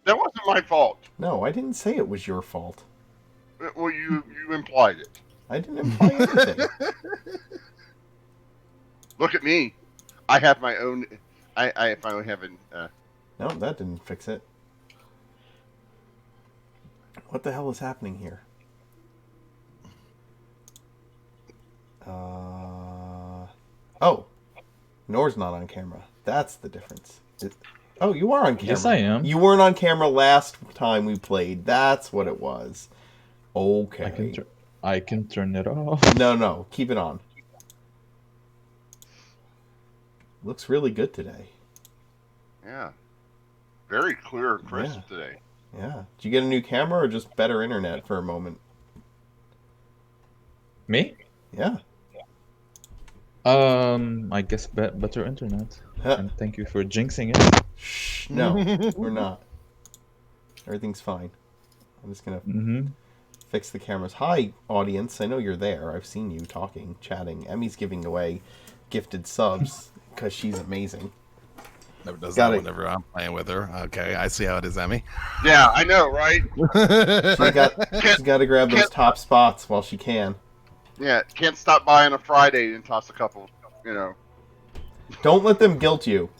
That wasn't my fault. No, I didn't say it was your fault. Well, you implied it. I didn't imply anything. Look at me. I have my own. I finally have an. No, that didn't fix it. What the hell is happening here? Oh, Nor's not on camera. That's the difference. Oh, you are on camera. Yes, I am. You weren't on camera last time we played. That's what it was. Okay. I can turn it off. No. Keep it on. Looks really good today. Yeah. Very clear and crisp today. Yeah. Did you get a new camera or just better internet for a moment? Me? Yeah. I guess better internet. And thank you for jinxing it. Shh. No, we're not. Everything's fine. I'm just gonna fix the cameras. Hi, audience. I know you're there. I've seen you talking, chatting. Emmy's giving away gifted subs because she's amazing. Never does that whenever I'm playing with her. Okay, I see how it is, Emmy. Yeah, I know, right? She's got to grab those top spots while she can. Yeah, can't stop by on a Friday and toss a couple, Don't let them guilt you.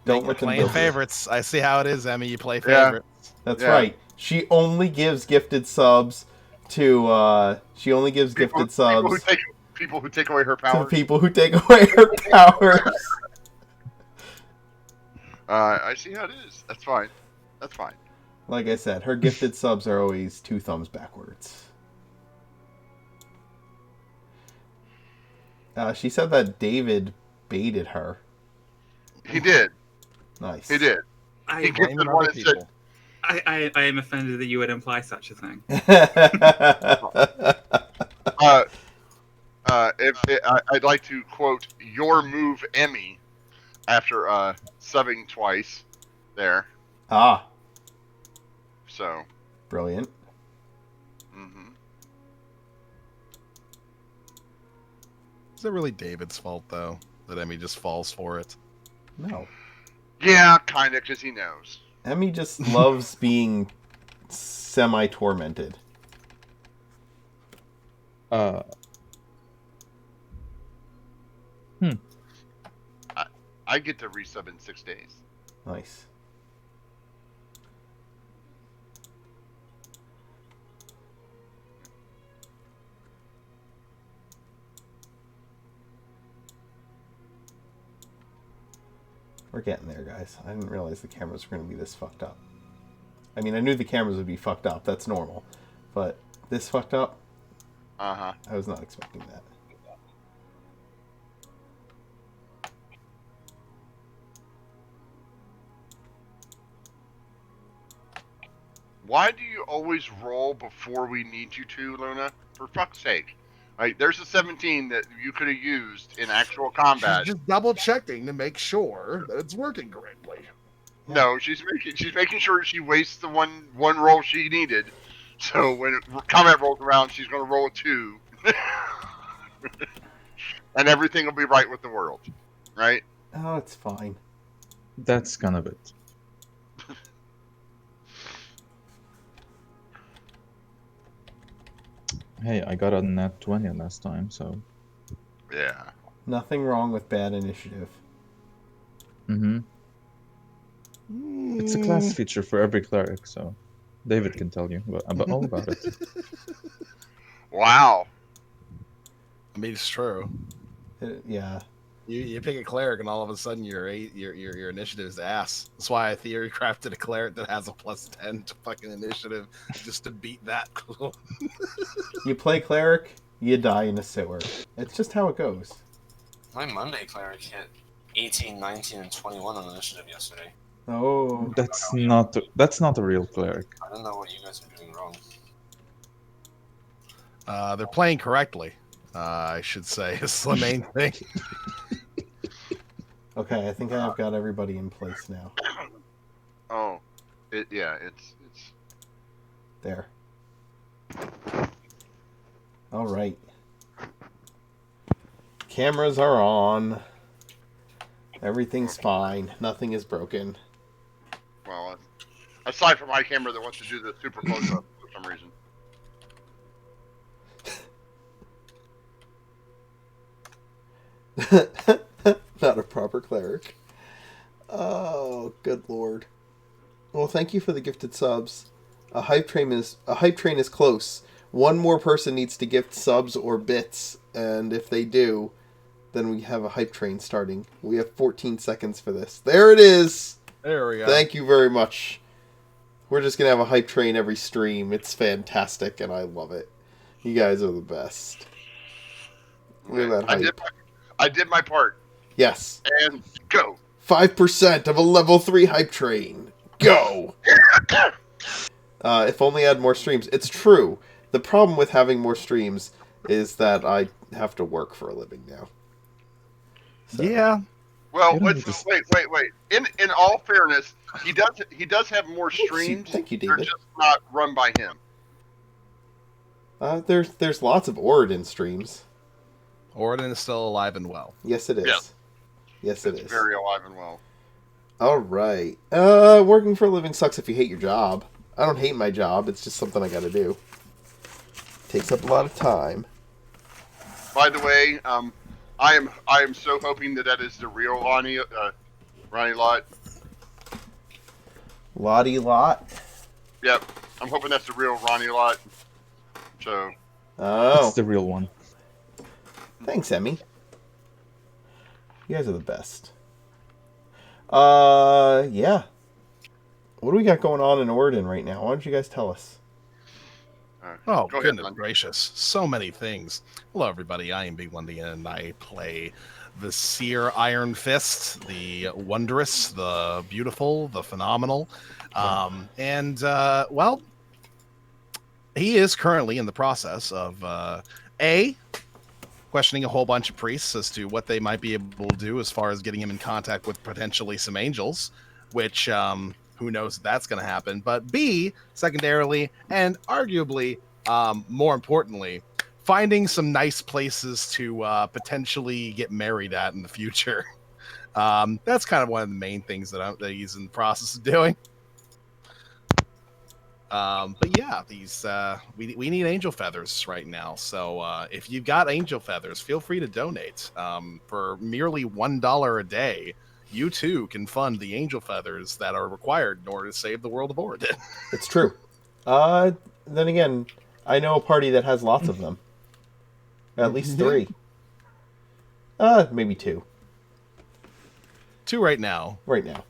Don't let them play guilt favorites. I see how it is, Emmy. You play favorites. Yeah, that's right. She only gives gifted subs to people who take away her powers. To people who take away her powers. I see how it is. That's fine. That's fine. Like I said, her gifted subs are always 2 thumbs backwards. She said that David baited her. He did. Nice. He did. He gifted one and said, I am offended that you would imply such a thing. I'd like to quote your move, Emmy, after subbing twice there. Ah. So. Brilliant. Mm-hmm. Is it really David's fault, though, that Emmy just falls for it? No. Yeah, kind of, because he knows. Emmy just loves being semi-tormented. I get to resub in 6 days. Nice. We're getting there, guys. I didn't realize the cameras were going to be this fucked up. I mean, I knew the cameras would be fucked up. That's normal. But this fucked up? Uh-huh. I was not expecting that. Why do you always roll before we need you to, Luna? For fuck's sake. Right, there's a 17 that you could have used in actual combat. She's just double checking to make sure that it's working correctly. No, she's making sure she wastes the one roll she needed. So when combat rolls around, she's going to roll a 2. And everything will be right with the world. Right? Oh, it's fine. That's kind of it. Hey, I got a nat 20 last time, so... Yeah. Nothing wrong with bad initiative. Mm-hmm. It's a class feature for every cleric, so... David can tell you all about it. Wow. I mean, it's true. Yeah. You pick a cleric, and all of a sudden your initiative is ass. That's why I theory crafted a cleric that has a +10 to fucking initiative just to beat that. You play cleric, you die in a sewer. It's just how it goes. My Monday cleric hit 18, 19, and 21 on initiative yesterday. Oh. That's not a real cleric. I don't know what you guys are doing wrong. They're playing correctly. I should say is the main thing. Okay, I think I've got everybody in place now. Oh, it's there. All right. Cameras are on. Everything's fine. Nothing is broken. Well, Aside from my camera that wants to do the super close up for some reason. Not a proper cleric. Oh, good lord. Well, thank you for the gifted subs. A hype train is close. One more person needs to gift subs or bits, and if they do, then we have a hype train starting. We have 14 seconds for this. There it is. There we go. Thank you very much. We're just gonna have a hype train every stream. It's fantastic, and I love it. You guys are the best. Look at that hype. I did my part. Yes. And go. 5% of a level 3 hype train. Go! If only I had more streams. It's true. The problem with having more streams is that I have to work for a living now. So. Yeah. Well, wait. In all fairness, he does have more streams. Thank you, They're David. just not run by him. There's lots of Oridon streams. Oridon is still alive and well. Yes, it is. Yeah. Yes, it is. Very alive and well. All right. Working for a living sucks if you hate your job. I don't hate my job. It's just something I got to do. Takes up a lot of time. By the way, I am so hoping that is the real Ronnie Lot. Lottie Lot. Yep, I'm hoping that's the real Ronnie Lot. So. Oh. That's the real one. Thanks, Emmy. You guys are the best. Yeah. What do we got going on in Oridon right now? Why don't you guys tell us? Oh, Go goodness ahead, gracious. So many things. Hello, everybody. I am Big Lundy, and I play the Seer Iron Fist, the wondrous, the beautiful, the phenomenal. Well, he is currently in the process of, questioning a whole bunch of priests as to what they might be able to do as far as getting him in contact with potentially some angels, which, who knows if that's going to happen. But B, secondarily, and arguably, more importantly, finding some nice places to potentially get married at in the future. That's kind of one of the main things that he's in the process of doing. But yeah, these we need angel feathers right now. So if you've got angel feathers, feel free to donate. For merely $1 a day, you too can fund the angel feathers that are required in order to save the world of Oridon. It's true. Then again, I know a party that has lots of them. At least 3. Maybe 2. 2 right now. Right now.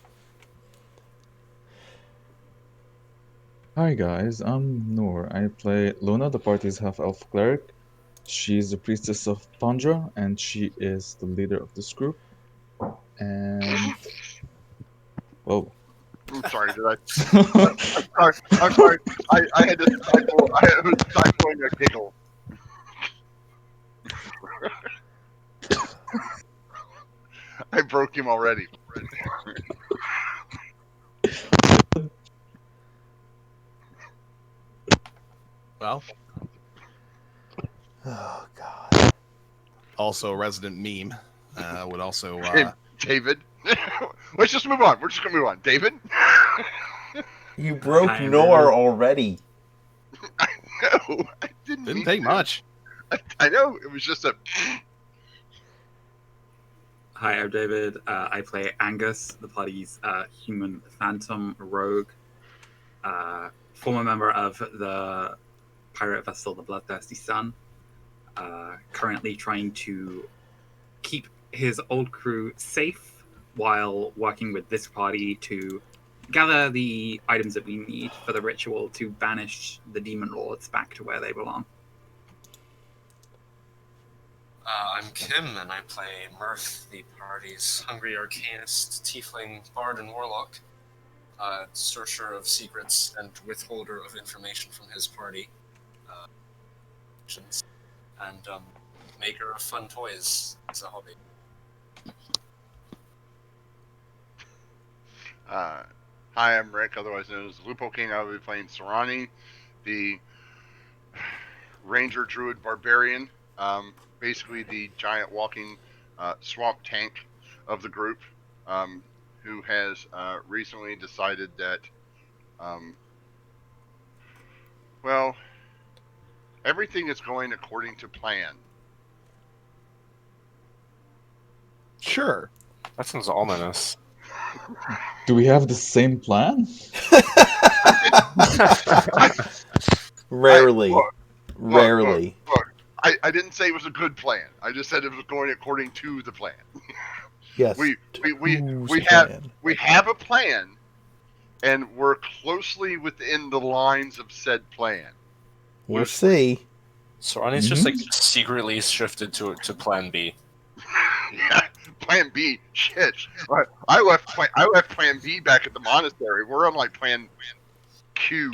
Hi guys, I'm Noor. I play Luna, the party's half-elf cleric. She's the priestess of Pandra, and she is the leader of this group. And... Whoa. I'm sorry, did I? I'm sorry. I had to stifle. I was stifling a giggle. I broke him already. Well, Oh, God. also a resident meme would also... David. Let's just move on. We're just gonna move on. David. You broke I'm Nor David. already. No, I didn't Didn't mean take to. much. I know. It was just a. Hi, I'm David. I play Angus, the party's human phantom rogue, former member of the pirate vessel, the Bloodthirsty Sun. Currently trying to keep his old crew safe while working with this party to gather the items that we need for the ritual to banish the demon lords back to where they belong. I'm Kim, and I play Mirth, the party's hungry arcanist, tiefling, bard, and warlock, searcher of secrets and withholder of information from his party, and maker of fun toys as a hobby. Hi, I'm Rick, otherwise known as Lupo King. I will be playing Sarani, the ranger druid barbarian, basically the giant walking swamp tank of the group, who has recently decided that Um, well, everything is going according to plan. Sure. That sounds ominous. Do we have the same plan? Rarely. Look, Rarely. look. I didn't say it was a good plan. I just said it was going according to the plan. Yes. we whose have plan? we have a plan, and we're closely within the lines of said plan. We'll see. So Ronnie's just like secretly shifted to Plan B. Yeah, Plan B. Shit. I left Plan B back at the monastery. We're on like Plan Q.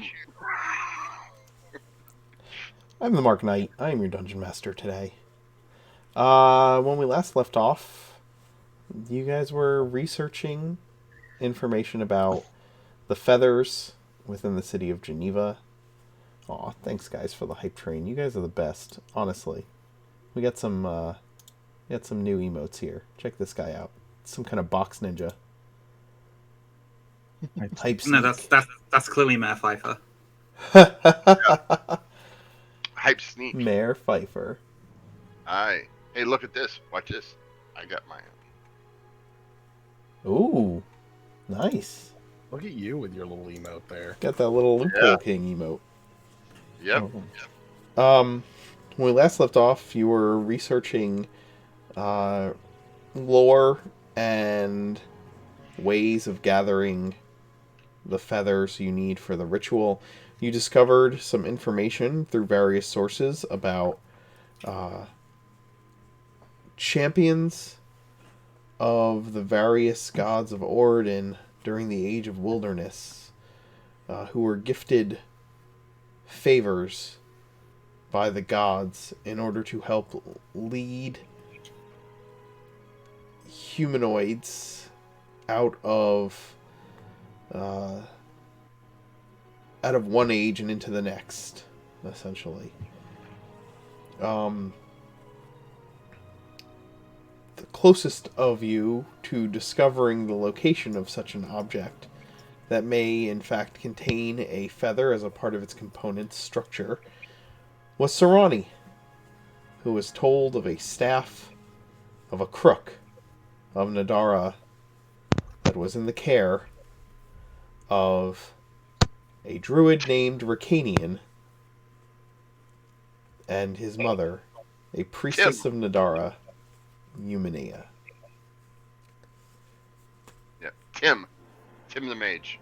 I'm the Mark Knight. I am your dungeon master today. When we last left off, you guys were researching information about the feathers within the city of Geneva. Aw, thanks guys for the hype train. You guys are the best, honestly. We got some new emotes here. Check this guy out. Some kind of box ninja. Hype No, sneak. that's clearly Mayor Pfeiffer. Hype sneak. Mayor Pfeiffer. Aye. Hey, look at this. Watch this. I got mine. Ooh, nice. Look at you with your little emote there. Got that little loophole king emote. Yep. When we last left off, you were researching lore and ways of gathering the feathers you need for the ritual. You discovered some information through various sources about champions of the various gods of Oridon during the Age of Wilderness, who were gifted favors by the gods in order to help lead humanoids out of one age and into the next, essentially. The closest of you to discovering the location of such an object that may in fact contain a feather as a part of its component structure was Sarani, who was told of a staff of a crook of Nadara that was in the care of a druid named Ricanian and his mother, a priestess of Nadara, Eumenea. Yeah. Tim the mage.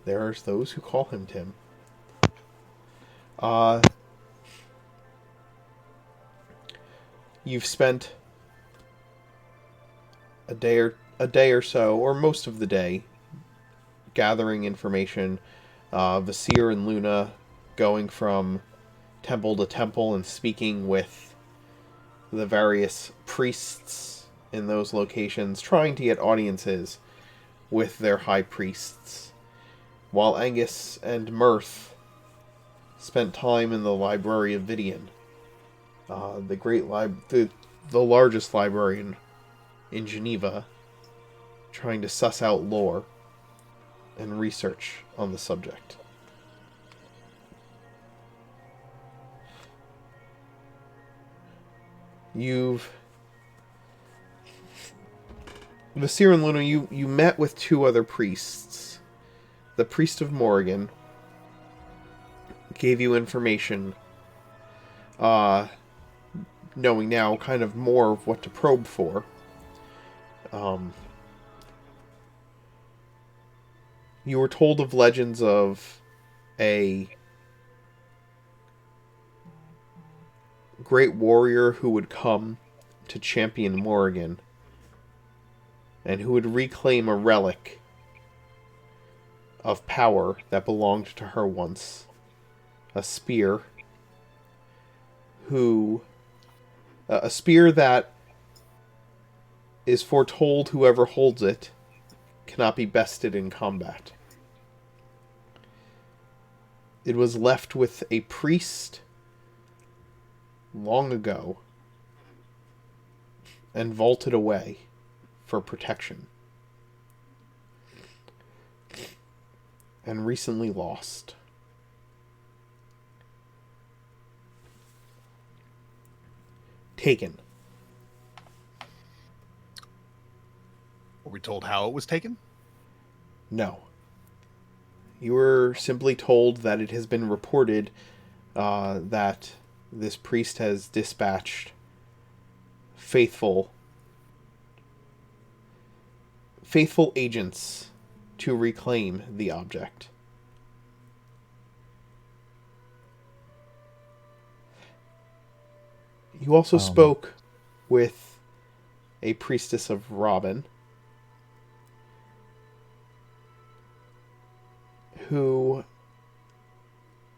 There are those who call him Tim. You've spent a day or so, or most of the day, gathering information. Vasir and Luna going from temple to temple and speaking with the various priests in those locations, trying to get audiences with their high priests, while Angus and Mirth spent time in the library of Vidian, the largest library in Geneva, trying to suss out lore and research on the subject. Vasir and Luna, you met with two other priests. The priest of Morrigan gave you information, knowing now kind of more of what to probe for. You were told of legends of a great warrior who would come to champion Morrigan and who would reclaim a relic of power that belonged to her once. A spear that is foretold whoever holds it cannot be bested in combat. It was left with a priest long ago and vaulted away for protection. and recently lost. Taken. Were we told how it was taken? No. You were simply told that it has been reported that this priest has dispatched faithful agents to reclaim the object. You also spoke with a priestess of Robin who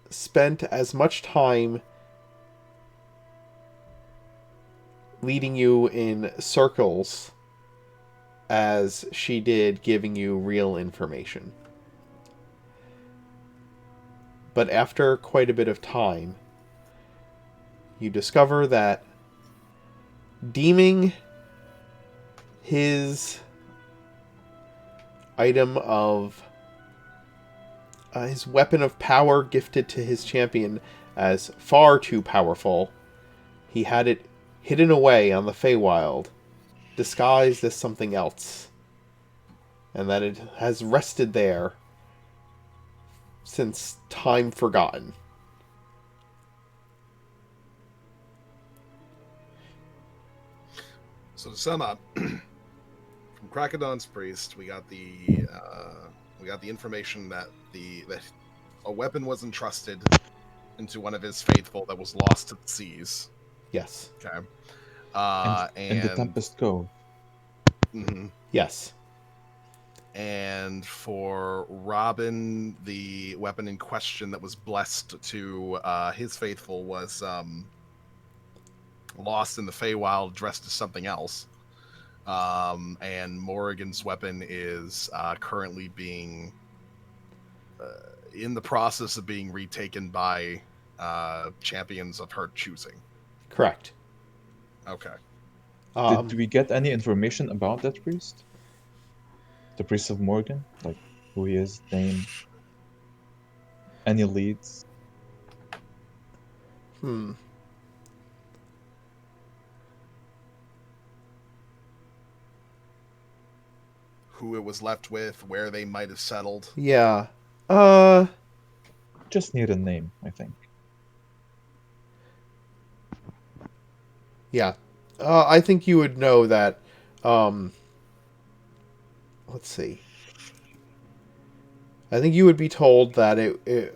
spent as much time leading you in circles as she did giving you real information. But after quite a bit of time, you discover that deeming his item of his weapon of power gifted to his champion as far too powerful, he had it hidden away on the Feywild, disguised as something else, and that it has rested there since time forgotten. So to sum up, from Krakadon's priest, we got the information that that a weapon was entrusted into one of his faithful that was lost to the seas. Yes. Okay. And the Tempest Cove. Mm-hmm. Yes. And for Robin, the weapon in question that was blessed to his faithful was lost in the Feywild, dressed as something else. And Morrigan's weapon is currently being in the process of being retaken by champions of her choosing. Correct. Okay. Did we get any information about that priest? The priest of Morgan? Like who he is, name? Any leads? Who it was left with, where they might have settled. Yeah. Just need a name, I think. Yeah. I think you would know that. Let's see. I think you would be told that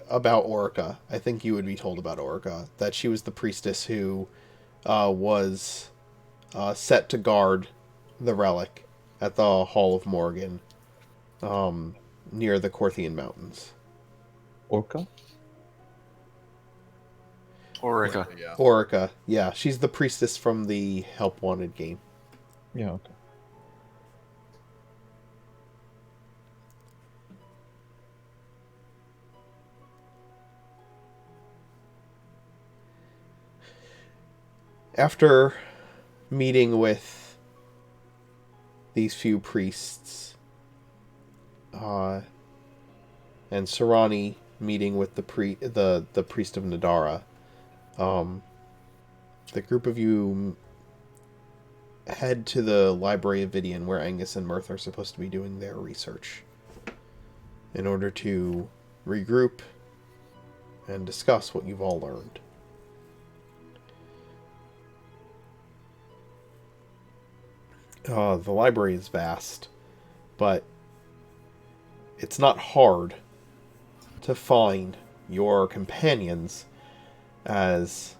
about Orica. I think you would be told about Orica, that she was the priestess who was set to guard the relic at the Hall of Morgan, near the Corthian Mountains. Orca? Orica. Yeah. Orica, yeah, she's the priestess from the Help Wanted game. Yeah, okay. After meeting with these few priests, and Sarani meeting with the priest of Nadara, the group of you head to the Library of Vidian, where Angus and Mirth are supposed to be doing their research, in order to regroup and discuss what you've all learned. The library is vast, but it's not hard to find your companions, as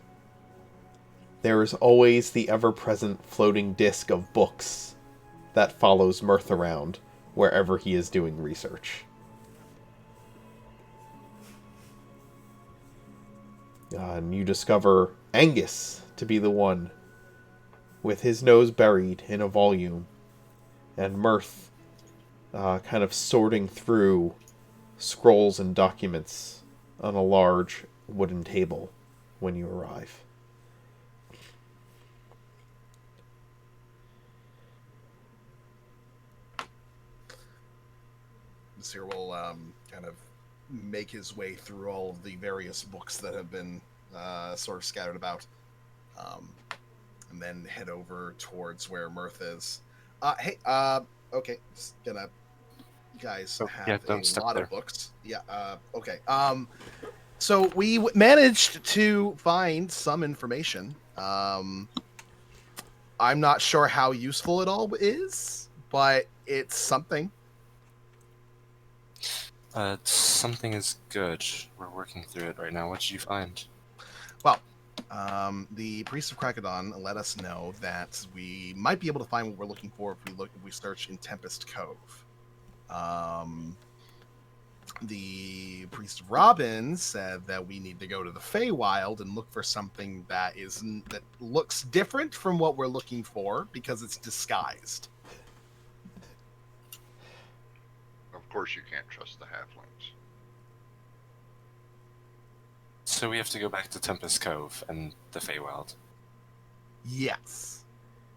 there is always the ever-present floating disk of books that follows Mirth around wherever he is doing research. And you discover Angus to be the one with his nose buried in a volume, and Mirth kind of sorting through scrolls and documents on a large wooden table when you arrive. This here will kind of make his way through all of the various books that have been sort of scattered about, and then head over towards where Mirth is. Hey, okay, just gonna. You guys Oh, yeah, have don't a step lot there. of books. Yeah. Okay. So we managed to find some information. I'm not sure how useful it all is, but it's something. Something is good. We're working through it right now. What did you find? Well, the priest of Krakadon let us know that we might be able to find what we're looking for if we search in Tempest Cove. The priest of Robin said that we need to go to the Feywild and look for something that looks different from what we're looking for because it's disguised. Of course, you can't trust the halflings. So we have to go back to Tempest Cove and the Feywild. Yes.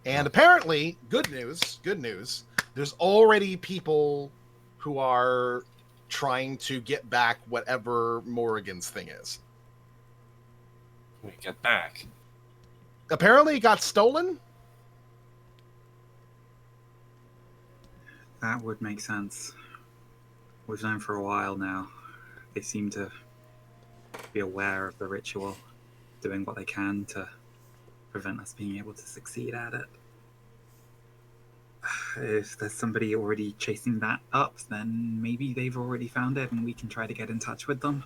And apparently, good news, there's already people who are trying to get back whatever Morrigan's thing is. We get back. Apparently it got stolen. That would make sense. We've known for a while now. They seem to be aware of the ritual, doing what they can to prevent us being able to succeed at it. If there's somebody already chasing that up, then maybe they've already found it and we can try to get in touch with them.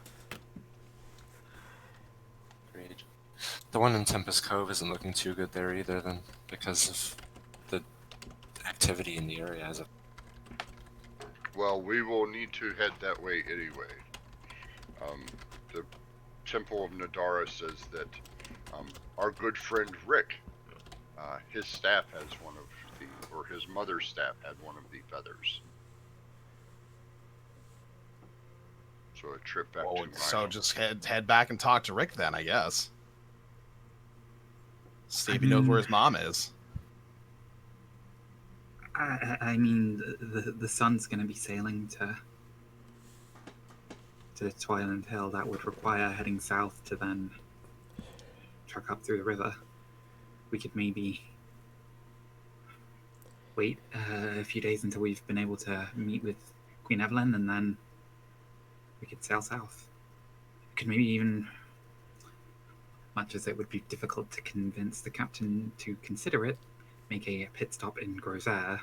Agreed. The one in Tempest Cove isn't looking too good there either, then, because of the activity in the area as of. Well, we will need to head that way anyway. The Temple of Nadara says that our good friend Rick, his staff has one of or his mother's staff had one of the feathers. So a trip back to So just head back and talk to Rick then, I guess. See if he knows where his mom is. I mean, the sun's going to be sailing to Twiland Hill. That would require heading south to then truck up through the river. We could maybe wait a few days until we've been able to meet with Queen Evelyn, and then we could sail south. We could maybe even, much as it would be difficult to convince the captain to consider it, make a pit stop in Grosair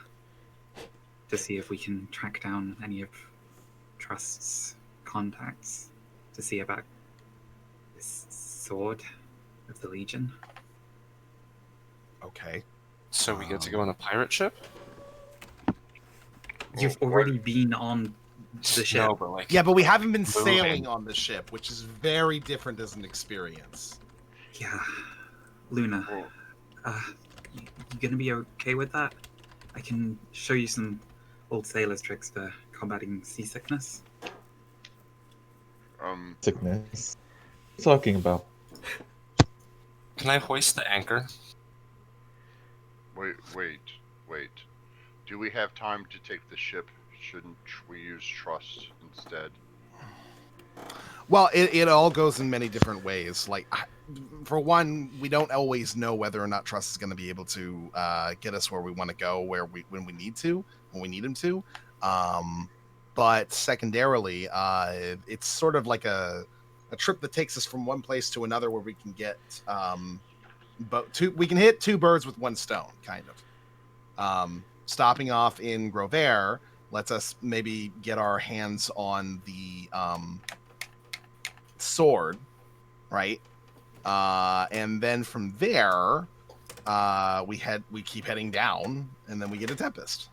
to see if we can track down any of Trust's contacts to see about this sword of the Legion. Okay. So we get to go on a pirate ship? You've already been on the ship. No, but like... Yeah, but we haven't been moving. sailing on the ship, which is very different as an experience. Yeah. Luna, you gonna be okay with that? I can show you some old sailors' tricks for combating seasickness. Sickness. What are you talking about? Can I hoist the anchor? Wait. Do we have time to take the ship? Shouldn't we use Trust instead? Well, it all goes in many different ways. Like, for one, we don't always know whether or not Trust is going to be able to get us where we want to go, when we need him to. But secondarily, it's sort of like a trip that takes us from one place to another where we can get we can hit two birds with one stone, kind of. Stopping off in Grovair lets us maybe get our hands on the sword, right? And then from there, we keep heading down, and then we get a Tempest.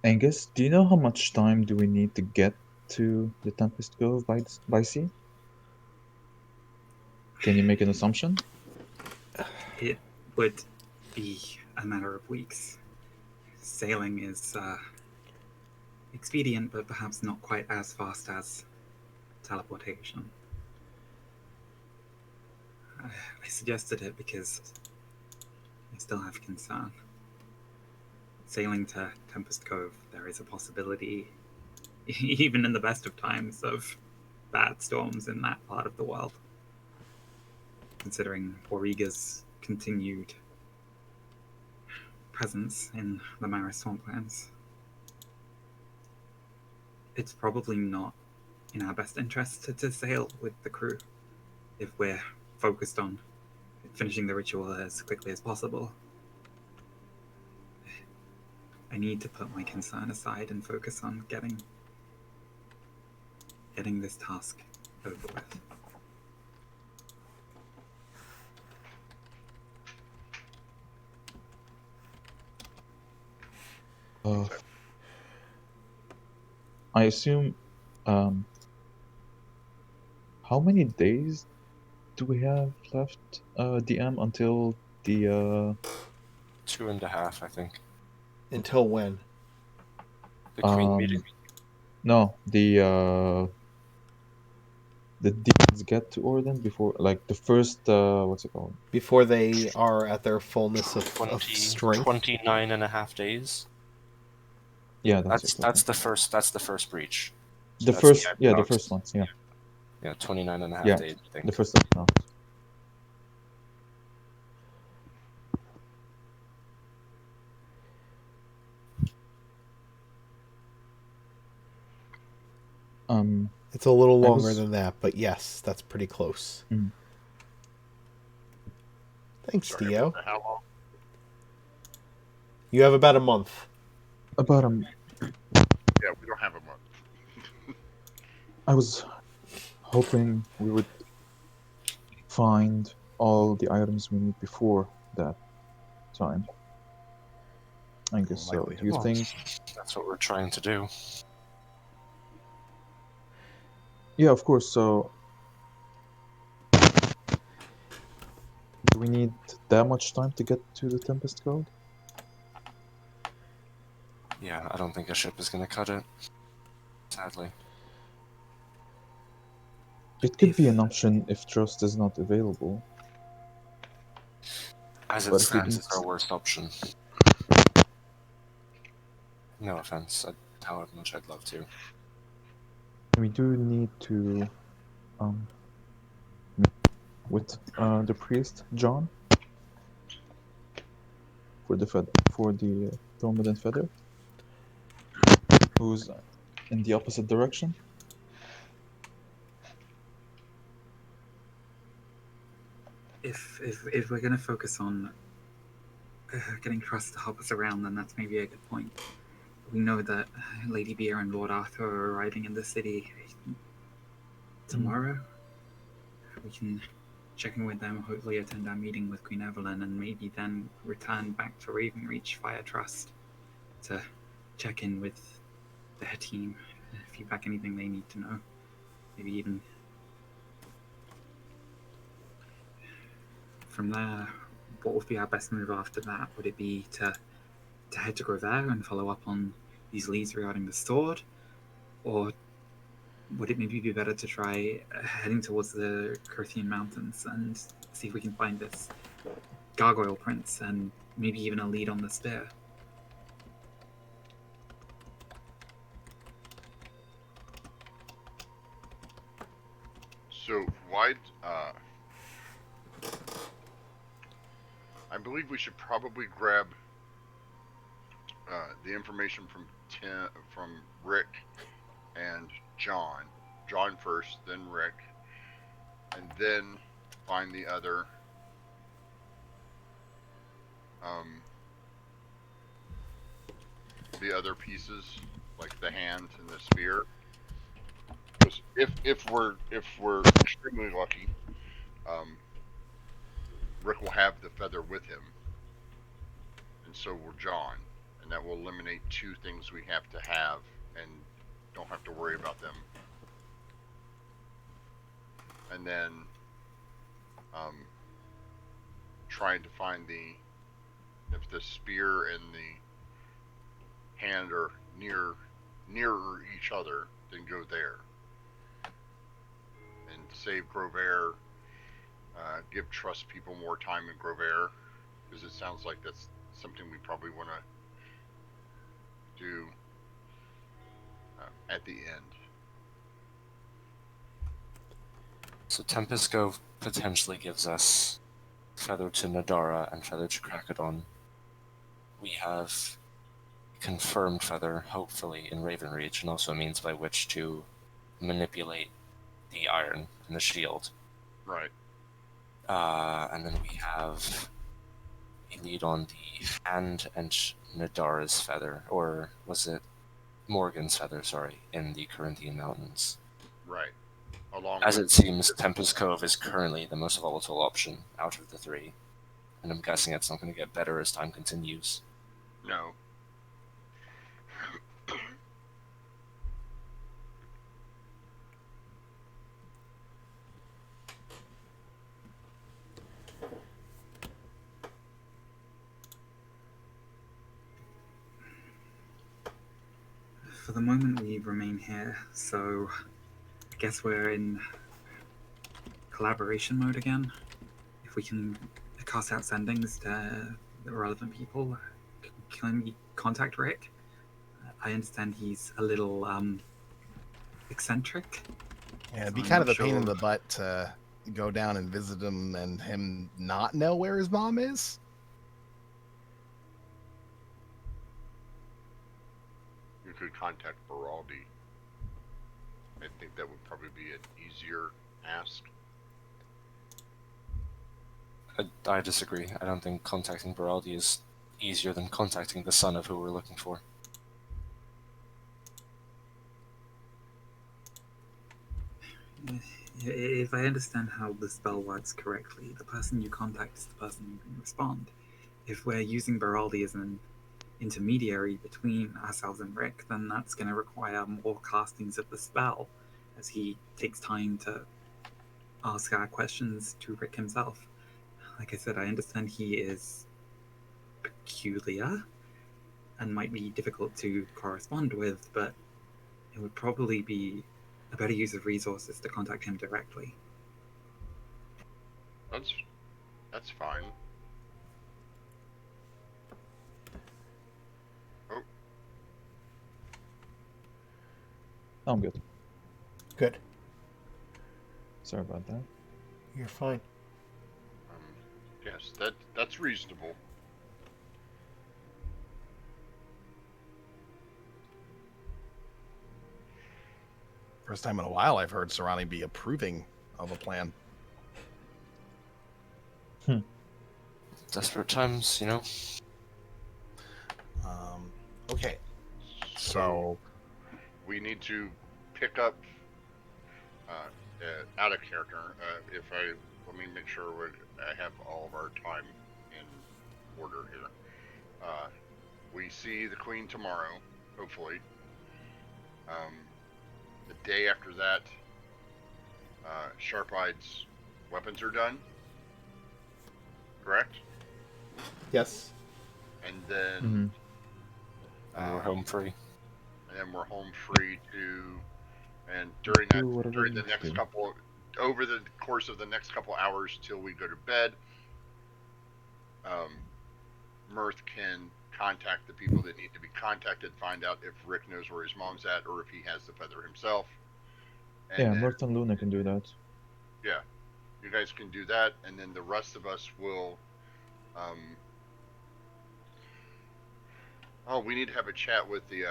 Angus, do you know how much time do we need to get to the Tempest Cove by sea? Can you make an assumption? It would be a matter of weeks. Sailing is expedient, but perhaps not quite as fast as teleportation. I suggested it because I still have concern. Sailing to Tempest Cove, there is a possibility even in the best of times of bad storms in that part of the world. Considering Auriga's continued presence in the Mara swamplands, it's probably not in our best interest to sail with the crew if we're focused on finishing the ritual as quickly as possible. I need to put my concern aside and focus on getting this task over with. I assume. How many days do we have left, DM, until the 2.5, I think. Until when? The Queen meeting. No, the demons get to Orden before, like the first, what's it called? Before they are at their fullness of 20, strength? 29.5 days. Yeah, That's it, that's the first breach. So the that's first, the yeah, the Ivory first Ox. ones, yeah, 29.5 yeah, days, I think. the first no. It's a little I longer was, than that, but yes, that's pretty close. Thanks, Sorry, Dio. how long? You have about a month. about Yeah, we don't have a month. I was hoping we would find all the items we need before that time. I guess so. Do you Likelihood. think? That's what we're trying to do. Yeah, of course. So, do we need that much time to get to the Tempest Code? Yeah, I don't think a ship is going to cut it. Sadly. It could be an option if trust is not available. As it But if we stands, need, it's our worst option. No offense, however much I'd love to. we do need to meet with the priest John for the Thormodent Feather, who's in the opposite direction. If we're going to focus on getting trust to help us around, then that's maybe a good point. We know that Lady Beer and Lord Arthur are arriving in the city tomorrow. We can check in with them, hopefully attend our meeting with Queen Evelyn, and maybe then return back to Ravenreach via Trust to check in with their team, feedback anything they need to know. Maybe even from there, what would be our best move after that? Would it be to head to Grover and follow up on these leads regarding the sword? Or would it maybe be better to try heading towards the Curthian Mountains and see if we can find this gargoyle prince and maybe even a lead on the spear? So why? I believe we should probably grab the information from Rick and John. John first, then Rick, and then find the other pieces, like the hand and the spear. Because if we're extremely lucky, Rick will have the feather with him, and so will John, and that will eliminate two things we have to have, and don't have to worry about them. And then trying to find if the spear and the hand are nearer each other, then go there and save Grover. Give trust people more time in Grover, because it sounds like that's something we probably want to do at the end. So Tempest Cove potentially gives us Feather to Nadara and Feather to Krakadon. We have confirmed Feather, hopefully, in Ravenreach, and also a means by which to manipulate the iron and the shield. Right. And then we have a lead on the hand and Nadara's Feather, or was it Morgan's Feather, sorry, in the Corinthian Mountains. Right. Along As with it seems, Tempest Cove is currently the most volatile option out of the three, and I'm guessing it's not going to get better as time continues. no. For the moment, we remain here, so I guess we're in collaboration mode again. If we can cast out sendings to the relevant people, can we contact Rick? I understand he's a little eccentric. Yeah, it'd So be I'm kind of not a pain in sure. the butt to go down and visit him and him not know where his mom is. You could contact Baraldi. I think that would probably be an easier ask. I disagree. I don't think contacting Baraldi is easier than contacting the son of who we're looking for. If I understand how the spell works correctly, the person you contact is the person who can respond. If we're using Baraldi as an intermediary between ourselves and Rick, then that's going to require more castings of the spell, as he takes time to ask our questions to Rick himself. Like I said, I understand he is peculiar and might be difficult to correspond with, but it would probably be a better use of resources to contact him directly. That's fine. Oh, I'm good. Good. Sorry about that. You're fine. yes, that's reasonable. First time in a while I've heard Sarani be approving of a plan. Desperate times, you know? Okay, So we need to pick up out of character. Let me make sure I have all of our time in order here. We see the Queen tomorrow, hopefully. The day after that, Sharp-Eye's weapons are done. Correct? Yes. And then Mm-hmm. And we're home free. and then we're home free to, and during Do whatever during you the need to next do. over the course of the next couple hours till we go to bed, Mirth can contact the people that need to be contacted, find out if Rick knows where his mom's at or if he has the feather himself. And Yeah, then, Mirth and Luna can do that. yeah, you guys can do that, and then the rest of us will. We need to have a chat with the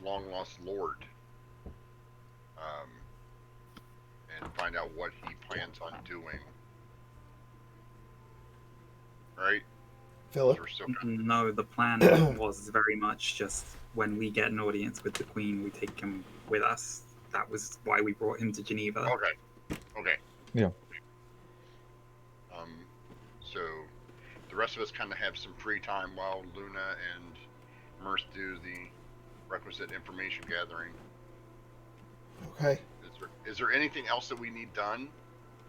long lost Lord, and find out what he plans on doing. Right? Philip? We're still No, the plan was very much just when we get an audience with the Queen, we take him with us. That was why we brought him to Geneva. Okay. Yeah. So the rest of us kind of have some free time while Luna and Mirth do the requisite information gathering. Okay. Is there anything else that we need done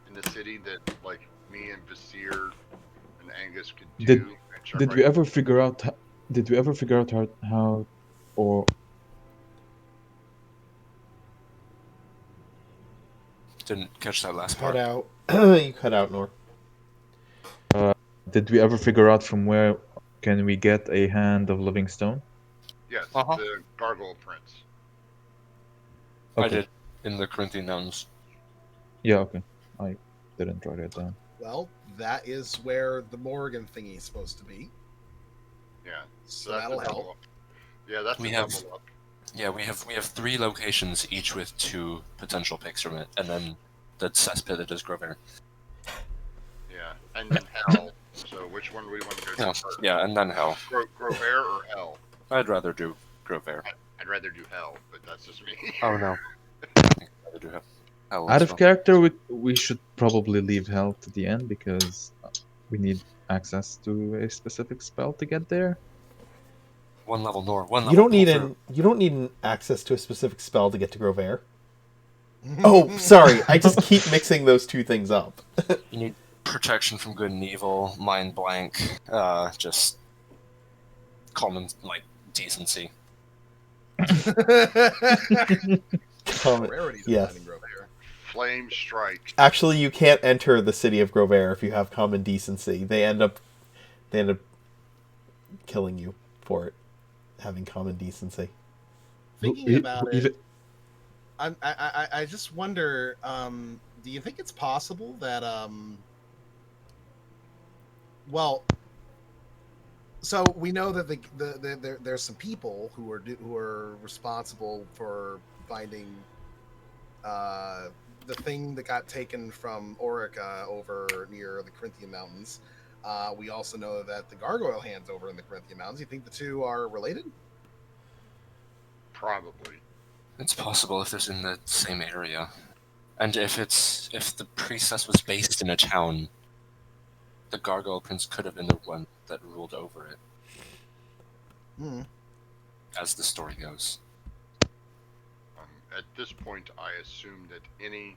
in the city that, like, me and Vasir and Angus could do? Did we ever figure out? Did we ever figure out how or Didn't catch that last Cut part. out. You cut out, Nor. did we ever figure out from where can we get a hand of living stone? Yes, Uh-huh. the Gargoyle Prince. Okay. I did in the Corinthian Mountains. Yeah, okay. I didn't write it down. Well, that is where the Morgan thingy is supposed to be. Yeah. So that's that'll a help. double up. Yeah, that's We a have- double up. Yeah, we have 3 locations, each with 2 potential picks from it, and then the cesspit that is Grover. Yeah, and then hell. So which one do we want to go to Yeah, first? yeah, and then hell. Grover or hell? I'd rather do Grover. I'd rather do hell, but that's just me. Oh no. I think I'd rather do hell Out as of well. character, we should probably leave hell to the end because we need access to a specific spell to get there. 1 level Nor, 1 level You don't need pull through. you don't need an access to a specific spell to get to Grover. Oh, sorry. I just keep mixing those two things up. You need protection from good and evil, mind blank, just common, like, decency. Rarity to Yes. finding Grover. Flame strike. Actually, you can't enter the city of Grover if you have common decency. They end up killing you for it, having common decency. Thinking about it, Even- I just wonder. Do you think it's possible that well, so we know that there's some people who are responsible for finding the thing that got taken from Orica over near the Corinthian Mountains. We also know that the gargoyle hands over in the Corinthian Mountains. You think the two are related? Probably. It's possible if it's in the same area. And if the priestess was based in a town, the Gargoyle Prince could have been the one that ruled over it, Hmm. as the story goes. At this point, I assume that any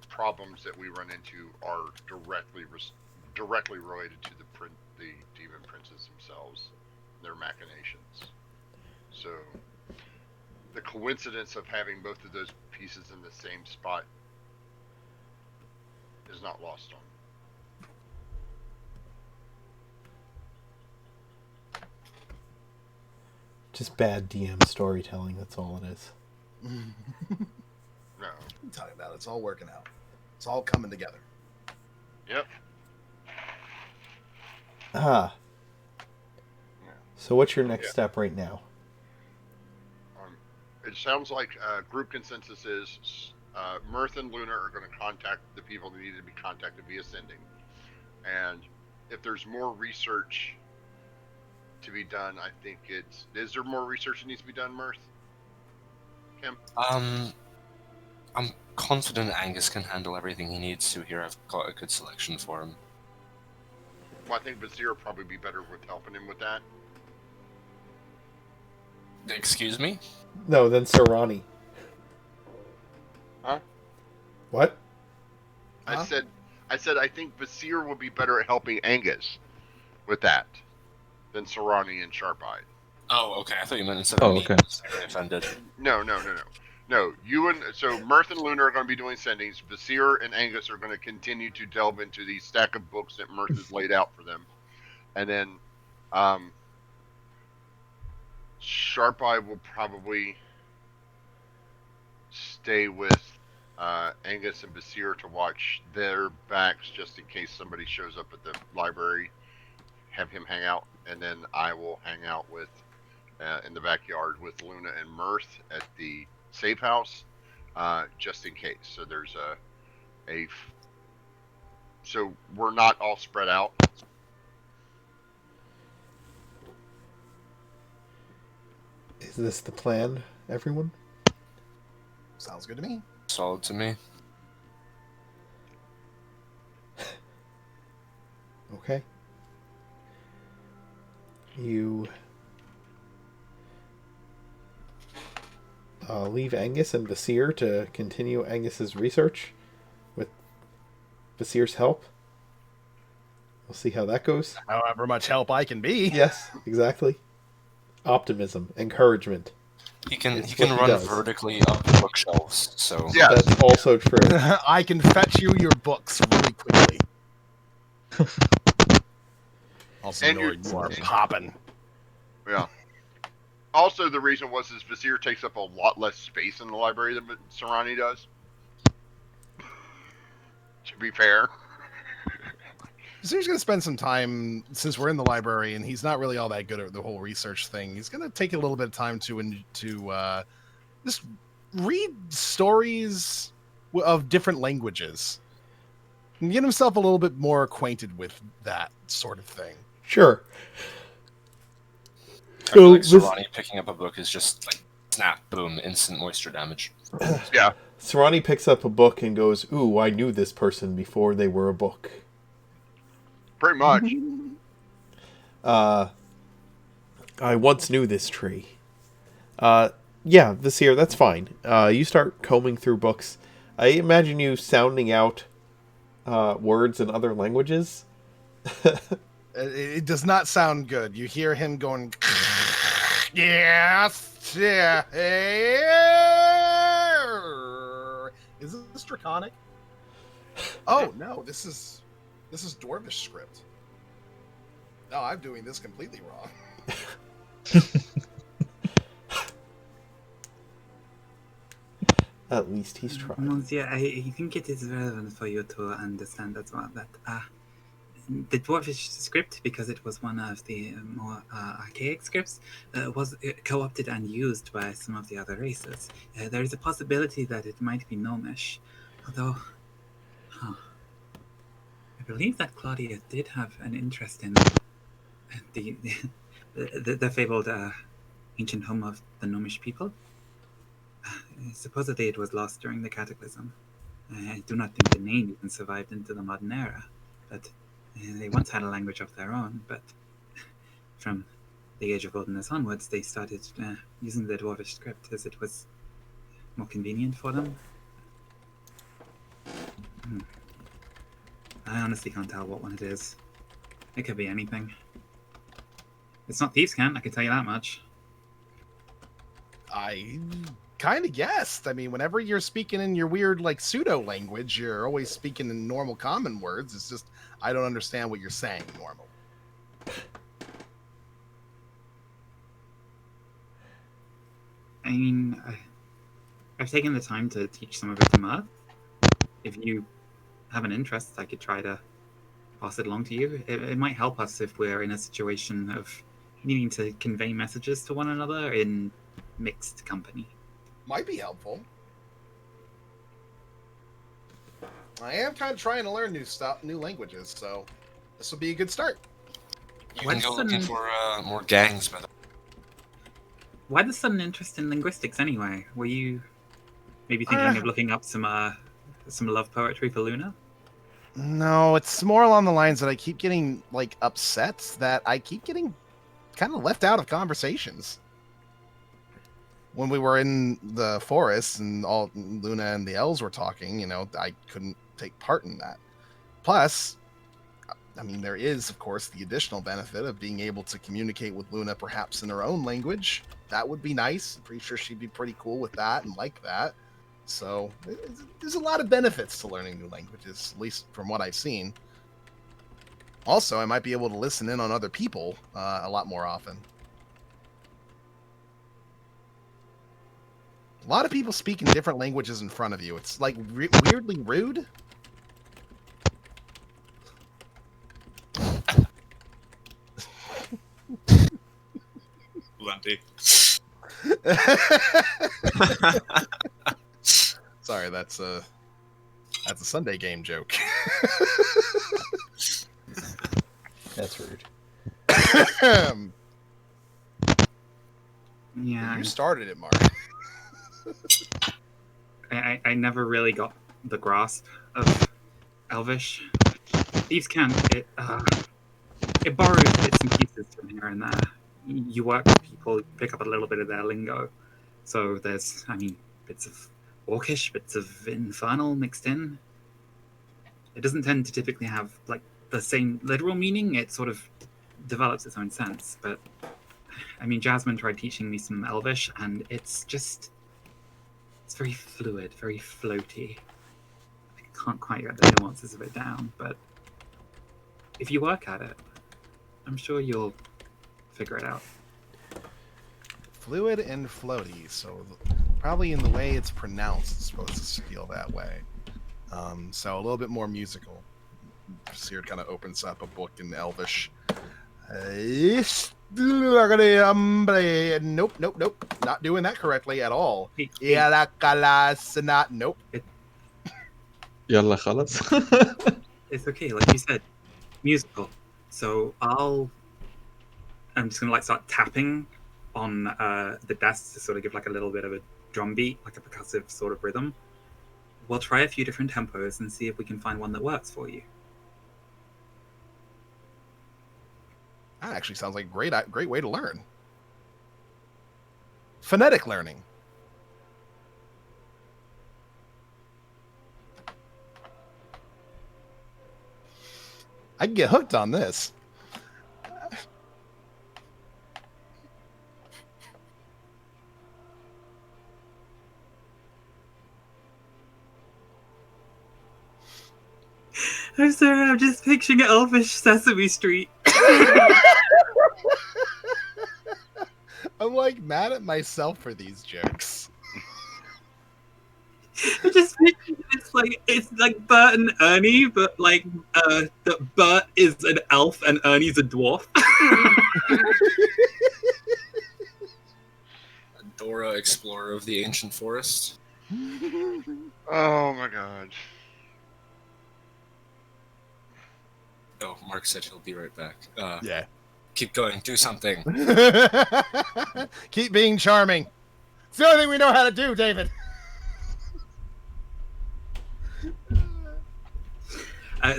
problems that we run into are directly related to the demon princes themselves, their machinations. So the coincidence of having both of those pieces in the same spot is not lost on me. Just bad DM storytelling, that's all it is. No. I'm talking about it's all working out. It's all coming together. Yep. Ah. Yeah. So what's your next Yeah. step right now? It sounds like group consensus is Mirth and Luna are going to contact the people that need to be contacted via sending. And if there's more research to be done, I think is there more research that needs to be done, Mirth? Kim? I'm confident Angus can handle everything he needs to here. I've got a good selection for him. Well, I think Vizier will probably be better with helping him with that. Excuse me? No, then Sarani. Huh? What? I said I think Vizier will be better at helping Angus with that than Sarani and Sharp-Eyed. Oh, okay. I thought you meant instead of me. okay. I was very offended. No. You and so Mirth and Luna are going to be doing sendings. Vizier and Angus are going to continue to delve into the stack of books that Mirth has laid out for them, and then Sharp Eye will probably stay with Angus and Vizier to watch their backs just in case somebody shows up at the library. Have him hang out, and then I will hang out with in the backyard with Luna and Mirth at the safe house, just in case. So there's so we're not all spread out. Is this the plan, everyone? Sounds good to me. Solid to me. Okay. You leave Angus and Vizier to continue Angus's research with Vizier's help. We'll see how that goes. However much help I can be. Yes, exactly. Optimism, encouragement. He can It's he can what he run does. vertically up bookshelves. So Yeah. That's also true. I can fetch you your books really quickly. Also, And Nor, you- you are popping. Yeah. Also, the reason was his Vizier takes up a lot less space in the library than Serrani does. To be fair. So he's going to spend some time, since we're in the library and he's not really all that good at the whole research thing. He's going to take a little bit of time to just read stories of different languages and get himself a little bit more acquainted with that sort of thing. Sure. I feel like Serrani picking up a book is just like snap, boom, instant moisture damage. Yeah. Serrani picks up a book and goes, "Ooh, I knew this person before they were a book." Pretty much. I once knew this tree. Yeah, Vizier, that's fine. You start combing through books. I imagine you sounding out words in other languages. It does not sound good. You hear him going, yes, yeah. Is this Draconic? Oh no, this is Dwarvish script. No, I'm doing this completely wrong. At least he's trying. Monsieur, I think it is relevant for you to understand as well that the Dwarvish script, because it was one of the more archaic scripts, was co-opted and used by some of the other races. There is a possibility that it might be Gnomish, although I believe that Claudia did have an interest in the fabled ancient home of the Gnomish people. Supposedly it was lost during the Cataclysm. I do not think the name even survived into the modern era, but they once had a language of their own, but from the Age of Wilderness onwards, they started using the Dwarvish script as it was more convenient for them. I honestly can't tell what one it is. It could be anything. It's not Thieves' Cant, I can tell you that much. I kind of guessed. I mean, whenever you're speaking in your weird, like, pseudo language, you're always speaking in normal common words. It's just, I don't understand what you're saying normal. I mean, I've taken the time to teach some of it to Mirth. If you have an interest, I could try to pass it along to you. It might help us if we're in a situation of needing to convey messages to one another in mixed company. Might be helpful. I am kind of trying to learn new languages, so this will be a good start. You can go looking for more gangs, by the way. Why the sudden interest in linguistics anyway? Were you maybe thinking of looking up some love poetry for Luna? No, it's more along the lines that I keep getting, like, upset that I keep getting kind of left out of conversations. When we were in the forest and all Luna and the elves were talking, I couldn't take part in that. Plus, I mean, there is, of course, the additional benefit of being able to communicate with Luna perhaps in her own language. That would be nice. I'm pretty sure she'd be pretty cool with that and like that. So there's a lot of benefits to learning new languages, at least from what I've seen. Also, I might be able to listen in on other people a lot more often. A lot of people speak in different languages in front of you. It's like weirdly rude. Lundy. Sorry, that's a Sunday game joke. That's rude. Yeah. You started it, Mark. I never really got the grasp of Elvish. Thieves' Cant, it borrows bits and pieces from here and there. You work with people, you pick up a little bit of their lingo. So there's, bits of Orcish, bits of Infernal mixed in. It doesn't tend to typically have, like, the same literal meaning. It sort of develops its own sense. But, Jasmine tried teaching me some Elvish, and it's very fluid, very floaty. I can't quite get the nuances of it down, but if you work at it, I'm sure you'll figure it out. fluid and floaty, so probably in the way it's pronounced, it's supposed to feel that way. So a little bit more musical. Seared kind of opens up a book in Elvish. Nope. Not doing that correctly at all. Nope. Yalla khalas. It's okay, like you said, musical. So I'm just gonna like start tapping on the desk to sort of give like a little bit of a drum beat, like a percussive sort of rhythm. We'll try a few different tempos and see if we can find one that works for you. That actually sounds like a great way to learn. Phonetic learning. I can get hooked on this. I'm sorry, I'm just picturing Elvish Sesame Street. I'm like mad at myself for these jokes. I'm just picturing it's like Bert and Ernie, but like that Bert is an elf and Ernie's a dwarf. Dora, explorer of the ancient forest. Oh my god. Oh, Mark said he'll be right back. Yeah. Keep going. Do something. Keep being charming. It's the only thing we know how to do, David.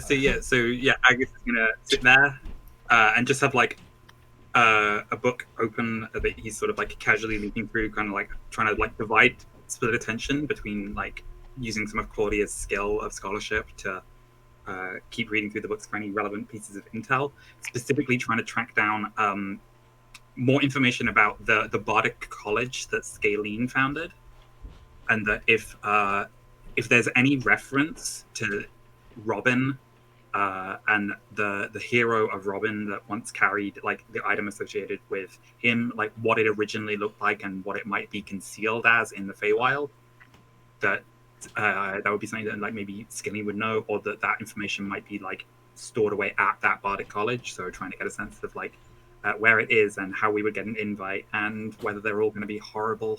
So yeah, Agus is gonna sit there and just have like a book open that he's sort of like casually leafing through, kind of like trying to like split attention between like using some of Claudia's skill of scholarship to keep reading through the books for any relevant pieces of intel, specifically trying to track down more information about the Bardic College that Scalene founded, and that if there's any reference to Robin and the hero of Robin that once carried like the item associated with him, like what it originally looked like and what it might be concealed as in the Feywild, that would be something that like maybe Skinny would know, or that information might be like stored away at that Bardic College. So trying to get a sense of like where it is and how we would get an invite, and whether they're all going to be horrible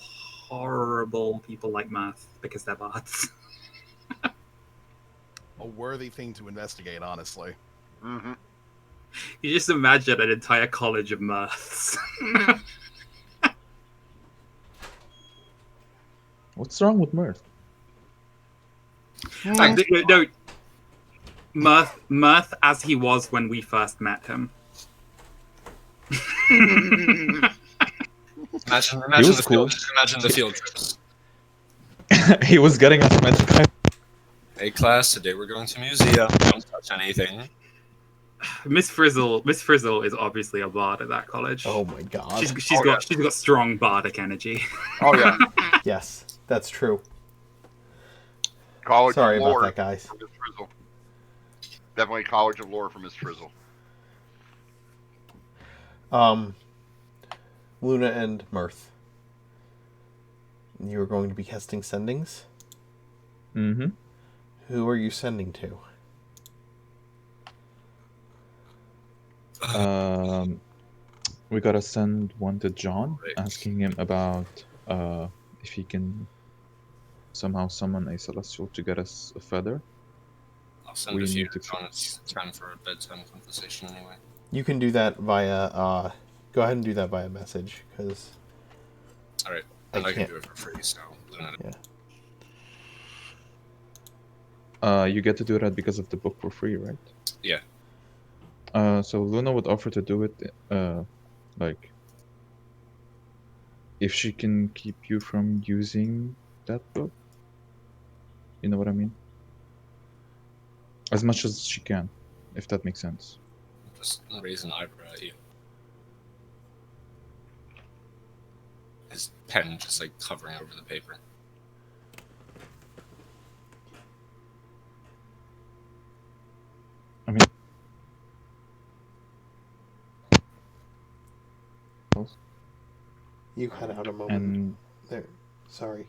people like Mirth because they're bards. A worthy thing to investigate, honestly. Mm-hmm. You just imagine an entire college of Mirths. What's wrong with Mirth? No, Mirth as he was when we first met him. Imagine was the cool. imagine the field trips. He was getting us magic. Hey class, today we're going to museum. Don't touch anything. Miss Frizzle is obviously a bard at that college. Oh my god. She's got strong bardic energy. Oh yeah. Yes, that's true. College Sorry of about Lore that, guys. from Miss Frizzle. Definitely College of Lore from Miss Frizzle. Luna and Mirth. You are going to be casting sendings? Mm-hmm. Who are you sending to? We gotta send one to John, Right. asking him about if he can somehow summon a celestial to get us a feather. I'll send We a few need to to John. It's time for a bedtime conversation anyway. You can do that via, go ahead and do that via message, because Alright, I and I can can't- do it for free, so Luna. You get to do that because of the book for free, right? Yeah. So Luna would offer to do it, like, if she can keep you from using that book. You know what I mean? As much as she can, if that makes sense. Just raise an eyebrow at you. His pen just like hovering over the paper. I mean, You cut out a moment And there. Sorry.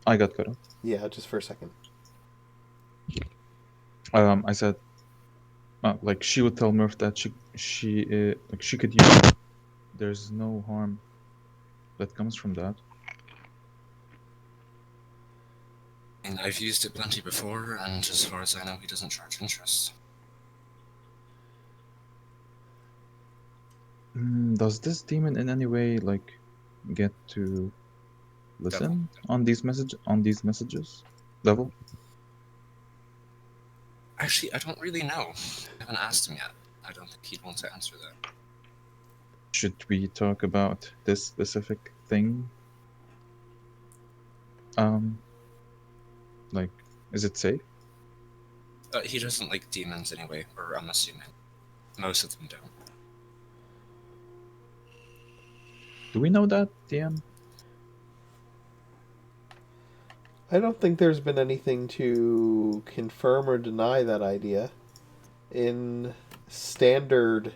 I got cut off. Yeah, just for a second. I said, like she would tell Murph that she could use it. There's no harm that comes from that. And I've used it plenty before, and as far as I know, he doesn't charge interest. Does this demon in any way like get to listen on these messages level? Actually, I don't really know. I haven't asked him yet. I don't think he'd want to answer that. Should we talk about this specific thing? Like, is it safe? He doesn't like demons anyway, or I'm assuming. Most of them don't. Do we know that, DM? I don't think there's been anything to confirm or deny that idea. In standard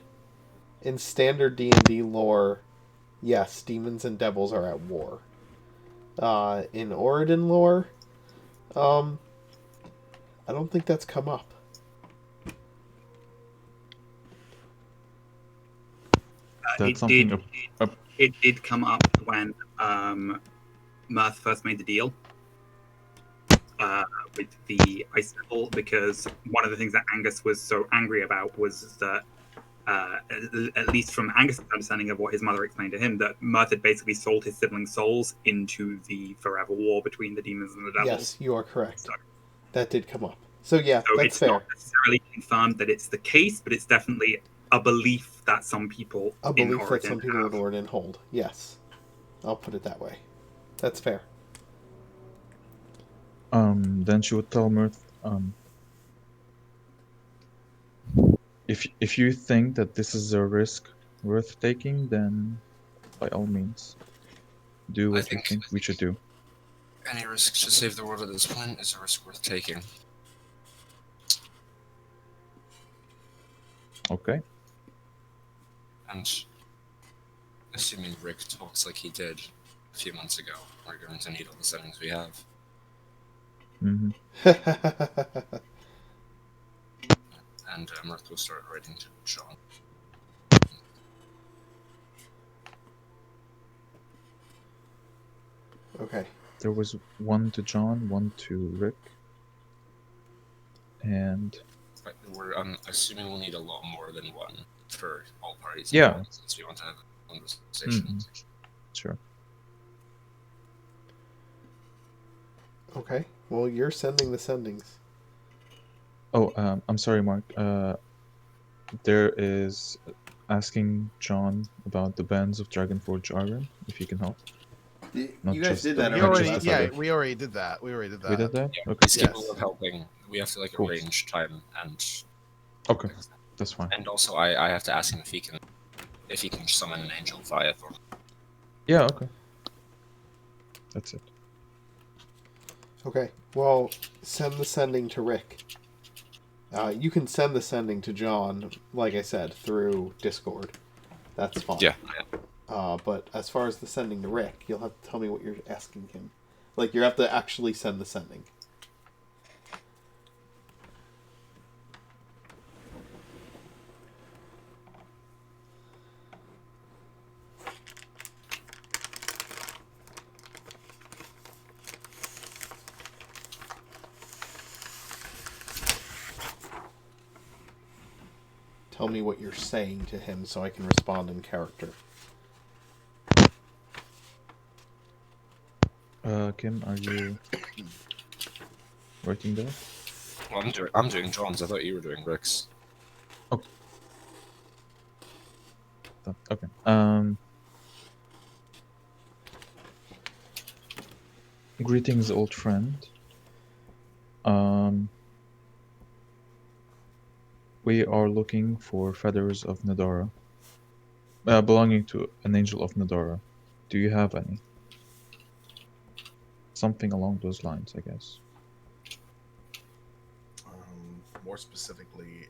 D&D lore, yes, demons and devils are at war. In Oridon lore, I don't think that's come up. That's something. It did come up when Mirth first made the deal with the ice devil, because one of the things that Angus was so angry about was that, at least from Angus's understanding of what his mother explained to him, that Mirth had basically sold his siblings' souls into the forever war between the demons and the devils. Yes, you are correct. So, that did come up. So yeah, that's it's fair. not necessarily confirmed that it's the case, but it's definitely a belief that some people A in belief that Oridon some people have. in Oridon hold. Yes. I'll put it that way. That's fair. Then she would tell Mirth, if you think that this is a risk worth taking, then by all means, do what you think we should do. Any risk to save the world at this point is a risk worth taking. Okay. And assuming Rick talks like he did a few months ago, we're going to need all the settings we have. Mm-hmm. And Mirth will start writing to Sean. Okay. There was one to John, one to Rick, and I'm assuming we'll need a lot more than one for all parties. Yeah. Since we want to have a conversation. Mm-hmm. Sure. Okay. Well, you're sending the sendings. Oh, I'm sorry, Mark. There is asking John about the bands of Dragonforge Iron, if he can help. Not You guys just did the- that not already. just the Yeah, feather. we already did that. We already did that. We did that? Yeah, Okay. he's Yes. capable of helping. We have to like Cool. arrange time, and Okay, that's fine. and also I have to ask him if he can summon an angel via Thor. Yeah, okay. That's it. Okay. Well, send the sending to Rick. You can send the sending to John, like I said, through Discord. That's fine. Yeah. But as far as the sending to Rick, you'll have to tell me what you're asking him. Like, you have to actually send the sending. Tell me what you're saying to him so I can respond in character. Kim, are you writing that? Well, I'm doing John's. I thought you were doing Rick's. Okay. Greetings, old friend. We are looking for feathers of Nadara, belonging to an angel of Nadara. Do you have any? Something along those lines, I guess. More specifically,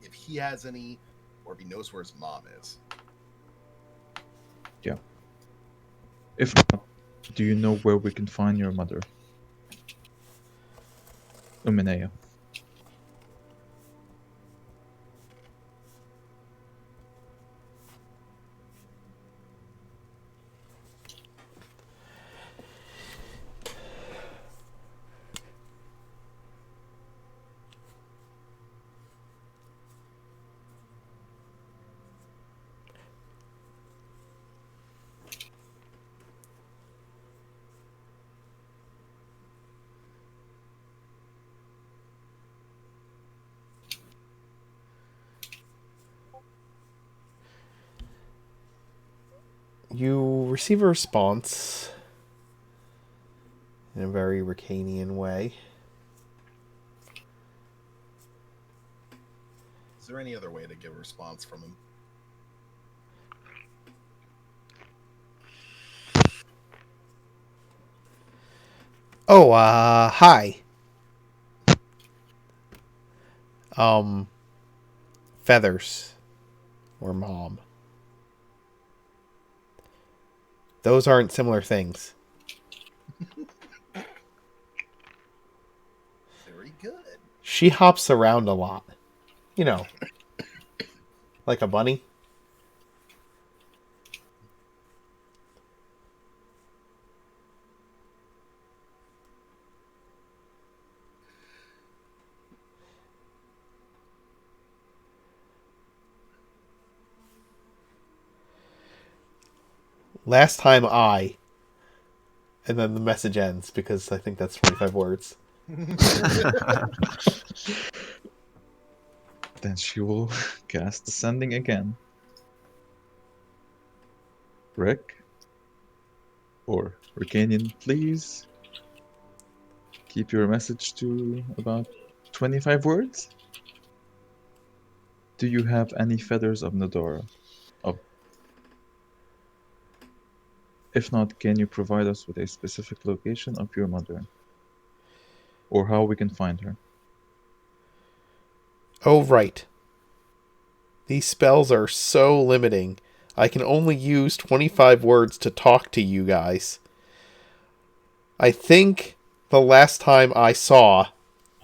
if he has any, or if he knows where his mom is. Yeah. If not, do you know where we can find your mother? Uminea. You receive a response in a very Racanian way. Is there any other way to get a response from him? Oh, hi. Feathers. Or mom. Those aren't similar things. Very good. She hops around a lot. You know, like a bunny. Last time I. And then the message ends because I think that's 25 words. Then she will cast Descending again. Rick? Or Ricanian, please keep your message to about 25 words. Do you have any feathers of Nadora? Of If not, can you provide us with a specific location of your mother? Or how we can find her? Oh, right. These spells are so limiting. I can only use 25 words to talk to you guys. I think the last time I saw,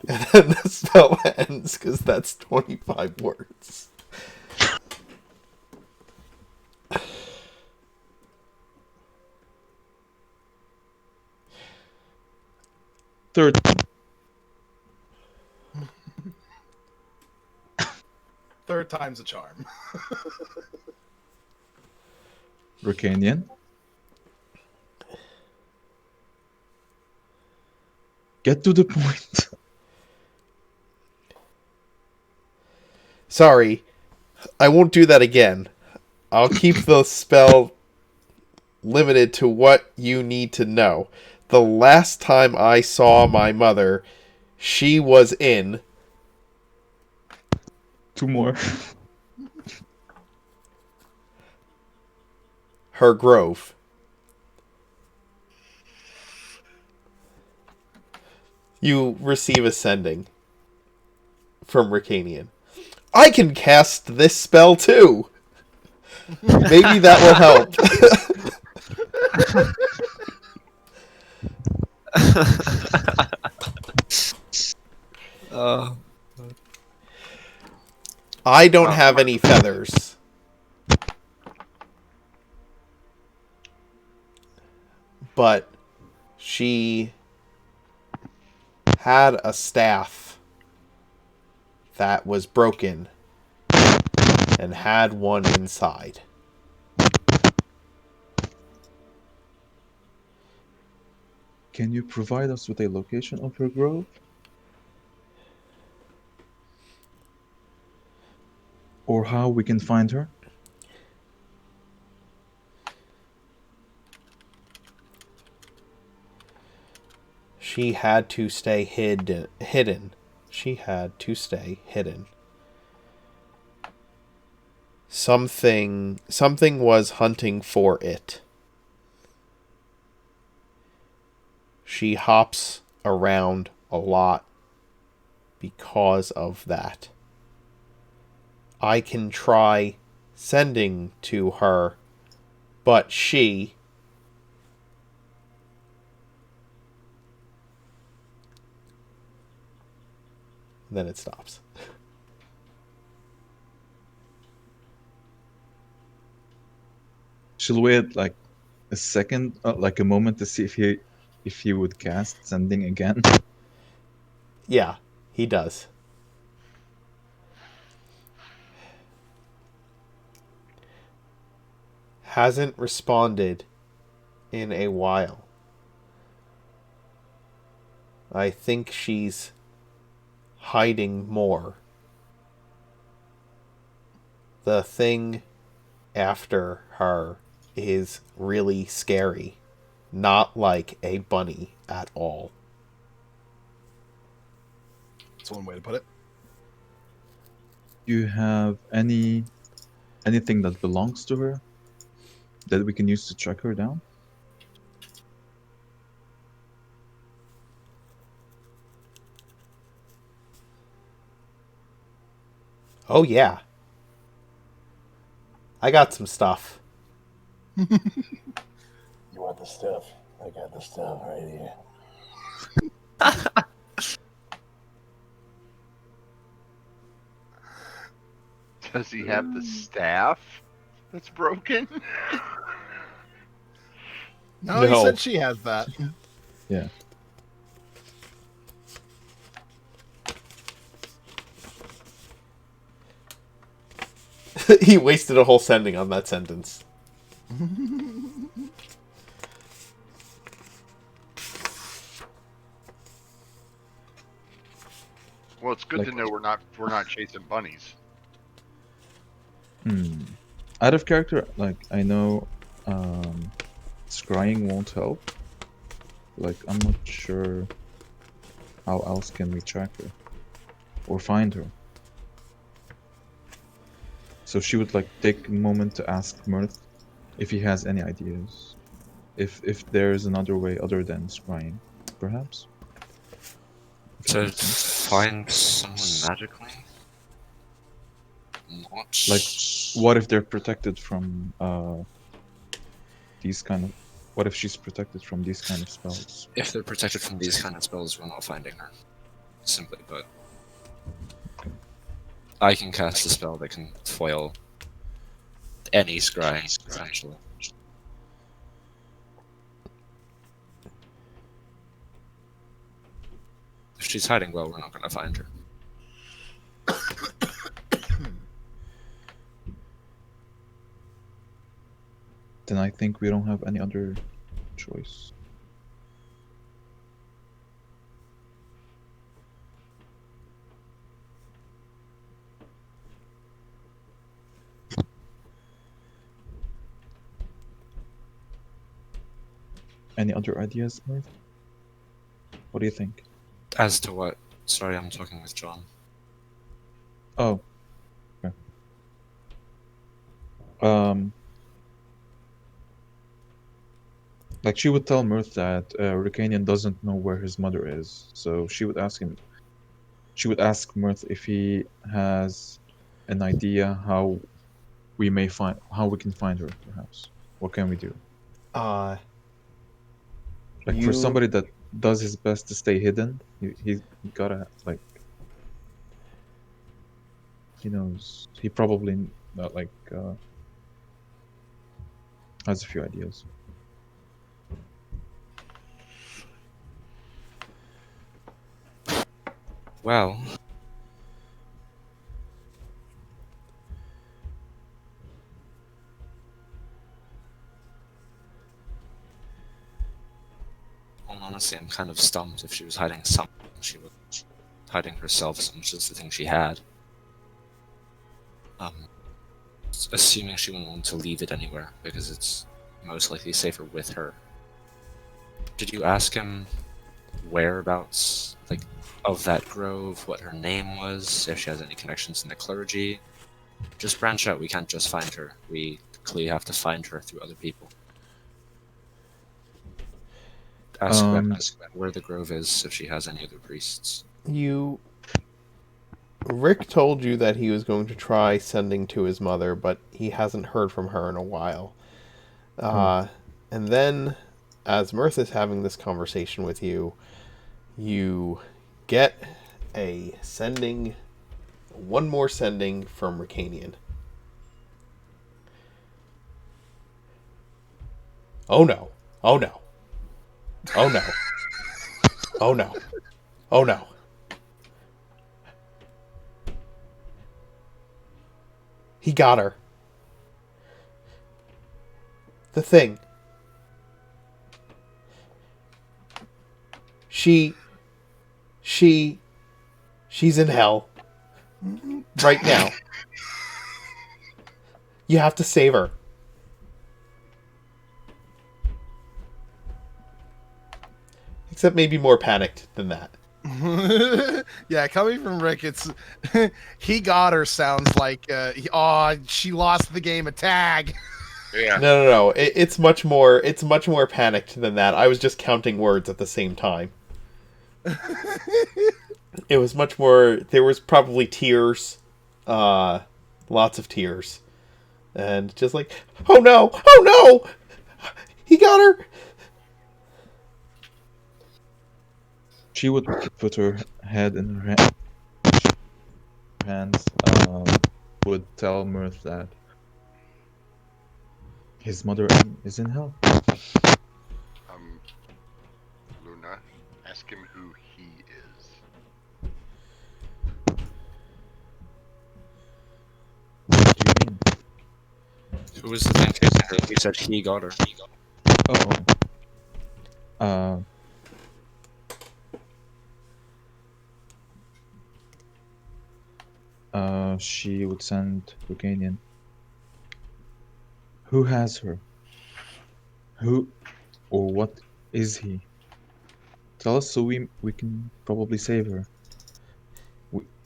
and then the spell ends because that's 25 words. Third, Third time's a charm. Ricanian. Get to the point. Sorry, I won't do that again. I'll keep the spell limited to what you need to know. The last time I saw my mother, she was in Two more. her grove. You receive ascending from Ricanian. I can cast this spell too. Maybe that will help. I don't have any feathers. But she had a staff that was broken and had one inside. Can you provide us with a location of her grove? Or how we can find her? She had to stay hidden. She had to stay hidden. Something was hunting for it. She hops around a lot because of that. I can try sending to her, but she... Then it stops. She'll wait like a second, like a moment to see if he would cast sending again. Yeah, he does. Hasn't responded in a while. I think she's hiding more. The thing after her is really scary. Not like a bunny at all. That's one way to put it. Do you have anything that belongs to her that we can use to track her down? Oh, yeah. I got some stuff. You want the stuff? I got the stuff right here. Does he have the staff that's broken? No, No. he said she has that. Yeah. He wasted a whole sending on that sentence. Well, it's good Like- to know we're not chasing bunnies. Out of character, like I know scrying won't help. Like I'm not sure how else can we track her or find her. So she would like take a moment to ask Mirth if he has any ideas. If there's another way other than scrying, perhaps. If that To makes sense. find someone magically? Not Like, what if they're protected from these kind of? What if she's protected from these kind of spells? if they're protected from these kind of spells, we're not finding her. Simply put. I can cast a spell that can foil any scrying, essentially. If she's hiding well, we're not going to find her. Then I think we don't have any other choice. Any other ideas, Mirth? What do you think? As to what? Sorry, I'm talking with John. Oh. Okay. Like she would tell Mirth that Ricanian doesn't know where his mother is, so she would ask him. She would ask Mirth if he has an idea how we can find her, perhaps. What can we do? Like You- for somebody that does his best to stay hidden, he gotta like he knows. He probably has a few ideas. Well, honestly, I'm kind of stumped. If she was hiding something, she was hiding herself as much as the thing she had. Assuming she wouldn't want to leave it anywhere, because it's most likely safer with her. Did you ask him whereabouts, like, of that grove, what her name was, if she has any connections in the clergy? Just branch out, we can't just find her. We clearly have to find her through other people. Ask where the grove is, if she has any other priests. Rick told you that he was going to try sending to his mother, but he hasn't heard from her in a while. And then, as Mirth is having this conversation with you, you get one more sending from Ricanian. Oh no. Oh no. Oh no. Oh no. Oh no. He got her. The thing. She's in hell. Right now. You have to save her. Except maybe more panicked than that. Yeah, coming from Rick, it's he got her sounds like she lost the game of tag. Yeah. No. It's much more panicked than that. I was just counting words at the same time. It was much more. There was probably tears, lots of tears, and just like, oh no, he got her. She would put her head in her hands, would tell Mirth that his mother is in hell. Luna, ask him who he is. What do you mean? Who was the thing chasing her? You said he got her. Oh. She would send Buganian. Who has her? Who or what is he? Tell us so we can probably save her.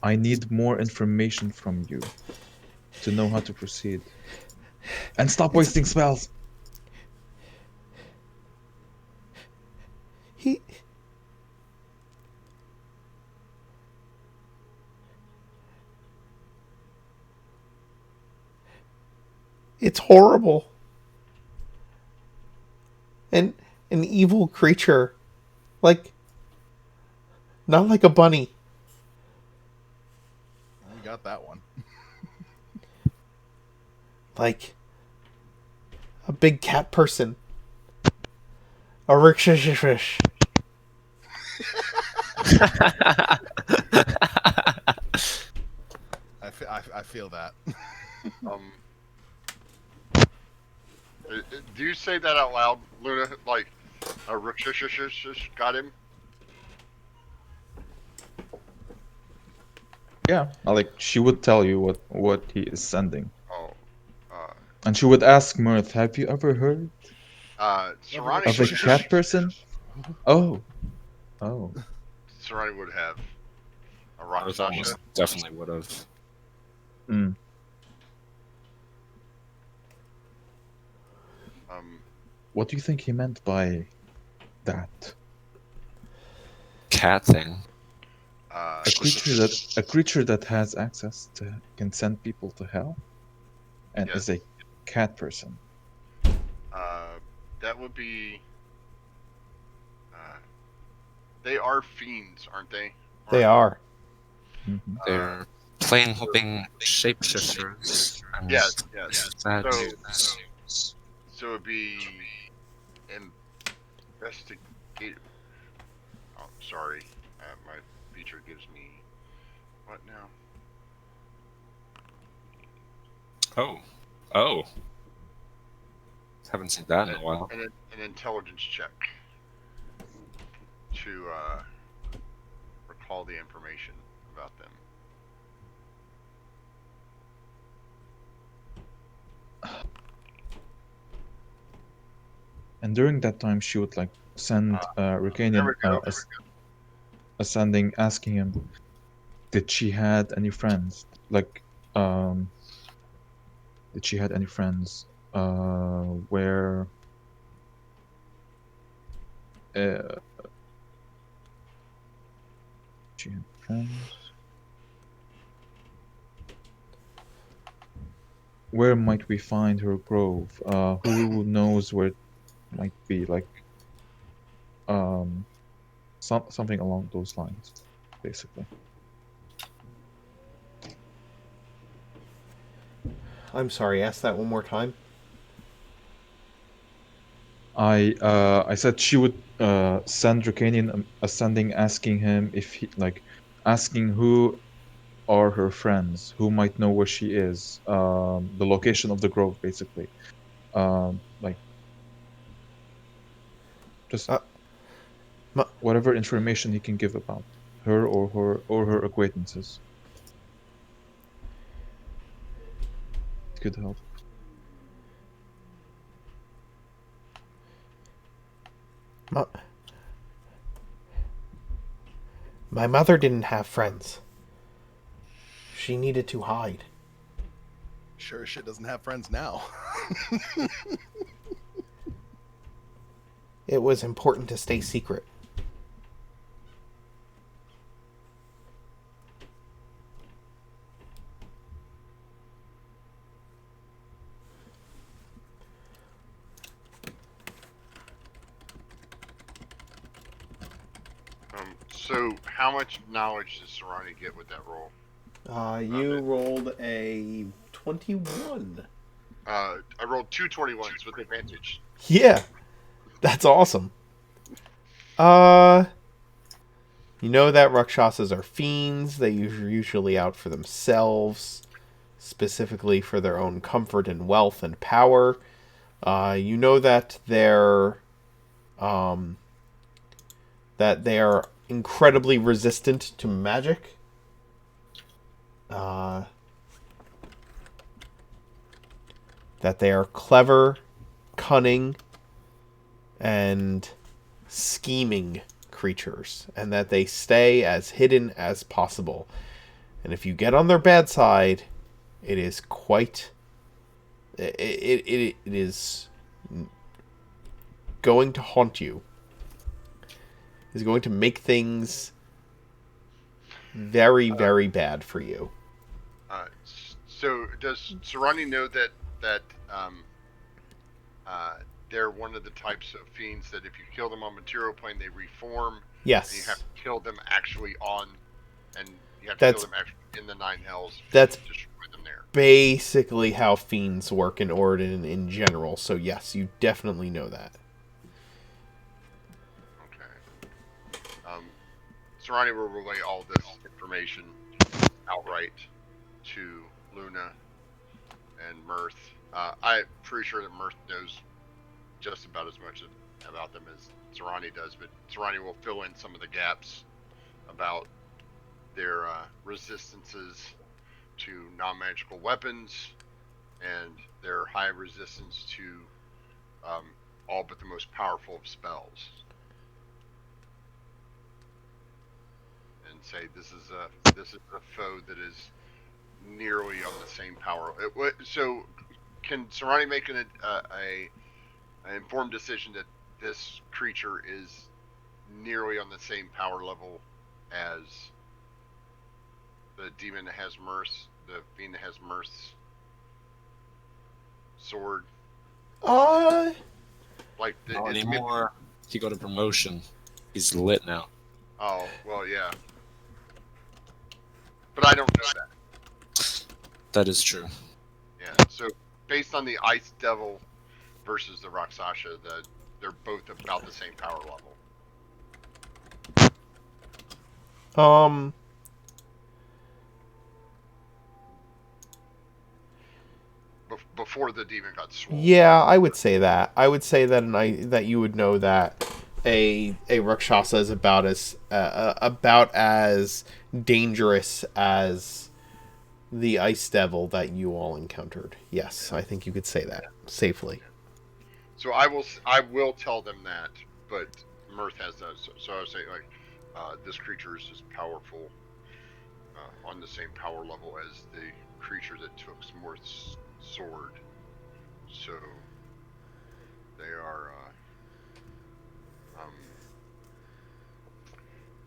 I need more information from you to know how to proceed. And stop wasting spells! He. It's horrible. And an evil creature. Like. Not like a bunny. We got that one. Like. A big cat person. A rickshaw. I feel that. Do you say that out loud, Luna? Like, a rickshaw got him? Yeah, like she would tell you what he is sending. Oh. And she would ask Mirth, have you ever heard Serrani of a cat person? Oh. Serrani would have. A I was Rakshasha. almost definitely would have. What do you think he meant by that? Cat thing. A creature that has access to can send people to hell, and Yes. is a cat person. That would be. They are fiends, aren't they? They are. They're plain hoping shapeshifters. And Yes. Sad So- news. So it'd be investigate. Oh, sorry. My feature gives me what now? Oh. Haven't seen that in a while. An intelligence check to recall the information about them. And during that time, she would like send Ricanian a sending asking him, did she had any friends? Like, did she had any friends? Where? She had friends. where might we find her grove? Who knows where it might be? Like um, something along those lines, basically. I'm sorry, ask that one more time. I said she would send Dracanian ascending, asking him if he like asking who are her friends, who might know where she is, the location of the grove, basically. Like just Uh, my, whatever information he can give about her or her acquaintances. It could help. my, my mother didn't have friends. She needed to hide. Sure as shit doesn't have friends now. It was important to stay secret. So how much knowledge does Serrani get with that roll? You rolled a 21. I rolled 2 21s with advantage. Yeah, that's awesome. Uh, you know that Rakshasas are fiends. They are usually out for themselves, specifically for their own comfort and wealth and power. You know that um, they are incredibly resistant to magic. Uh, that they are clever, cunning, and scheming creatures, and that they stay as hidden as possible. And if you get on their bad side, it is quite. It is going to haunt you. Is going to make things very, very bad for you. So does Serrani know that um, uh, they're one of the types of fiends that if you kill them on material plane, they reform, and you have Yes, to kill them actually and you have to kill that's them actually in the nine hells to that's destroy them there. basically how fiends work in Orden in general. So yes, you definitely know that. Okay. Serrani will relay all this information outright to Luna and Mirth. I'm pretty sure that Mirth knows just about as much about them as Serrani does, but Serrani will fill in some of the gaps about their resistances to non-magical weapons and their high resistance to all but the most powerful of spells. And say this is a foe that is nearly on the same power. So can Serrani make an informed decision that this creature is nearly on the same power level as the demon that has Mirth, the fiend that has Mirth's sword? Uh, Like, Not it's anymore. He got a promotion. He's lit now. oh, well, yeah. But I don't know that. That is true. Yeah. So based on the Ice Devil versus the Rakshasa, they're both about the same power level. um, Before the demon got swole. yeah, I would say that. I would say that that you would know that a Rakshasa is about as dangerous as the ice devil that you all encountered. Yes, I think you could say that safely. So I will tell them that, but Mirth has that. So I would say like this creature is as powerful on the same power level as the creature that took Mirth's sword. So they are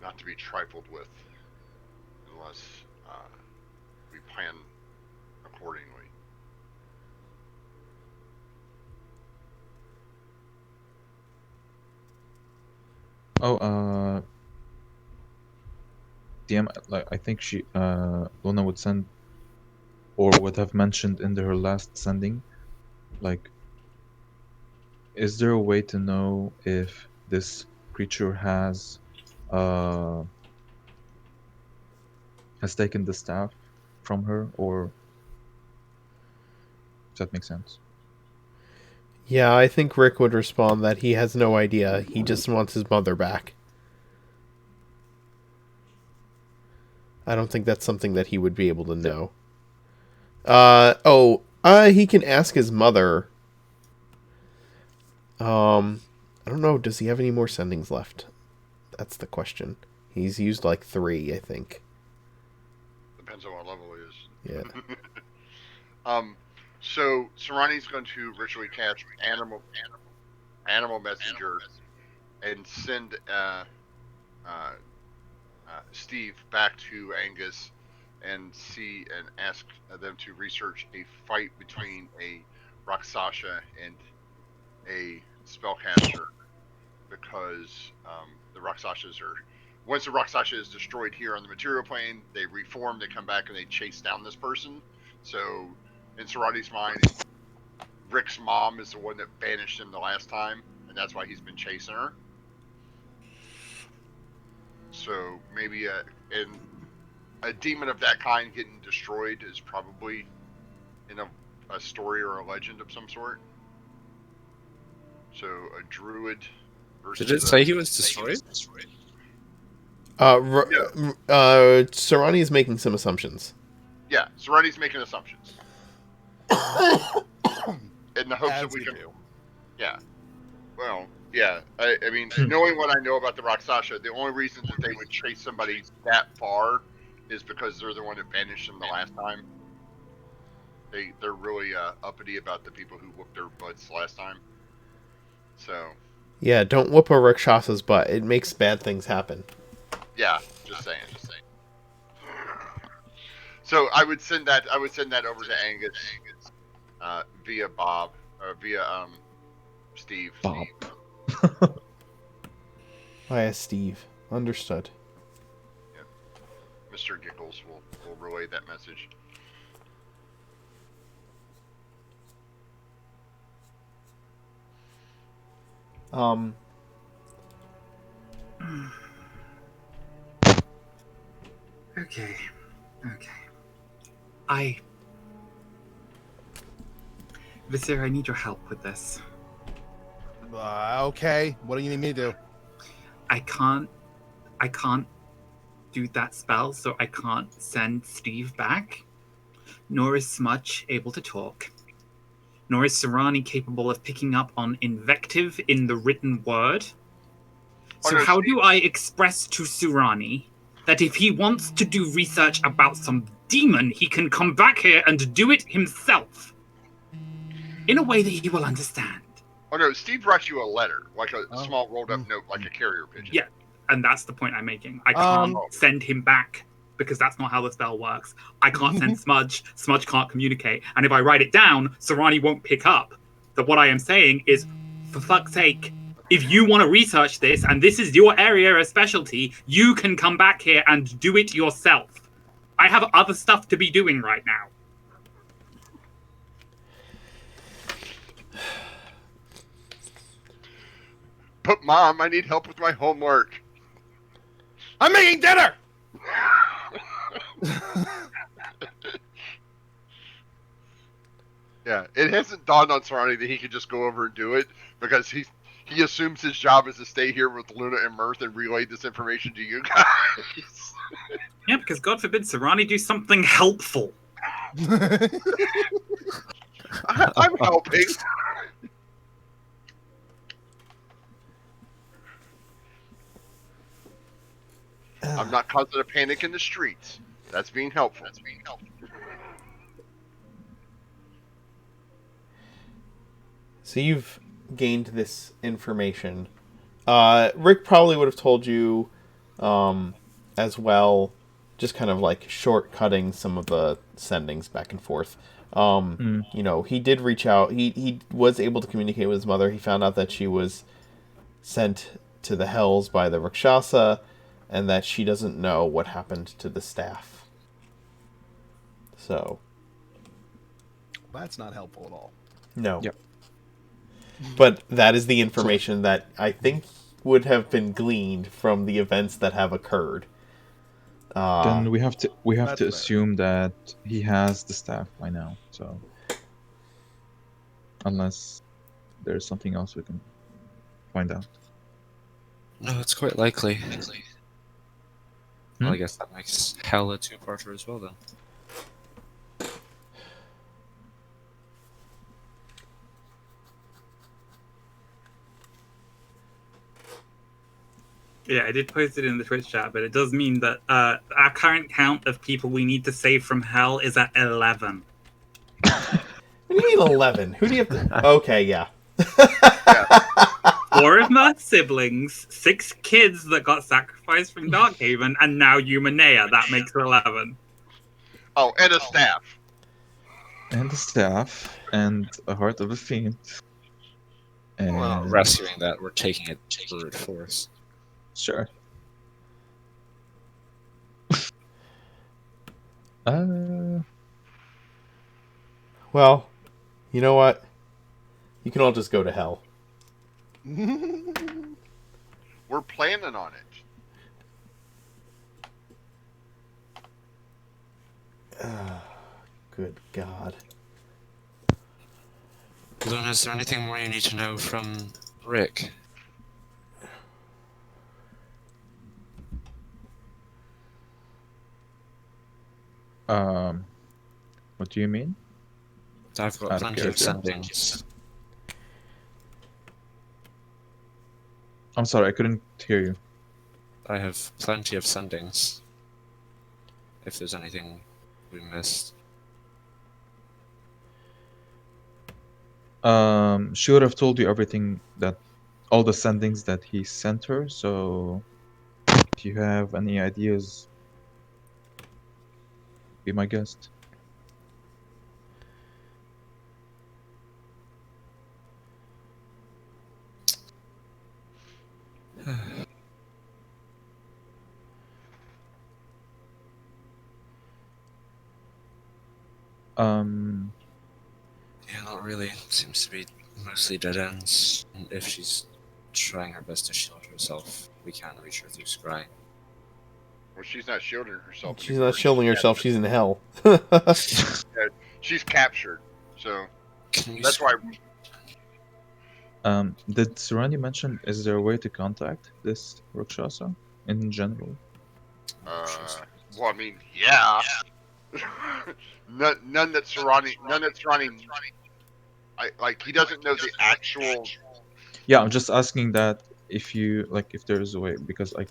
not to be trifled with unless we plan accordingly. Oh, DM, like I think Luna would send or would have mentioned in her last sending, like, is there a way to know if this creature uh has taken the staff from her, or does that make sense? Yeah, I think Rick would respond that he has no idea. He just wants his mother back. I don't think that's something that he would be able to know. He can ask his mother. I don't know. Does he have any more sendings left? That's the question. He's used like 3, I think. Depends on what level he is. Yeah. So Serrani's going to ritually cast animal messenger and send Steve back to Angus and ask them to research a fight between a Rakshasa and a spellcaster, because the Rakshasas are, once the Rakshasa is destroyed here on the material plane, they reform, they come back, and they chase down this person. So in Sarati's mind, Rick's mom is the one that banished him the last time, and that's why he's been chasing her. So maybe a demon of that kind getting destroyed is probably in a story or a legend of some sort. So a druid versus. Did it say he was destroyed? Sarani is making some assumptions. Yeah, Serrani's making assumptions. In the hopes that we can. Yeah. Well, yeah. I mean, knowing what I know about the Rakshasa, the only reason that they would chase somebody that far is because they're the one that banished them the last time. They're really uppity about the people who whooped their butts last time. So. Yeah, don't whoop a Rakshasa's butt. It makes bad things happen. Yeah, just saying. So I would send that over to Angus via Bob or via Steve. Bob. Via Steve. Understood. Yep. Mr. Giggles will relay that message. Okay. Vizier, I need your help with this. Okay. What do you need me to do? I can't do that spell, so I can't send Steve back. Nor is Smudge able to talk. Nor is Serrani capable of picking up on invective in the written word. So how do I express to Serrani that if he wants to do research about some demon, he can come back here and do it himself? In a way that he will understand. Oh no, Steve writes you a letter, like a small rolled up note, like a carrier pigeon. Yeah, and that's the point I'm making. I can't send him back because that's not how the spell works. I can't send Smudge. Smudge can't communicate. And if I write it down, Serrani won't pick up. So what I am saying is, for fuck's sake, if you want to research this and this is your area of specialty, you can come back here and do it yourself. I have other stuff to be doing right now. But Mom, I need help with my homework. I'm making dinner! Yeah, it hasn't dawned on Serrani that he could just go over and do it, because he assumes his job is to stay here with Luna and Mirth and relay this information to you guys. Yeah, because God forbid Serrani do something helpful. I'm helping. I'm not causing a panic in the streets. That's being helpful. So you've gained this information. Rick probably would have told you as well, just kind of like shortcutting some of the sendings back and forth. You know, he did reach out. He was able to communicate with his mother. He found out that she was sent to the Hells by the Rakshasa, and that she doesn't know what happened to the staff. So, That's not helpful at all. no. Yep. But that is the information that I think would have been gleaned from the events that have occurred. Then we have to That's fair. assume that he has the staff by now. So unless there's something else we can find out. No, it's quite likely. Well, Hmm? I guess that makes Hell a two-parter as well, then. Yeah, I did post it in the Twitch chat, but it does mean that our current count of people we need to save from hell is at 11. What do you mean 11? Who do you have to... Okay, yeah. 4 of my siblings, 6 kids that got sacrificed from Darkhaven, and now Eumenea. That makes 11. Oh, and a staff. And the staff, and a heart of a fiend. And We're not rescuing that, we're taking it brute force. sure. Well, you know what? You can all just go to hell. We're planning on it. Good God. Luna, is there anything more you need to know from Rick? What do you mean? I've got Out of plenty of character. sendings. I'm sorry, I couldn't hear you. I have plenty of sendings. If there's anything we missed. She would have told you everything that, all the sendings that he sent her. So, if you have any ideas, be my guest. Um, Yeah, not really. Seems to be mostly dead ends. And if she's trying her best to shield herself, we can't reach her through scrying. Well, she's not shielding herself. She's not anymore. shielding herself, she's in hell. She's captured. So Can you that's why. did Surani mention, is there a way to contact this Rakshasa in general? Well, I mean, yeah. none that surrounding. He doesn't know the actual. Yeah, I'm just asking that if you, like, if there's a way, because I,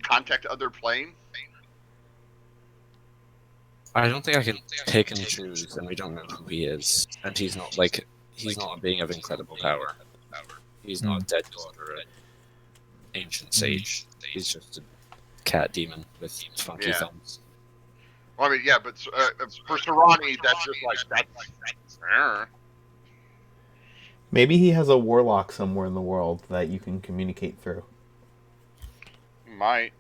Contact other plane. I don't think I can pick and choose, and we don't know who he is. And he's not a being of incredible power. He's not a dead god or an ancient sage. He's just a cat demon with funky thumbs. Well, I mean, yeah, but for Serrani, that's just like that's. Maybe he has a warlock somewhere in the world that you can communicate through. Might.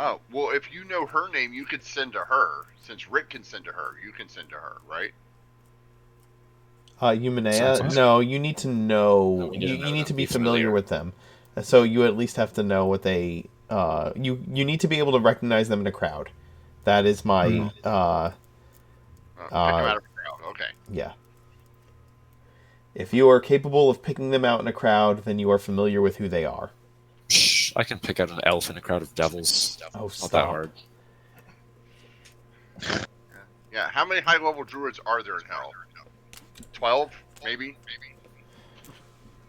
Oh, well, if you know her name, you could send to her. Since Rick can send to her, you can send to her, right? Eumenea? No, you need to know. No, we need to know you need them, to be be familiar familiar. with them. So you at least have to know what they. You need to be able to recognize them in a crowd. That is my. Pick them out of the crowd. Okay. Yeah. If you are capable of picking them out in a crowd, then you are familiar with who they are. Shh, I can pick out an elf in a crowd of devils. Oh, Not stop. that hard. Yeah. How many high-level druids are there in Hell? 12, maybe.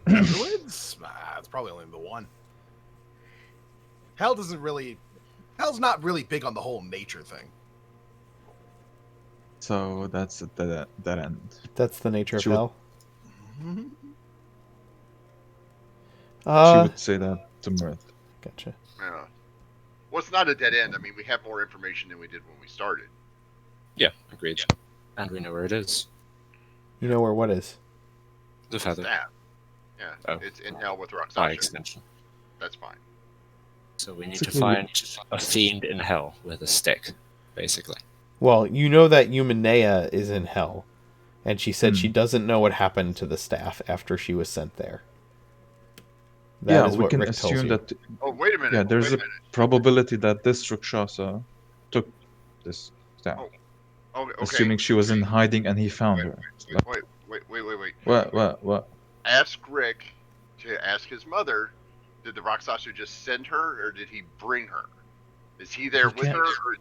Druids? It's probably only the one. Hell's not really big on the whole nature thing. so that's that end. That's the nature of She would- hell. She would say that to Mirth. Gotcha. Yeah. Well, it's not a dead end. I mean, we have more information than we did when we started. Yeah, agreed. And we know where it is. You know where what is? The feather. staff. Yeah, Oh. it's in hell with By Roxasha. extension. That's fine. So we need to Basically, find a fiend in hell with a stick, basically. Well, you know that Eumenea is in hell, and she said she Hmm. doesn't know what happened to the staff after she was sent there. That Yeah, is we what can Rick tells assume you. that. Oh, wait a minute. Yeah, there's wait a a minute. probability that this Rakshasa took this staff, Oh, okay. assuming she was in hiding and he found her. Wait. What? Ask Rick to ask his mother, did the Roxasha just send her or did he bring her? Is he there He with can't. her? Or,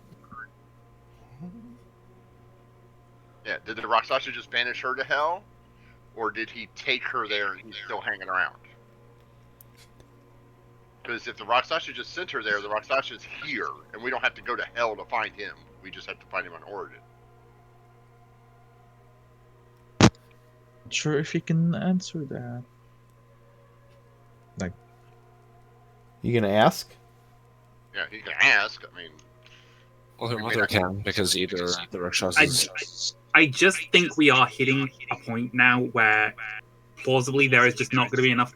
yeah, did the Roxasha just banish her to hell? Or did he take her there and he's still hanging around? Because if the Roxasha just sent her there, the Roxasha's here, and we don't have to go to hell to find him. We just have to find him on Origin. Not sure if he can answer that. Like, You gonna ask? Yeah, he can ask. I mean, Well, her We may mother not- can, because either the Rakshasas. I just think we are hitting a point now where plausibly there is just not going to be enough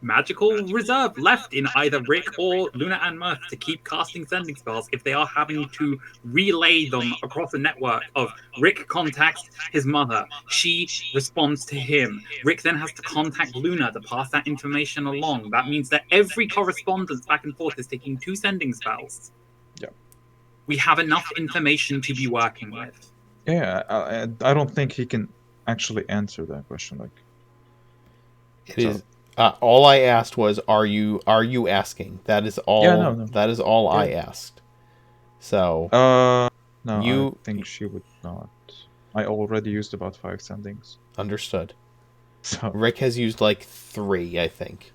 magical reserve left in either Rick or Luna and Mirth to keep casting sending spells if they are having to relay them across a network of Rick contacts his mother, she responds to him. Rick then has to contact Luna to pass that information along. That means that every correspondence back and forth is taking 2 sending spells. Yeah. We have enough information to be working with. yeah, I don't think he can actually answer that question. Like, It is. All I asked was, "Are you asking?" That is all. Yeah, no. That is all I Yeah. asked. So No, You- I think she would not. I already used about 5 sendings. understood. So Rick has used like 3, I think.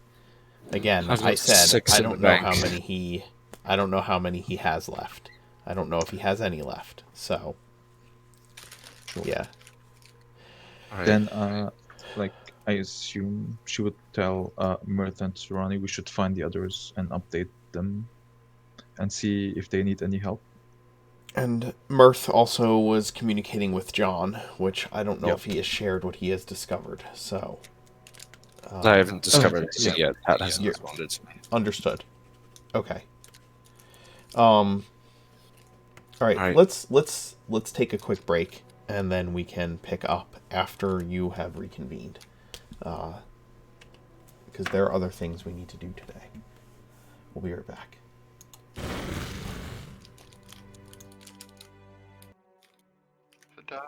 Again, I've I got said 6 I in don't the know bank. how many he. I don't know how many he has left. I don't know if he has any left. So sure. yeah. Alright. Then, like, I assume she would tell Mirth and Surani we should find the others and update them and see if they need any help. And Mirth also was communicating with John, which I don't know Yep. if he has shared what he has discovered. So I haven't discovered yeah. anything yet. Pat hasn't You're- responded to me. understood. Okay. All right. All right. Let's take a quick break, and then we can pick up after you have reconvened, because there are other things we need to do today. We'll be right back. ta-da.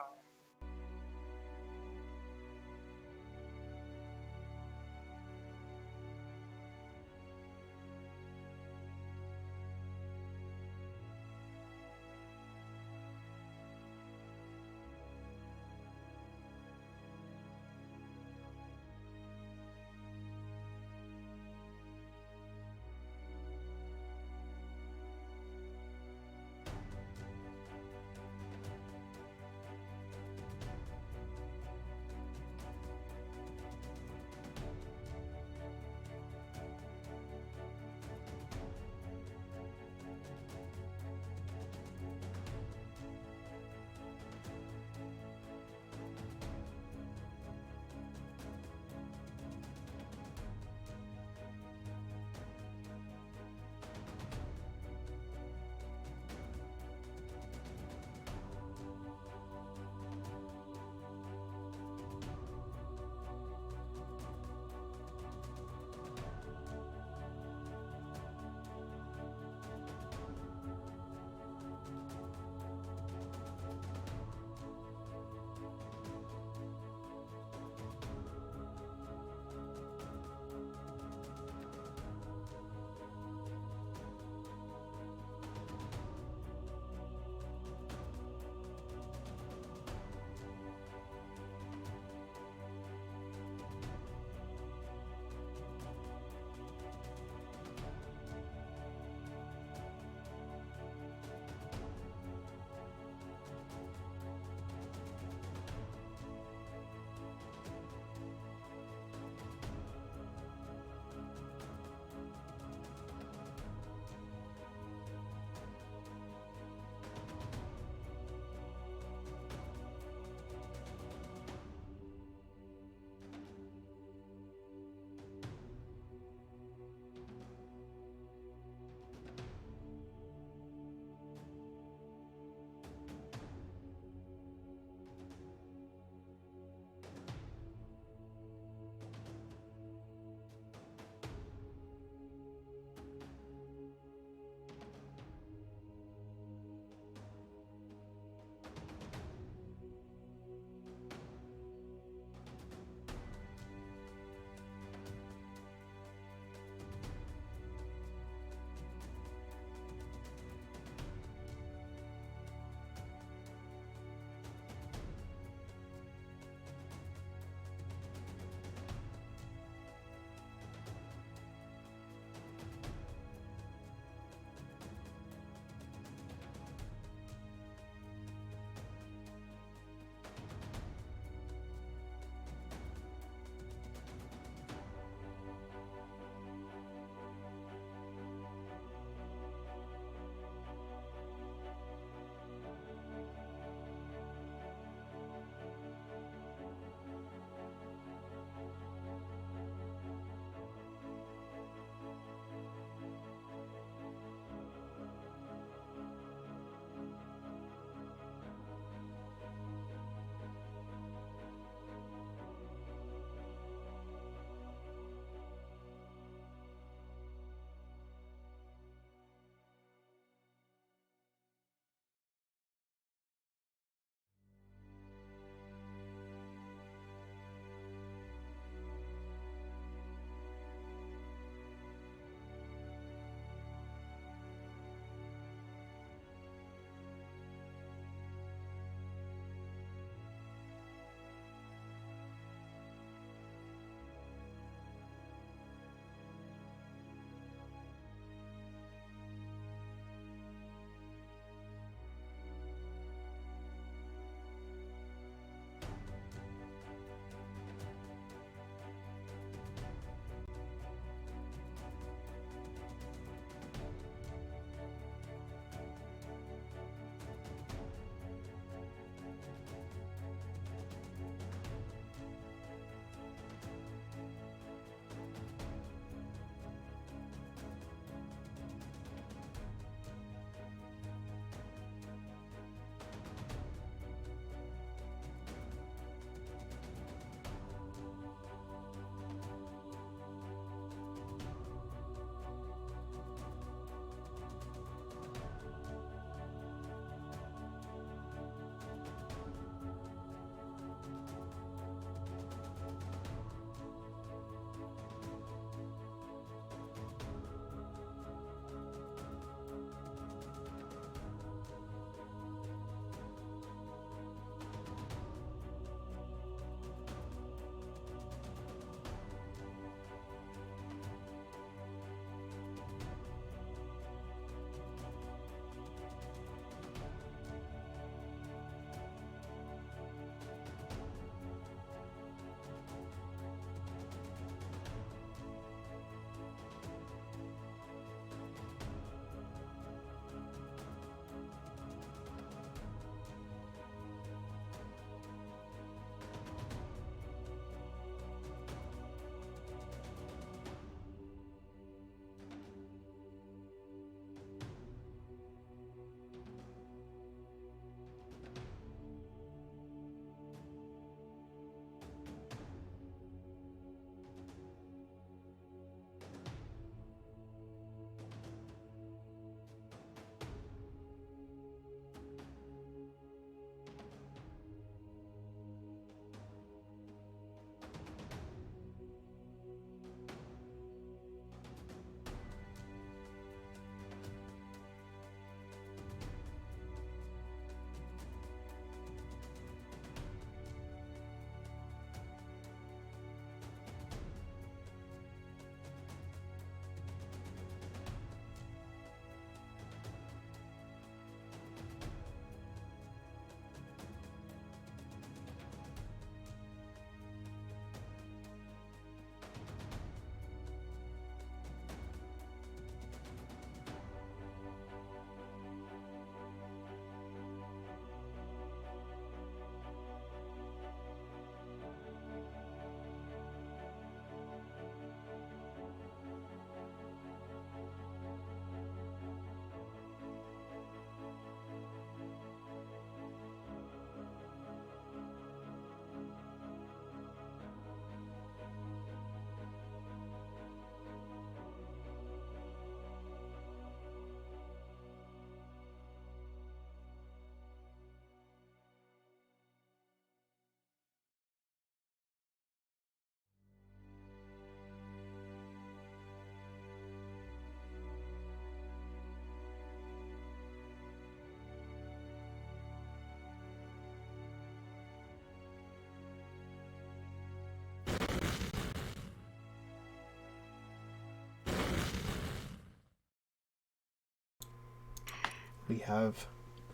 we have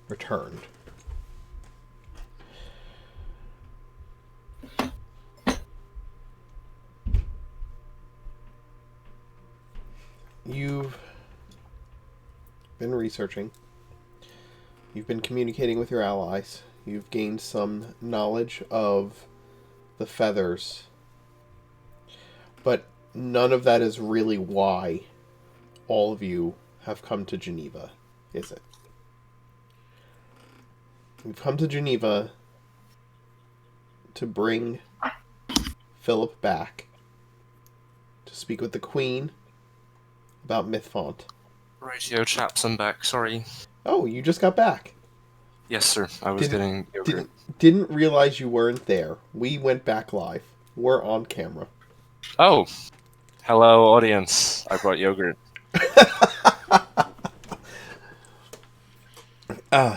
returned. You've been researching. You've been communicating with your allies. You've gained some knowledge of the feathers. But none of that is really why all of you have come to Geneva, is it? You've come to Geneva to bring Philip back to speak with the Queen about Mythfont. Rightio, chaps, I'm back. Sorry. Oh, you just got back. Yes, sir. I was getting yogurt. Didn't realize you weren't there. We went back live. We're on camera. Oh, hello, audience. I brought yogurt.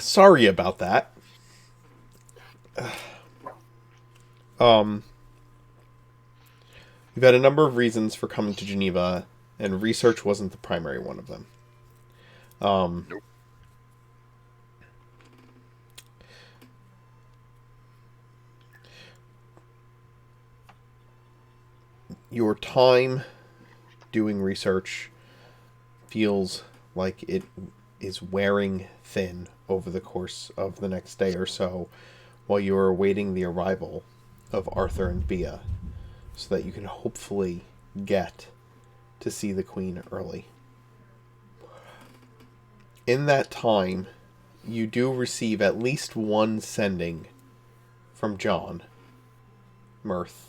Sorry about that. You've had a number of reasons for coming to Geneva, and research wasn't the primary one of them. Nope. Your time doing research feels like it is wearing thin over the course of the next day or so while you are awaiting the arrival of Arthur and Bea so that you can hopefully get to see the Queen early. In that time, you do receive at least one sending from John Mirth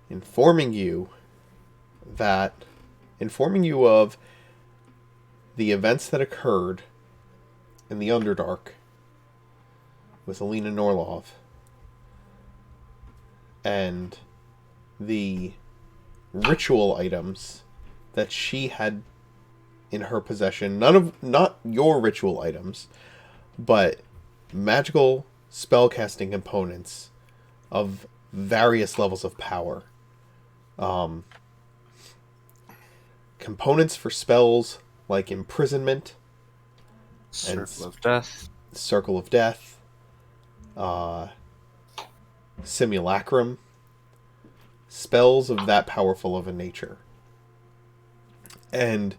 informing you of the events that occurred in the Underdark with Alina Norlov and the ritual items that she had in her possession. Not your ritual items, but magical spellcasting components of various levels of power. Components for spells like imprisonment, Circle of Death. Circle of Death, Simulacrum, spells of that powerful of a nature. And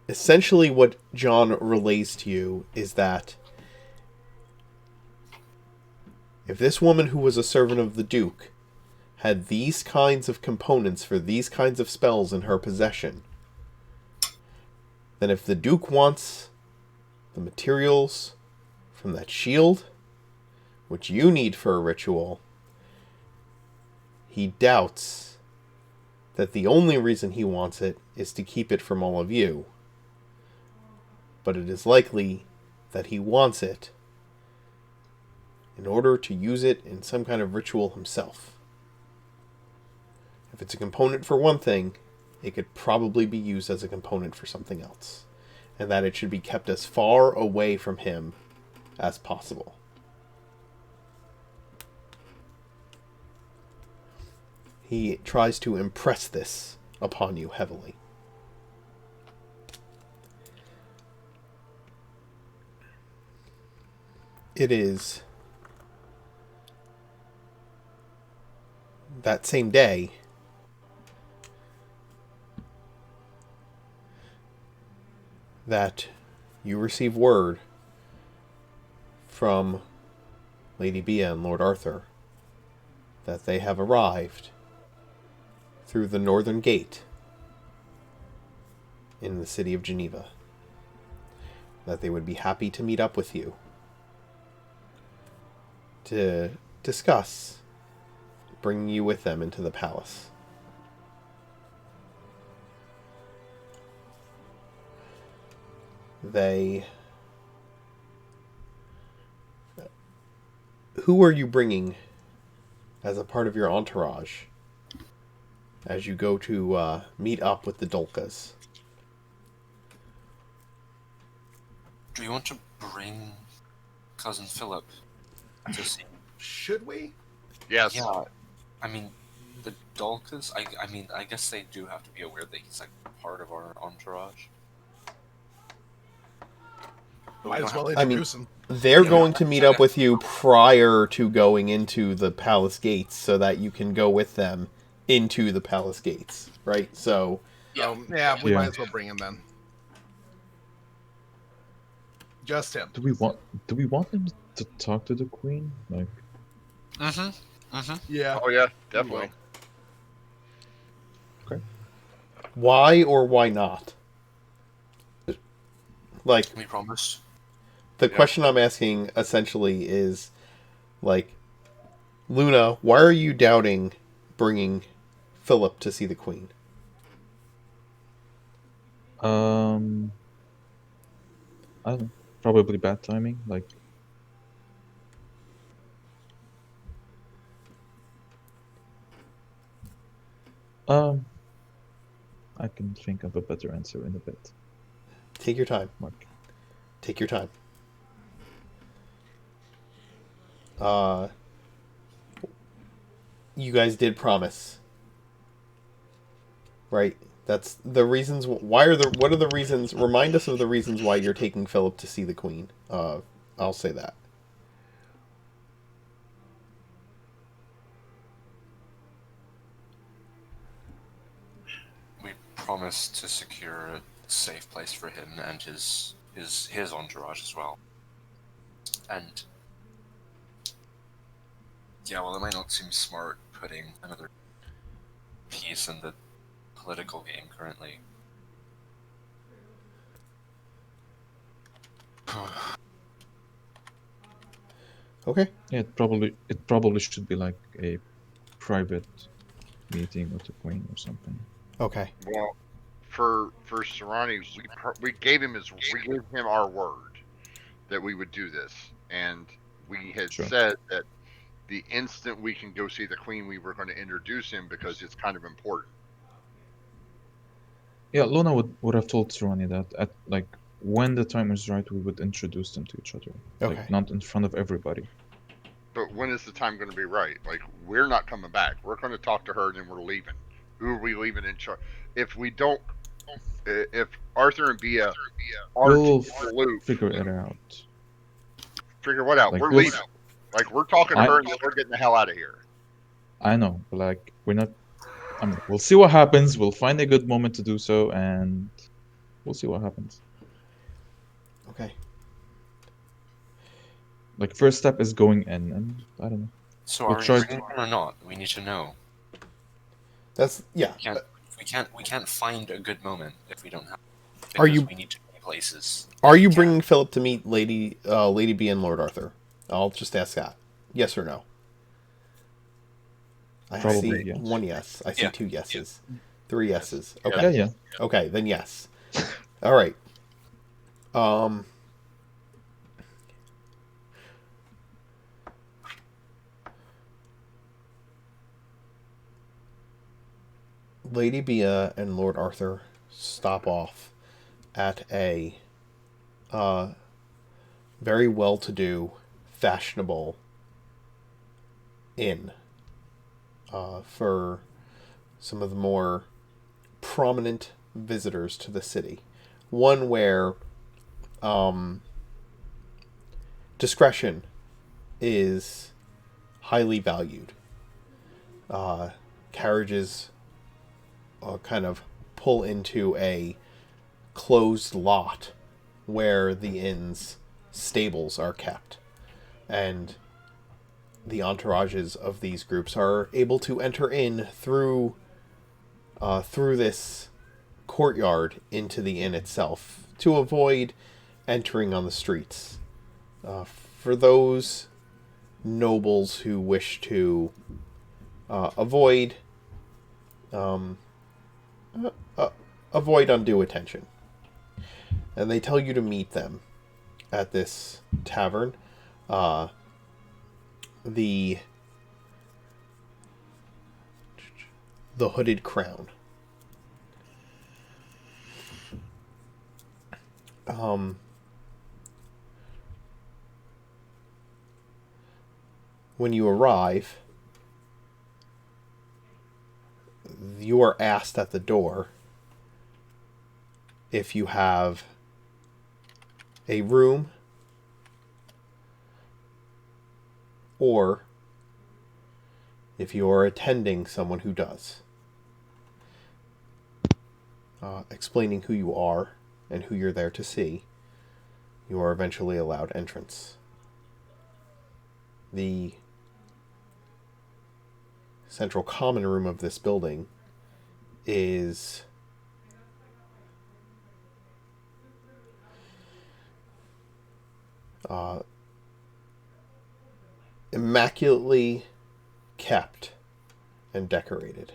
essentially what John relays to you is that if this woman who was a servant of the Duke had these kinds of components for these kinds of spells in her possession, then if the Duke wants the materials from that shield, which you need for a ritual, he doubts that the only reason he wants it is to keep it from all of you. But it is likely that he wants it in order to use it in some kind of ritual himself. If it's a component for one thing, it could probably be used as a component for something else, and that it should be kept as far away from him as possible. He tries to impress this upon you heavily. It is that same day that you receive word from Lady Bea and Lord Arthur that they have arrived through the northern gate in the city of Geneva. That they would be happy to meet up with you to discuss bringing you with them into the palace. Who are you bringing as a part of your entourage as you go to meet up with the Dolkas? Do you want to bring Cousin Philip to see? Should we? Yes. Yeah, I mean, the Dolkas, I mean, I guess they do have to be aware that he's, like, part of our entourage. Might as well I mean, introduce him. they're going to meet up with you prior to going into the palace gates so that you can go with them into the palace gates, right? So, Yeah, we might as well bring him then. Just him. Do we want him to talk to the queen? Like, Yeah. Oh yeah, we definitely. okay. why or why not? Like, We promised. the question I'm asking essentially is, like, Luna, why are you doubting bringing Philip to see the queen? I don't know. Probably bad timing. Like, um, I can think of a better answer in a bit. Take your time. Mark. Take your time. You guys did promise, right? That's the reasons. What are the reasons? Remind us of the reasons why you're taking Philip to see the queen. I'll say that. We promised to secure a safe place for him and his entourage as well. And yeah, well, it might not seem smart putting another piece in the political game currently. Okay. Yeah, it probably should be like a private meeting with the queen or something. Okay. Well, for Serrani, we gave him our word that we would do this, and we had Sure. said that the instant we can go see the queen, we were going to introduce him because it's kind of important. Yeah, Luna would have told Ronnie that at like when the time is right, we would introduce them to each other. Okay. Like not in front of everybody. But when is the time going to be right? Like, we're not coming back. We're going to talk to her, and then we're leaving. Who are we leaving in charge? If we don't, if Arthur and Bia aren't We'll in the loop, figure it out. figure what out? Like, We're we'll leaving. Like, we're talking to I- her, and then we're getting the hell out of here. I know, but like we're not. I mean, we'll see what happens. We'll find a good moment to do so, and we'll see what happens. Okay. Like first step is going in, and I don't know. So We'll are try we going or not? We need to know. That's yeah. We can't find a good moment if we don't have. Are Because you- we need to be places. Are you We can't. bringing Philip to meet Lady B and Lord Arthur? I'll just ask that. Yes or no? I Probably see yes. one yes. I see Yeah. 2 yeses. 3 yeses. Yeah, Okay. yeah. Okay, then yes. All right. Lady Bia and Lord Arthur stop off at a very well-to-do, fashionable inn for some of the more prominent visitors to the city. One where discretion is highly valued. Carriages kind of pull into a closed lot where the inn's stables are kept, and the entourages of these groups are able to enter in through this courtyard into the inn itself to avoid entering on the streets. For those nobles who wish to avoid undue attention, and they tell you to meet them at this tavern. The Hooded Crown. When you arrive, you are asked at the door if you have a room or if you're attending someone who does. Explaining who you are and who you're there to see, you are eventually allowed entrance. The central common room of this building is immaculately kept and decorated.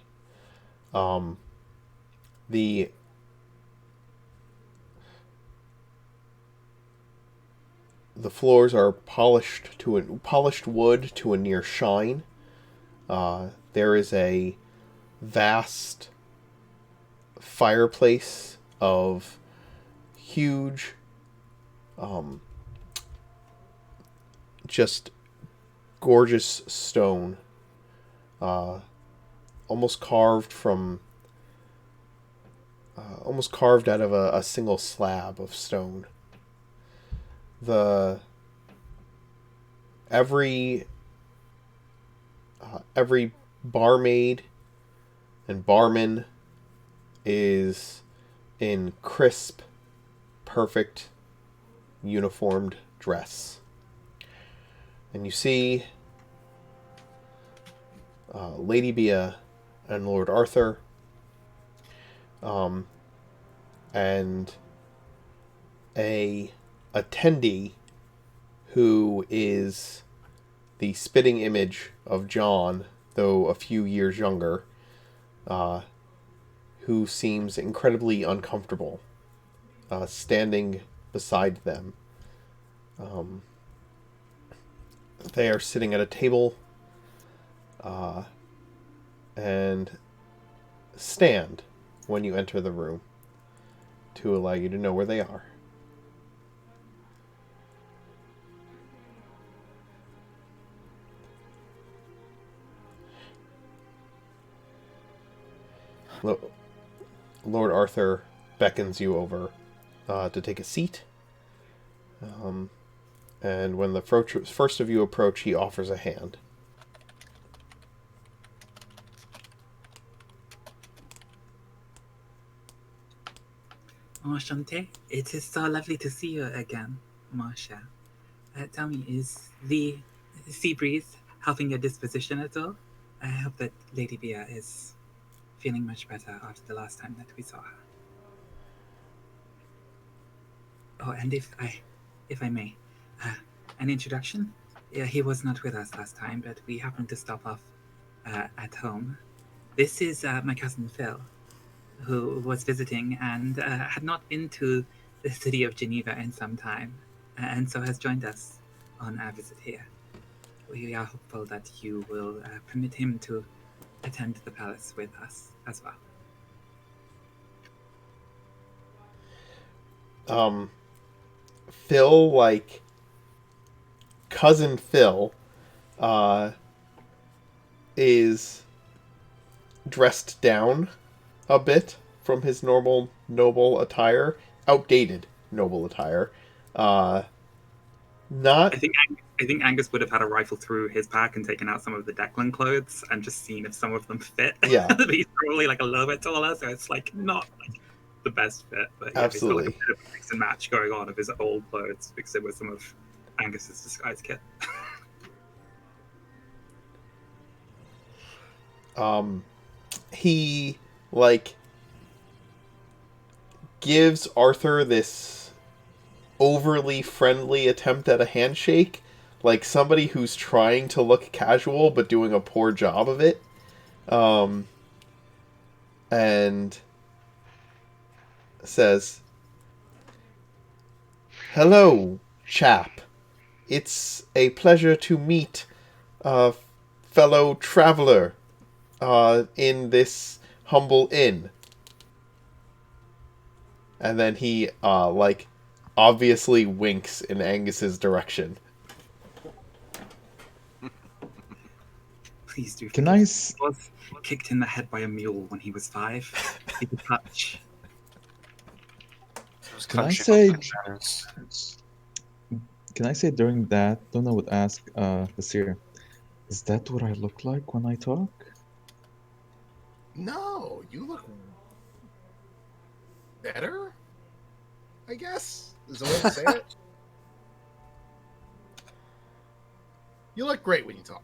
The floors are polished wood to a near shine. There is a vast fireplace of huge, just gorgeous stone, almost carved out of a single slab of stone. Every barmaid and barman is in crisp, perfect, uniformed dress. And you see Lady Bia and Lord Arthur, and a attendee who is the spitting image of John, though a few years younger, who seems incredibly uncomfortable, standing beside them. They are sitting at a table and stand when you enter the room to allow you to know where they are. Lord Arthur beckons you over to take a seat. And when the first of you approach, he offers a hand. Enchante. It is so lovely to see you again, Marcia. Tell me, is the sea breeze helping your disposition at all? I hope that Lady Bia is feeling much better after the last time that we saw her. Oh, and if I may, an introduction. Yeah, he was not with us last time, but we happened to stop off at home. This is my cousin Phil, who was visiting and had not been to the city of Geneva in some time, and so has joined us on our visit here. We are hopeful that you will permit him to attend the palace with us as well. Phil, like cousin Phil, is dressed down a bit from his normal noble attire, outdated noble attire. Not. I think Angus would have had a rifle through his pack and taken out some of the Declan clothes and just seen if some of them fit. Yeah. But he's probably like a little bit taller, so it's like not like the best fit. But yeah, he's got like a Absolutely. bit of a mix and match going on of his old clothes mixed in with some of Angus's disguise kit. He like gives Arthur this overly friendly attempt at a handshake, like somebody who's trying to look casual but doing a poor job of it. And says, "Hello, chap. It's a pleasure to meet a fellow traveler in this humble inn." And then he, like, obviously winks in Angus's direction. Please do. Can I? He was kicked in the head by a mule when he was 5. He could touch. Those Can I country say? manners. Can I say during that? Donna would ask Hasir, Is that what I look like when I talk? No, you look better, I guess, is the way to say it. You look great when you talk.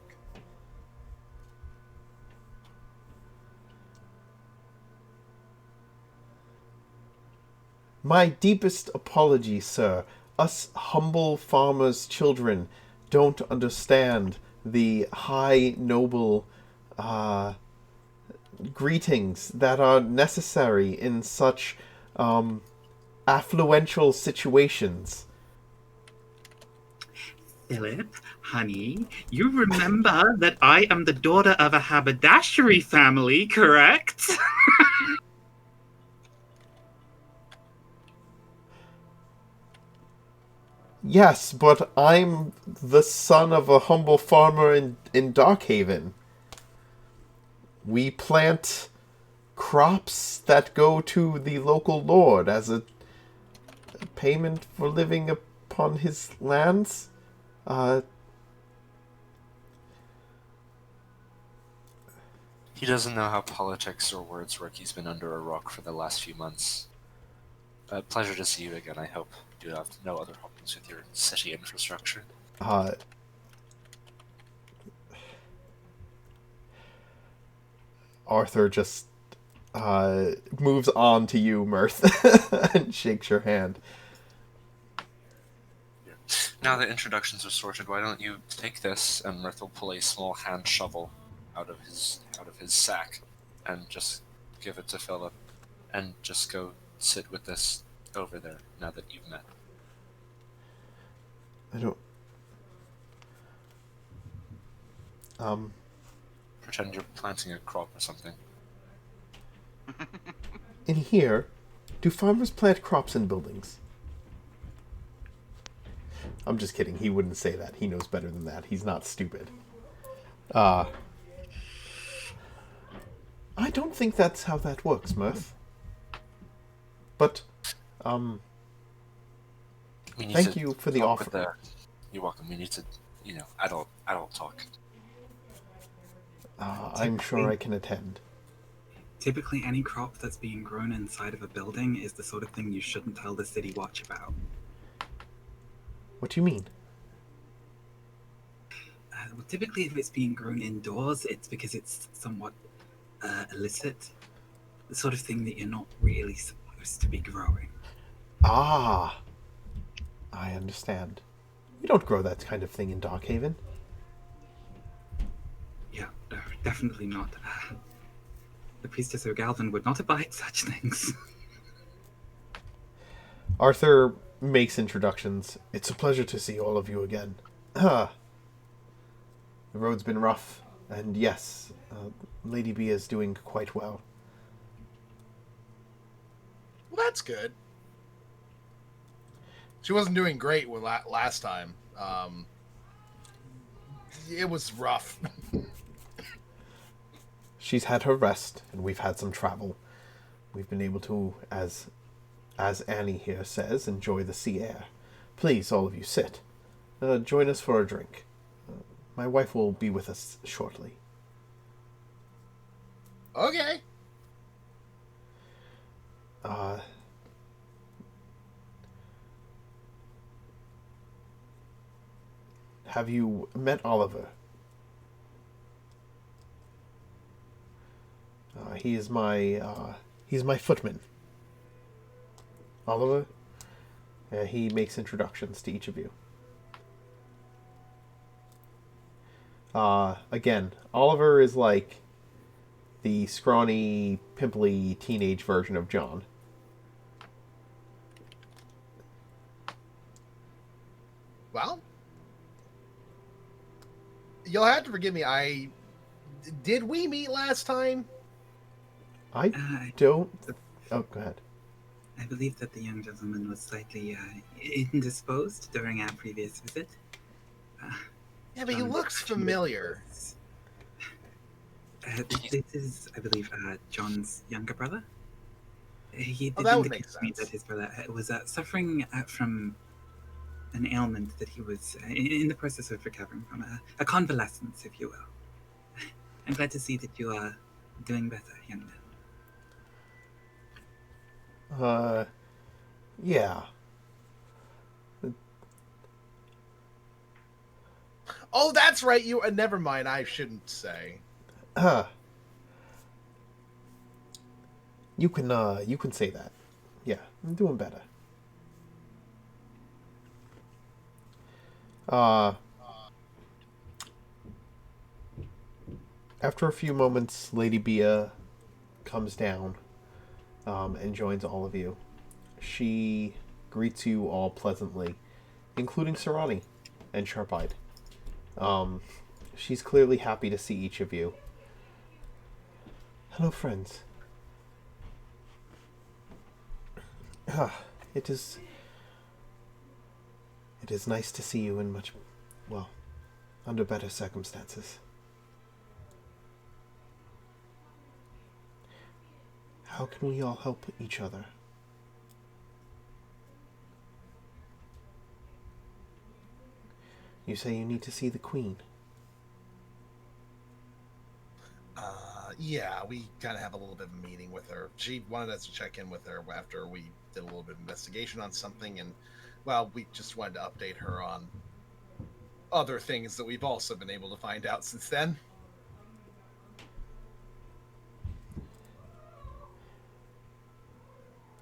My deepest apologies, sir. Us humble farmers' children don't understand the high, noble greetings that are necessary in such affluential situations. Philip, honey, you remember that I am the daughter of a haberdashery family, correct? Yes, but I'm the son of a humble farmer in Darkhaven. We plant crops that go to the local lord as a payment for living upon his lands. Uh, He doesn't know how politics or words work. He's been under a rock for the last few months. Pleasure to see you again. I hope you have no other problems with your city infrastructure. uh, Arthur just moves on to you, Mirth, and shakes your hand. Now that introductions are sorted, why don't you take this, and Mirth will pull a small hand shovel out of his sack, and just give it to Philip, and just go sit with this over there. Now that you've met, I don't. pretend you're planting a crop or something. In here, do farmers plant crops in buildings? I'm just kidding. He wouldn't say that. He knows better than that. He's not stupid. I don't think that's how that works, Mirth. But, thank you for the offer. You're welcome. We need to, adult talk. I'm sure I can attend. Typically, any crop that's being grown inside of a building is the sort of thing you shouldn't tell the city watch about. What do you mean? Well, typically, if it's being grown indoors, it's because it's somewhat illicit. The sort of thing that you're not really supposed to be growing. Ah, I understand. We don't grow that kind of thing in Darkhaven. Yeah, no, definitely not. The priestess O'Galvin would not abide such things. Arthur makes introductions. It's a pleasure to see all of you again. The road's been rough, and yes, Lady B is doing quite well. Well, that's good. She wasn't doing great with last time. It was rough. She's had her rest, and we've had some travel. We've been able to, as Annie here says, enjoy the sea air. Please, all of you, sit. Join us for a drink. My wife will be with us shortly. Okay. Have you met Oliver? He's my footman. Oliver? He makes introductions to each of you. Again, Oliver is like the scrawny, pimply teenage version of John. Well, you'll have to forgive me. Did we meet last time? I don't... Oh, go ahead. I believe that the young gentleman was slightly indisposed during our previous visit. Yeah, but he looks familiar. This is, I believe, John's younger brother. He did that would indicate make to me sense. that his brother was suffering from an ailment that he was in the process of recovering from, a convalescence, if you will. I'm glad to see that you are doing better, young man. Yeah. Oh, that's right. You. Never mind. I shouldn't say. You can say that. Yeah, I'm doing better. After a few moments, Lady Bia comes down and joins all of you. She greets you all pleasantly, including Sarani and Sharp-Eyed. She's clearly happy to see each of you. Hello, friends. It is nice to see you in under better circumstances. How can we all help each other? You say you need to see the Queen. Yeah, we kind of have a little bit of a meeting with her. She wanted us to check in with her after we did a little bit of investigation on something, and well, we just wanted to update her on other things that we've also been able to find out since then.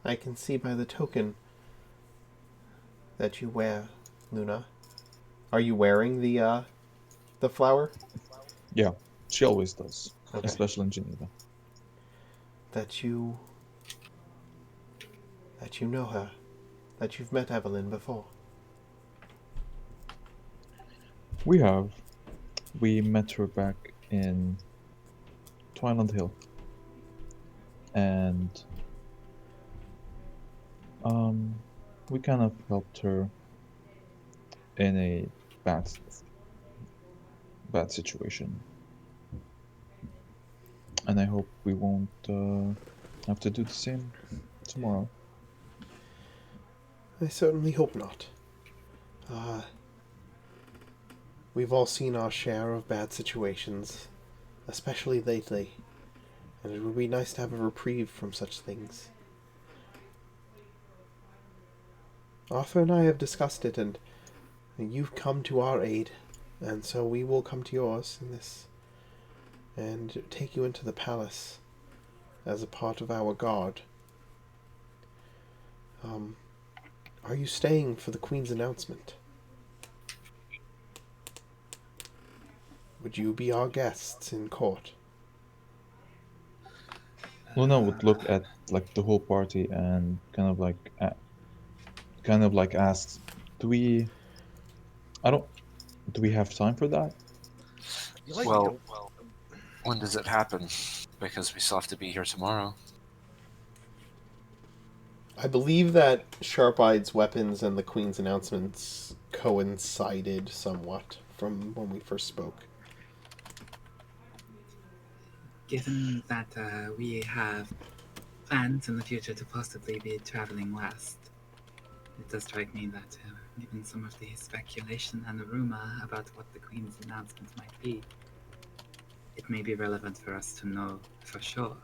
I can see by the token that you wear, Luna. Are you wearing the flower? Yeah, she always does, Okay. especially in Geneva. That you know her, that you've met Evelyn before. We have. We met her back in Twilight Hill. And we kind of helped her in a bad situation. And I hope we won't have to do the same tomorrow. I certainly hope not. We've all seen our share of bad situations, especially lately, and it would be nice to have a reprieve from such things. Arthur and I have discussed it, and you've come to our aid, and so we will come to yours in this, and take you into the palace as a part of our guard. Are you staying for the Queen's announcement? Would you be our guests in court? Luna would look at like the whole party and kind of like asks, "Do we? Do we have time for that?" Well, when does it happen? Because we still have to be here tomorrow. I believe that Sharp-Eye's weapons and the Queen's announcements coincided somewhat from when we first spoke. Given that we have plans in the future to possibly be traveling west, it does strike me that, given some of the speculation and the rumor about what the Queen's announcement might be, it may be relevant for us to know for sure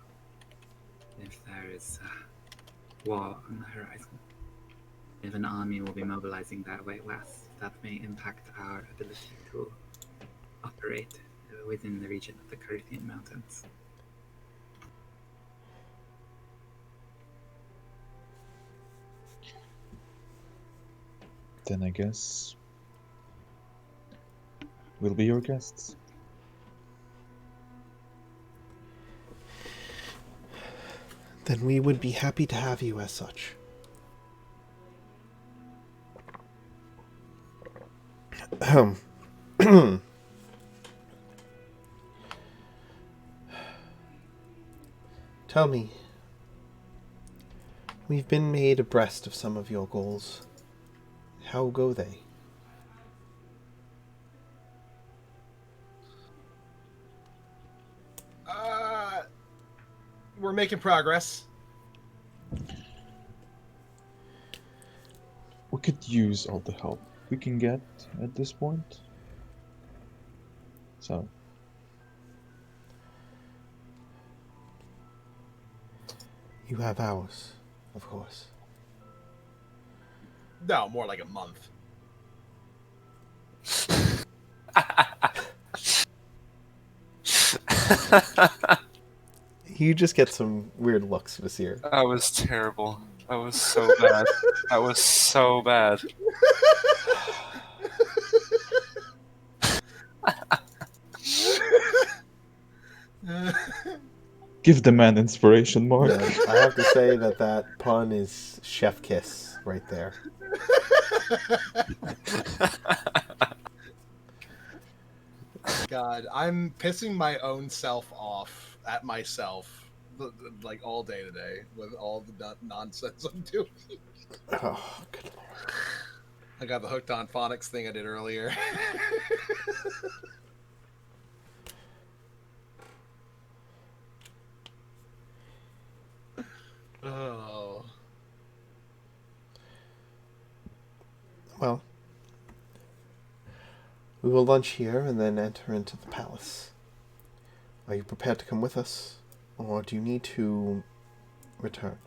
if there is war on the horizon. If an army will be mobilizing that way west, that may impact our ability to operate within the region of the Caribbean Mountains. Then I guess we'll be your guests. Then we would be happy to have you as such. Tell me, we've been made abreast of some of your goals. How go they? We're making progress. We could use all the help we can get at this point. So, You have hours, of course. No, more like a month. You just get some weird looks, Vasir. That was terrible. That was so bad. That was so bad. give the man inspiration, Mark. Yeah, I have to say that pun is chef kiss right there. God, I'm pissing my own self off at myself like all day today with all the nonsense I'm doing. Oh, good lord. I got the hooked on phonics thing I did earlier. Oh. Well, we will lunch here and then enter into the palace. Are you prepared to come with us, or do you need to return?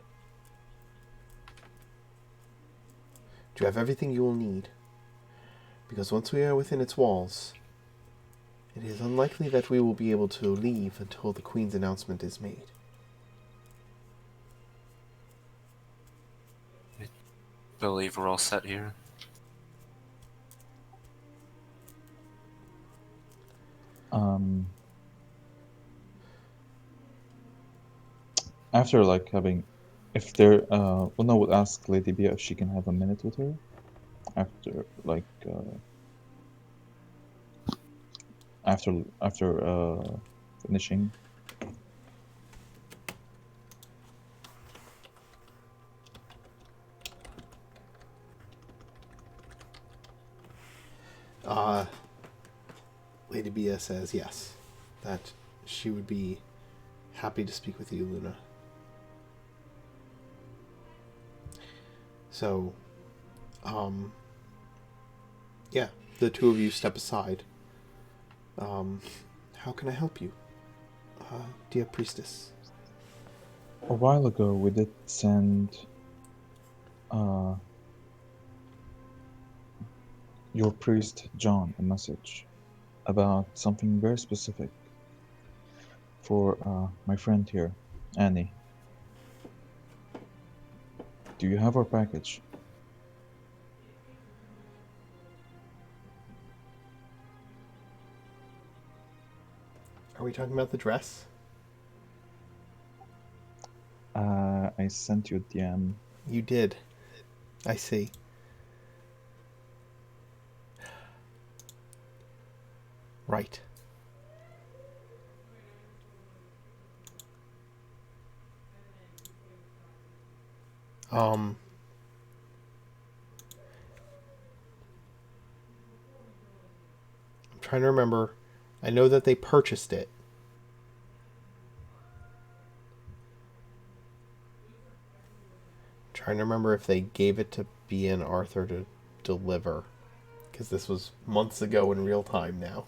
Do you have everything you will need? Because once we are within its walls, it is unlikely that we will be able to leave until the Queen's announcement is made. I believe we're all set here. After like having, if there, Luna would ask Lady Bia if she can have a minute with her. After after finishing. Lady Bia says yes, that she would be happy to speak with you, Luna. So, yeah, the two of you step aside. How can I help you, dear priestess? A while ago, we did send your priest John a message about something very specific for my friend here, Annie. Do you have our package? Are we talking about the dress? I sent you a DM. You did. I see. Right. I'm trying to remember. I know that they purchased it. I'm trying to remember if they gave it to Bea and Arthur to deliver, because this was months ago in real time now.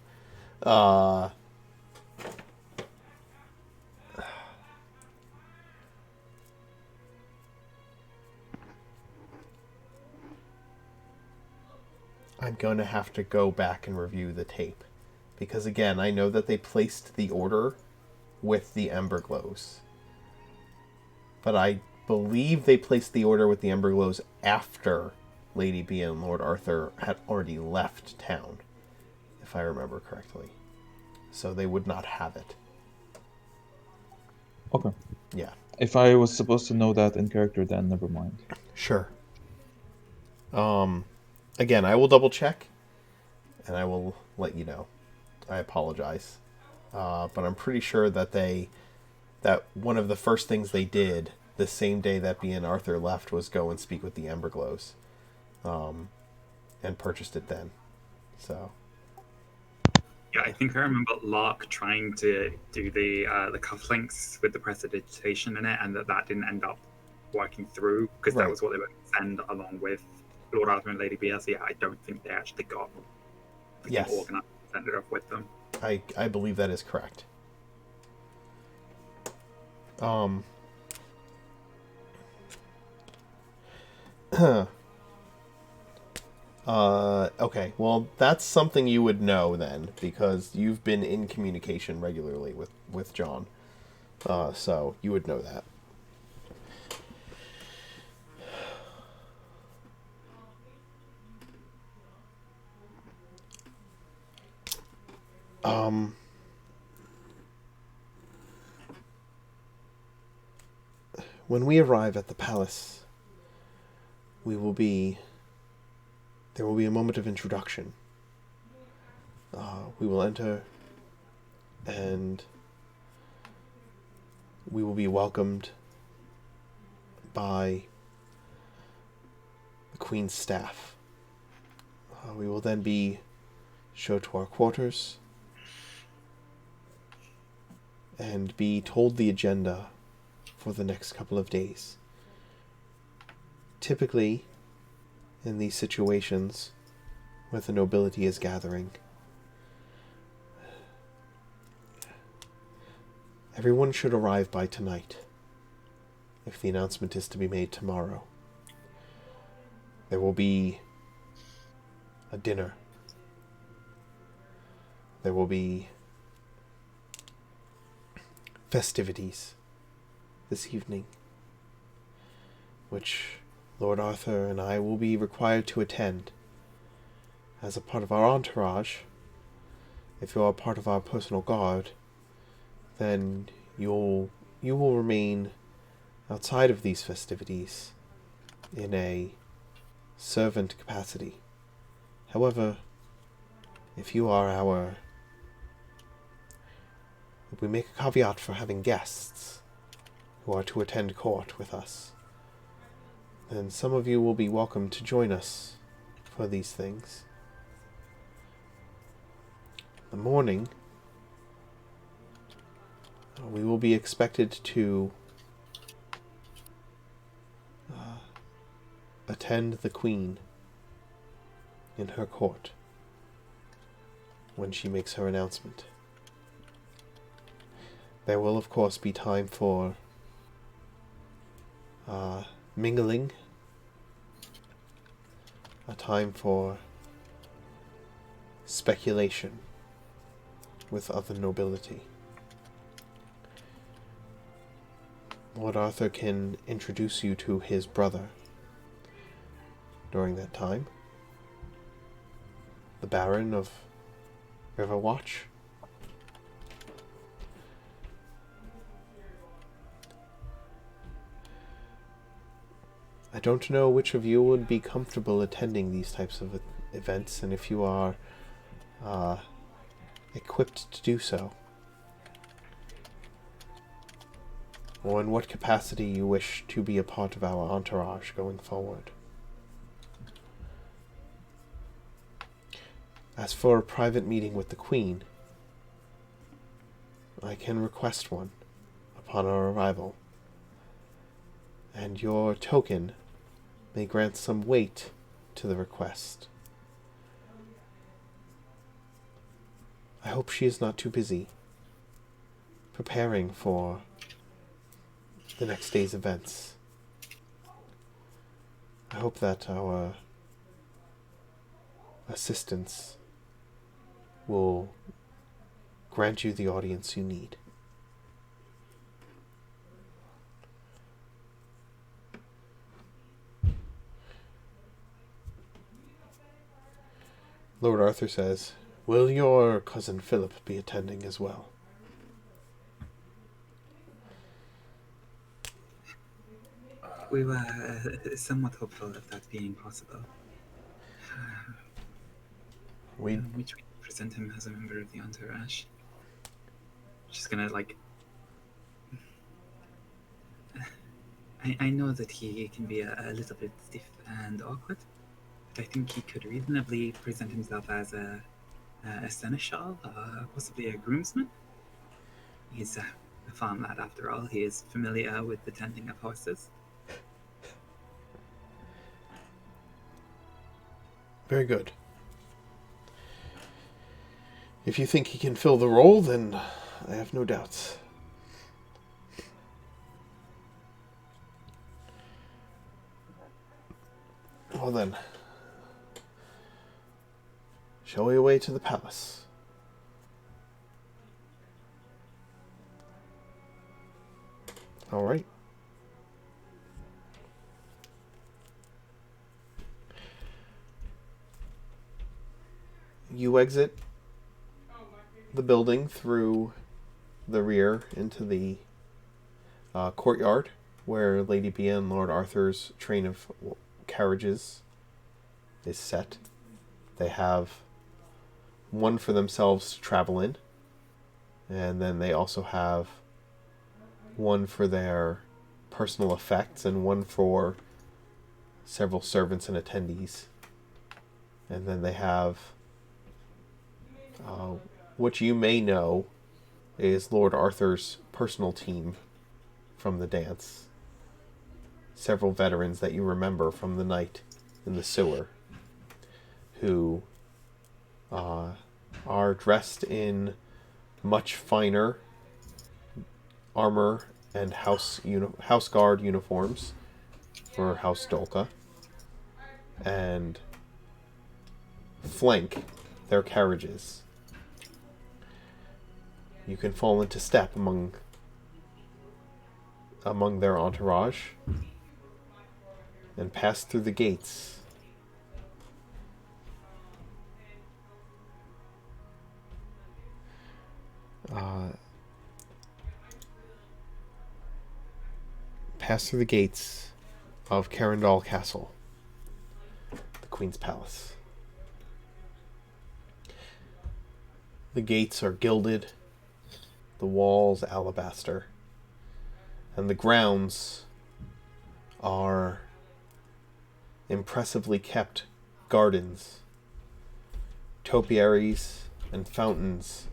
I'm going to have to go back and review the tape. Because again, I know that they placed the order with the Ember Glows. But I believe they placed the order with the Ember Glows after Lady Bea and Lord Arthur had already left town, if I remember correctly. So they would not have it. Okay. Yeah. If I was supposed to know that in character, then never mind. Sure. Again, I will double check, and I will let you know. I apologize. But I'm pretty sure that one of the first things they did the same day that Bea and Arthur left was go and speak with the Emberglows, and purchased it then. So. Yeah, I think I remember Lark trying to do the cufflinks with the prestidigitation in it, and that didn't end up working through because Right. that was what they were going to send along with Lord Arthur and Lady BS, I don't think they actually got the Yes. organized send it off with them. I believe that is correct. Okay, well, that's something you would know then, because you've been in communication regularly with John. So you would know that. When we arrive at the palace, there will be a moment of introduction. We will enter, and we will be welcomed by the Queen's staff. We will then be shown to our quarters and be told the agenda for the next couple of days. Typically, in these situations where the nobility is gathering, everyone should arrive by tonight, if the announcement is to be made tomorrow. There will be a dinner. There will be festivities this evening, which Lord Arthur and I will be required to attend as a part of our entourage. If you are part of our personal guard, then you will remain outside of these festivities in a servant capacity. However, if we make a caveat for having guests who are to attend court with us, then some of you will be welcome to join us for these things. In the morning, we will be expected to attend the Queen in her court when she makes her announcement. There will, of course, be time for mingling, a time for speculation with other nobility. Lord Arthur can introduce you to his brother during that time, the Baron of Riverwatch. I don't know which of you would be comfortable attending these types of events, and if you are equipped to do so, or in what capacity you wish to be a part of our entourage going forward. As for a private meeting with the Queen, I can request one upon our arrival, and your token may grant some weight to the request. I hope she is not too busy preparing for the next day's events. I hope that our assistance will grant you the audience you need. Lord Arthur says, "Will your cousin Philip be attending as well?" We were somewhat hopeful of that being possible. Which we present him as a member of the entourage. Just gonna I know that he can be a little bit stiff and awkward, but I think he could reasonably present himself as a seneschal, possibly a groomsman. He's a farm lad after all. He is familiar with the tending of horses. Very good. If you think he can fill the role, then I have no doubts. Well then, shall we away to the palace? All right. You exit the building through the rear into the courtyard where Lady Bia and Lord Arthur's train of carriages is set. They have one for themselves to travel in, and then they also have one for their personal effects and one for several servants and attendees. And then they have what you may know is Lord Arthur's personal team from the dance. Several veterans that you remember from the night in the sewer who are dressed in much finer armor and house guard uniforms for House Dolka, and flank their carriages. You can fall into step among their entourage and pass through the gates. Pass through the gates of Carindal Castle, the Queen's Palace. The gates are gilded, the walls alabaster, and the grounds are impressively kept gardens. Topiaries and fountains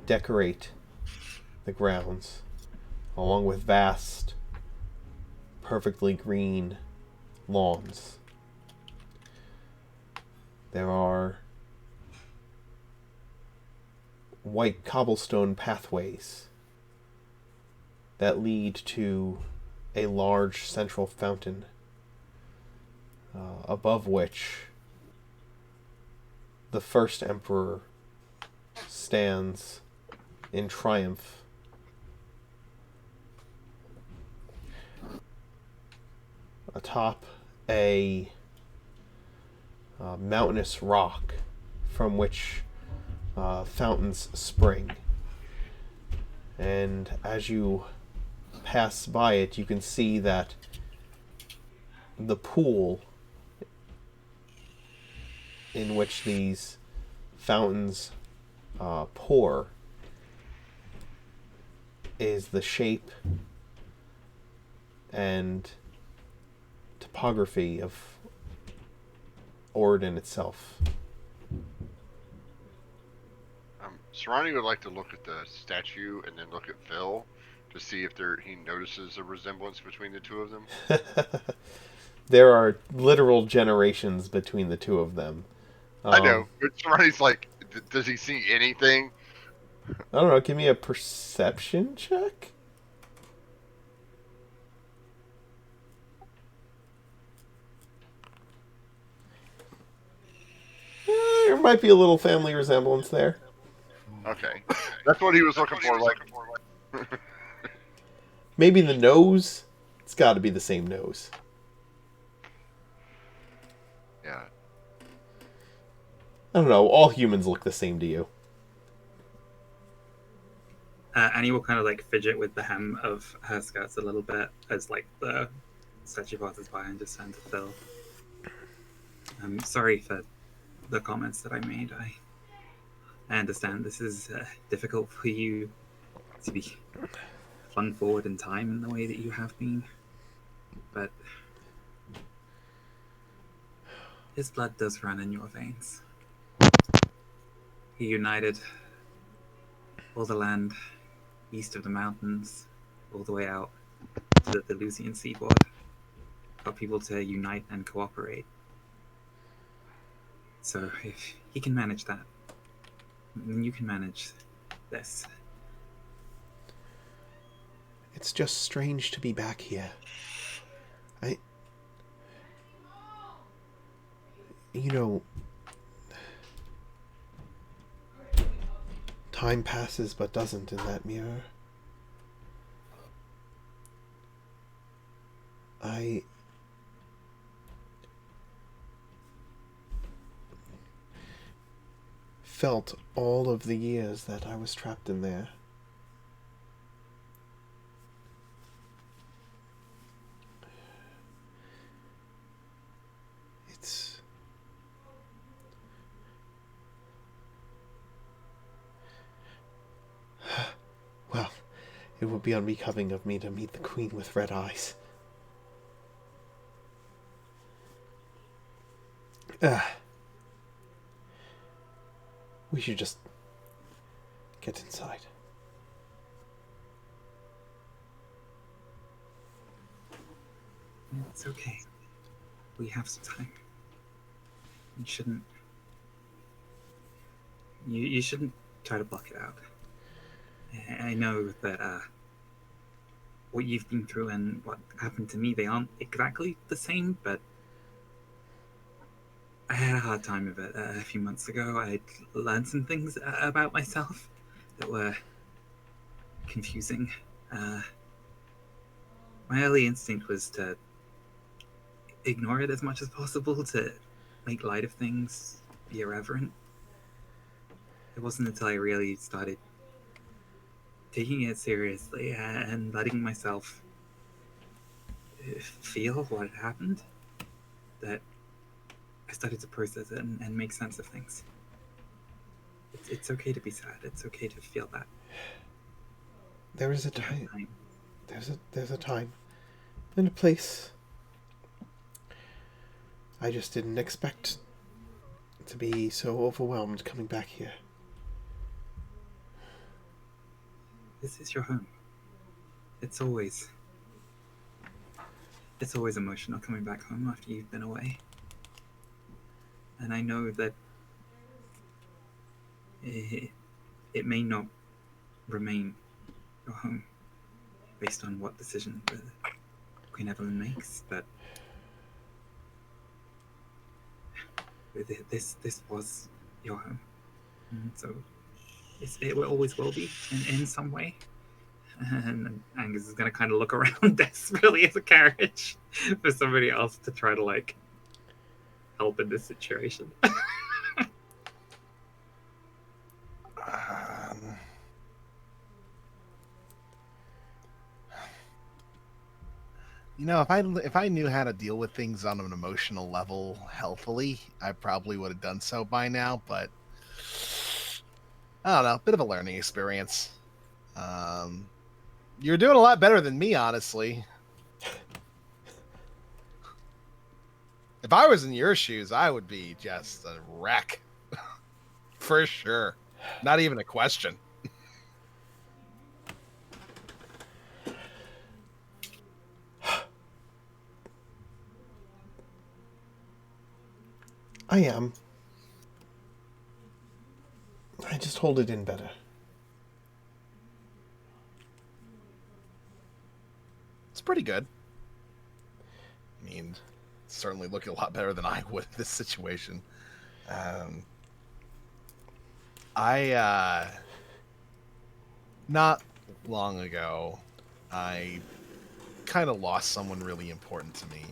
decorate the grounds, along with vast, perfectly green lawns. There are white cobblestone pathways that lead to a large central fountain, above which the first emperor stands in triumph. Atop a mountainous rock from which fountains spring. And as you pass by it, you can see that the pool in which these fountains pour is the shape and topography of Oregon itself. Serrani would like to look at the statue and then look at Phil to see if he notices a resemblance between the two of them. There are literal generations between the two of them. I know, but Serrani's like, does he see anything? I don't know, give me a perception check? There might be a little family resemblance there. Okay. That's what he was looking for. Like, maybe the nose? It's got to be the same nose. Yeah. I don't know. All humans look the same to you. Annie will kind of like fidget with the hem of her skirts a little bit as like the statue passes by and just turn to Phil. I'm sorry for the comments that I made. I understand this is difficult for you to be flung forward in time in the way that you have been, but his blood does run in your veins. He united all the land east of the mountains, all the way out to the Delusian seaboard, got people to unite and cooperate. So if he can manage that, then you can manage this. It's just strange to be back here. You know, time passes but doesn't in that mirror. I felt all of the years that I was trapped in there. It's... Well, it would be unbecoming of me to meet the Queen with red eyes. We should just get inside. It's okay. We have some time. You shouldn't... You shouldn't try to block it out. I know that what you've been through and what happened to me, they aren't exactly the same, but I had a hard time of it a few months ago. I'd learned some things about myself that were confusing. My early instinct was to ignore it as much as possible, to make light of things, be irreverent. It wasn't until I really started taking it seriously and letting myself feel what had happened that I started to process it and make sense of things. It's okay to be sad. It's okay to feel that. There is a time. There's a time and a place. I just didn't expect to be so overwhelmed coming back here. This is your home. It's always emotional coming back home after you've been away. And I know that it may not remain your home based on what decision Queen Evelyn makes, but this was your home. And so it always will be in some way. And Angus is going to kind of look around desperately as a carriage for somebody else to try to like help in this situation. You know, if I knew how to deal with things on an emotional level healthily, I probably would have done so by now. But I don't know, bit of a learning experience. You're doing a lot better than me, honestly. If I was in your shoes, I would be just a wreck. For sure. Not even a question. I am. I just hold it in better. It's pretty good. I mean, certainly looking a lot better than I would in this situation. Not long ago, I kind of lost someone really important to me.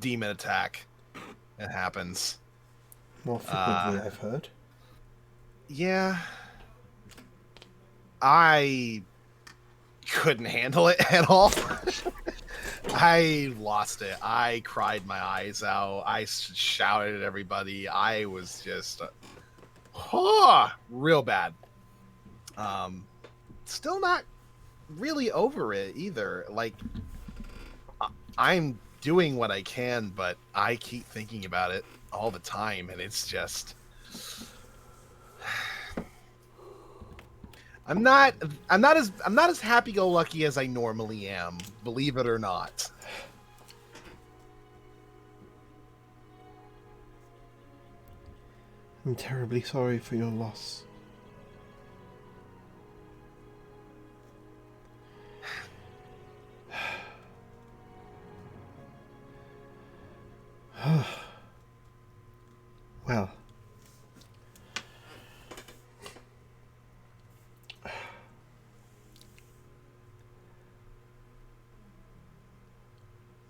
Demon attack. It happens. More frequently, I've heard. Yeah. I couldn't handle it at all. I lost it. I cried my eyes out. I shouted at everybody. I was just real bad. Still not really over it either. Like, I'm doing what I can, but I keep thinking about it all the time, and it's just I'm not as happy-go-lucky as I normally am, believe it or not. I'm terribly sorry for your loss. Well,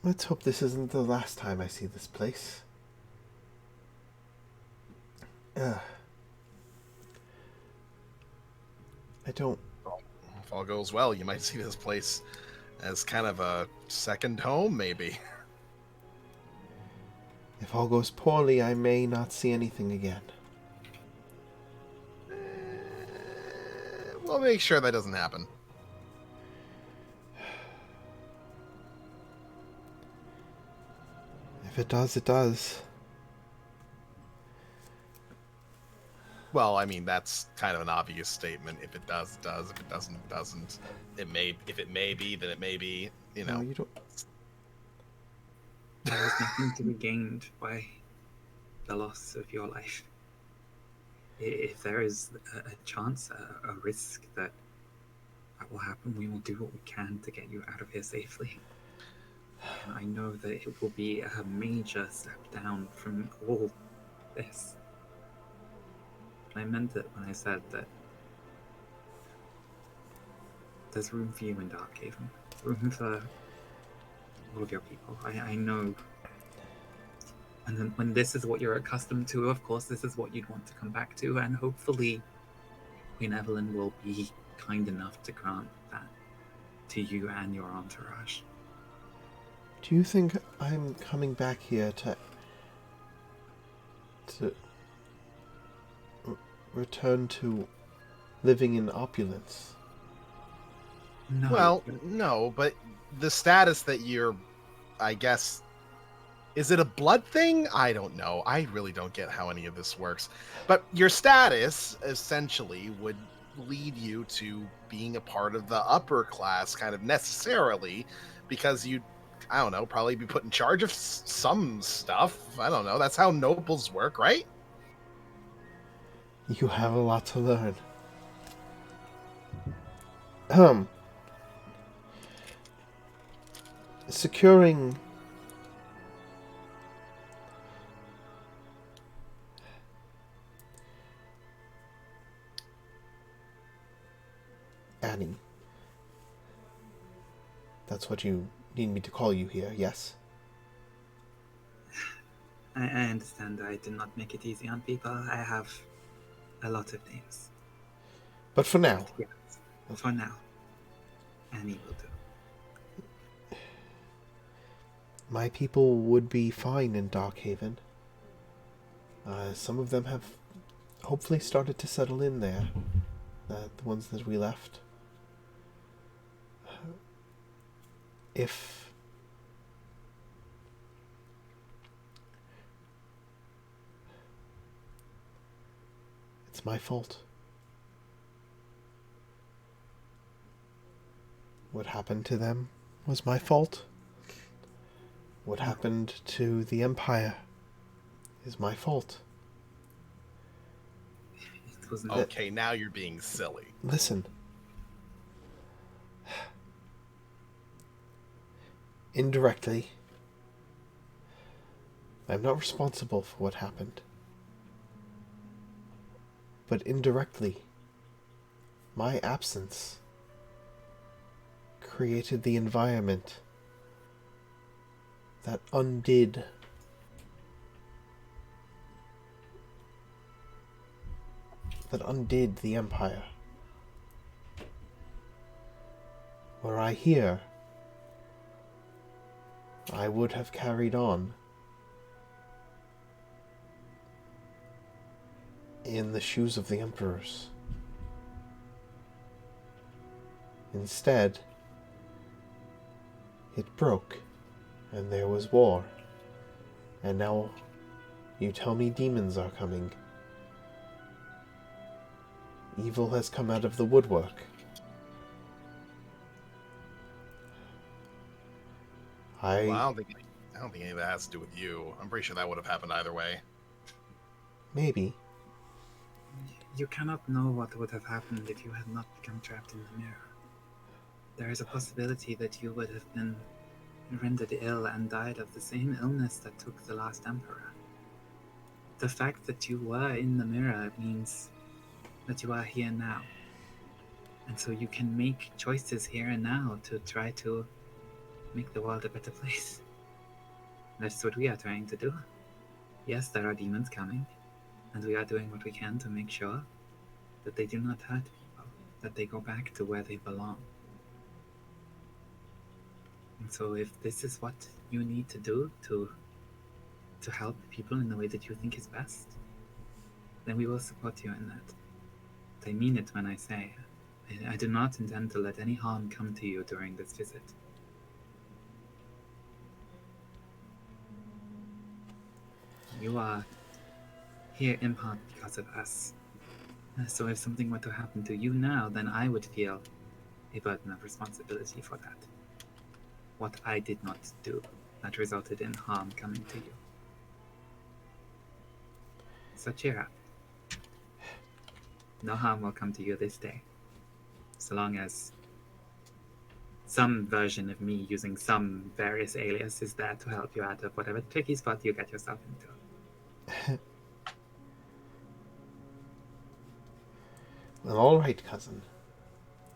let's hope this isn't the last time I see this place. I don't... If all goes well, you might see this place as kind of a second home, maybe. If all goes poorly, I may not see anything again. We'll make sure that doesn't happen. If it does, it does. Well, I mean, that's kind of an obvious statement. If it does, it does. If it doesn't, it doesn't. If it may be, then it may be. You know. No, you don't... There is nothing to be gained by the loss of your life. If there is a chance, a risk that will happen, we will do what we can to get you out of here safely. And I know that it will be a major step down from all this. I meant it when I said that there's room for you in Darkhaven. Room for all of your people. I know. And then when this is what you're accustomed to, of course, this is what you'd want to come back to. And hopefully, Queen Evelyn will be kind enough to grant that to you and your entourage. Do you think I'm coming back here to return to living in opulence? No. Well, no, but the status that you're, I guess, is it a blood thing? I don't know. I really don't get how any of this works. But your status essentially would lead you to being a part of the upper class kind of necessarily, because you'd, I don't know, probably be put in charge of some stuff. I don't know. That's how nobles work, right? You have a lot to learn. Securing Annie. That's what you need me to call you here, yes? I understand I did not make it easy on people. I have a lot of names. But for now. Yes, for now. Annie will do. My people would be fine in Darkhaven. Some of them have hopefully started to settle in there. The ones that we left. If it's my fault. What happened to them was my fault. What happened to the Empire is my fault. It was Okay, now you're being silly. Listen. Indirectly, I'm not responsible for what happened. But indirectly, my absence created the environment that undid the Empire. Were I here, I would have carried on in the shoes of the emperors. Instead, it broke, and there was war. And now you tell me demons are coming. Evil has come out of the woodwork. Well, I don't think any of that has to do with you. I'm pretty sure that would have happened either way. Maybe. You cannot know what would have happened if you had not become trapped in the mirror. There is a possibility that you would have been rendered ill and died of the same illness that took the last emperor. The fact that you were in the mirror means that you are here now. And so you can make choices here and now to try to make the world a better place. That's what we are trying to do. Yes, there are demons coming, and we are doing what we can to make sure that they do not hurt people, that they go back to where they belong. And so if this is what you need to do to help people in the way that you think is best, then we will support you in that. I mean it when I say I do not intend to let any harm come to you during this visit. You are here in part because of us. So if something were to happen to you now, then I would feel a burden of responsibility for that. What I did not do that resulted in harm coming to you. So cheer up. No harm will come to you this day, so long as some version of me using some various alias is there to help you out of whatever tricky spot you get yourself into. Well, all right, cousin.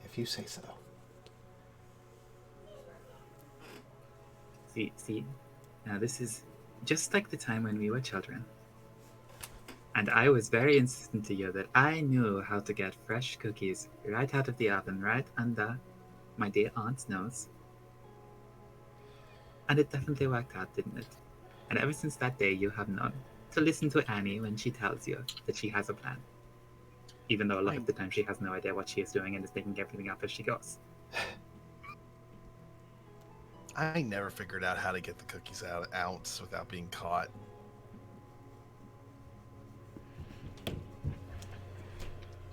If you say so. See, now this is just like the time when we were children. And I was very insistent to you that I knew how to get fresh cookies right out of the oven, right under my dear aunt's nose. And it definitely worked out, didn't it? And ever since that day, you have known to listen to Annie when she tells you that she has a plan. Even though a lot of the time she has no idea what she is doing and is making everything up as she goes. I never figured out how to get the cookies out without being caught.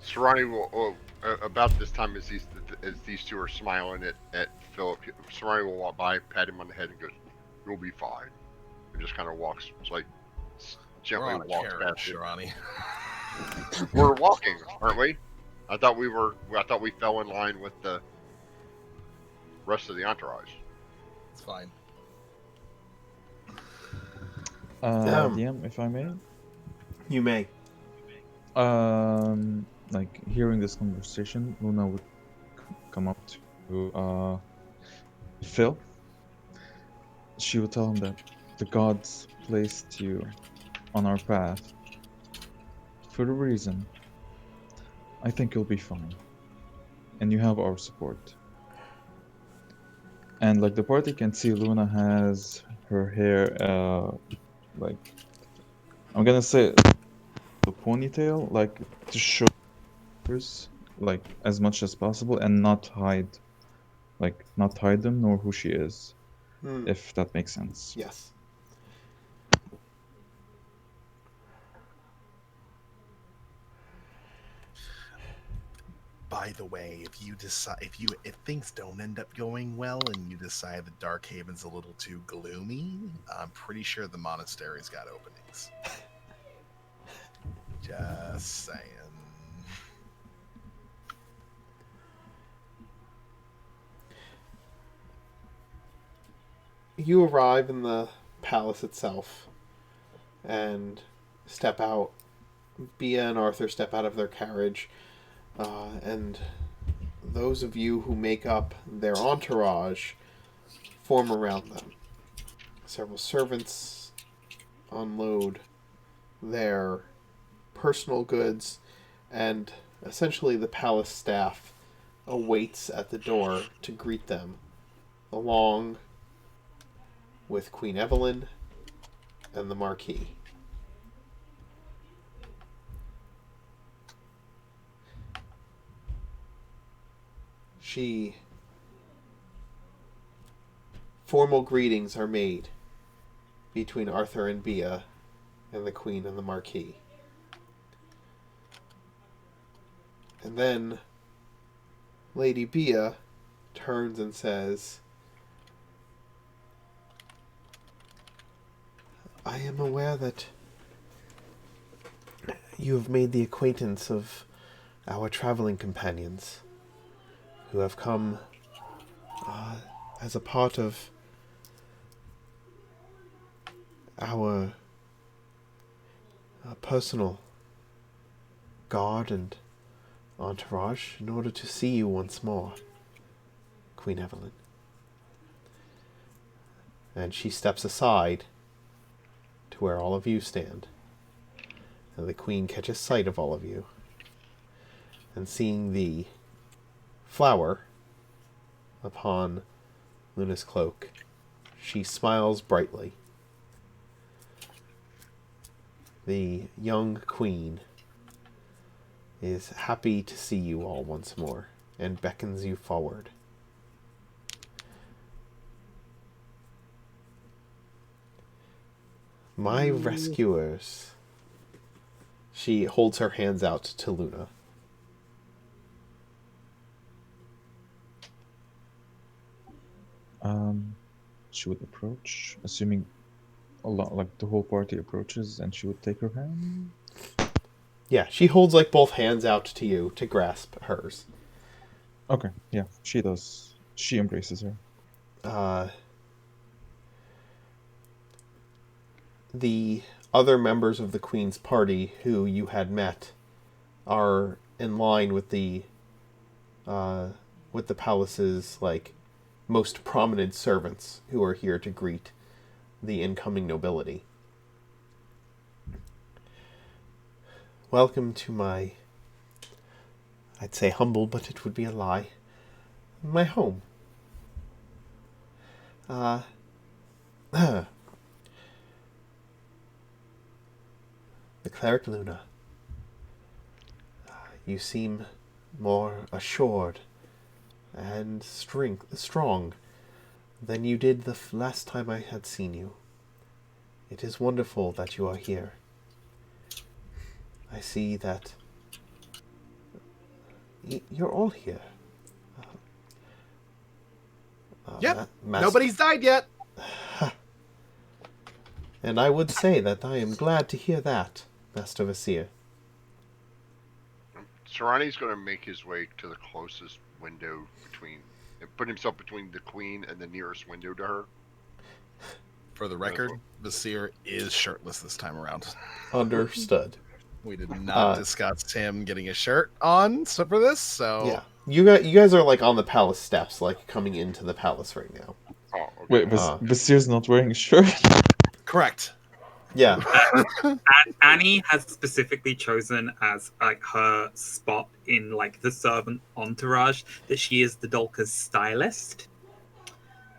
Serrani will, about this time as these two are smiling at Philip, Serrani will walk by, pat him on the head, and goes, "You'll be fine," and just kind of walks, like gently walks past him. Serrani. We're walking, aren't we? I thought we fell in line with the rest of the entourage. It's fine. DM, if I may. You may. Like hearing this conversation, Luna would come up to Phil. She would tell him that the gods placed you on our path for a reason. I think you'll be fine, and you have our support. And like the party can see, Luna has her hair, like I'm gonna say the ponytail, like to show like as much as possible and not hide them nor who she is, if that makes sense. Yes. By the way, if things don't end up going well and you decide that Darkhaven's a little too gloomy, I'm pretty sure the monastery's got openings. Just saying. You arrive in the palace itself and step out. Bia and Arthur step out of their carriage, and those of you who make up their entourage form around them. Several servants unload their personal goods, and essentially the palace staff awaits at the door to greet them, along with Queen Evelyn and the Marquis. Formal greetings are made between Arthur and Bia and the Queen and the Marquis. And then Lady Bia turns and says, I am aware that you have made the acquaintance of our traveling companions who have come as a part of our personal guard and entourage in order to see you once more, Queen Evelyn. And she steps aside to where all of you stand. And the Queen catches sight of all of you. And seeing the flower upon Luna's cloak, she smiles brightly. The young Queen is happy to see you all once more and beckons you forward. My rescuers. She holds her hands out to Luna. She would approach, assuming a lot like the whole party approaches, and she would take her hand. Yeah, she holds like both hands out to you to grasp hers. Okay, yeah, she does. She embraces her. The other members of the Queen's party who you had met are in line with the palace's like most prominent servants who are here to greet the incoming nobility. Welcome to my, I'd say humble, but it would be a lie, my home. The Cleric Luna. You seem more assured and strong than you did the last time I had seen you. It is wonderful that you are here. I see that you're all here. Yep, nobody's died yet. And I would say that I am glad to hear that, Master Vasir. Sarani's going to make his way to the closest window and put himself between the Queen and the nearest window to her. For the record, Vasir is shirtless this time around. Understood. We did not discuss him getting a shirt on for this, so... Yeah. You guys are like on the palace steps, like coming into the palace right now. Oh, okay. Wait, Basir's not wearing a shirt? Correct. Yeah. Annie has specifically chosen as like her spot in like the servant entourage that she is the Dolka's stylist,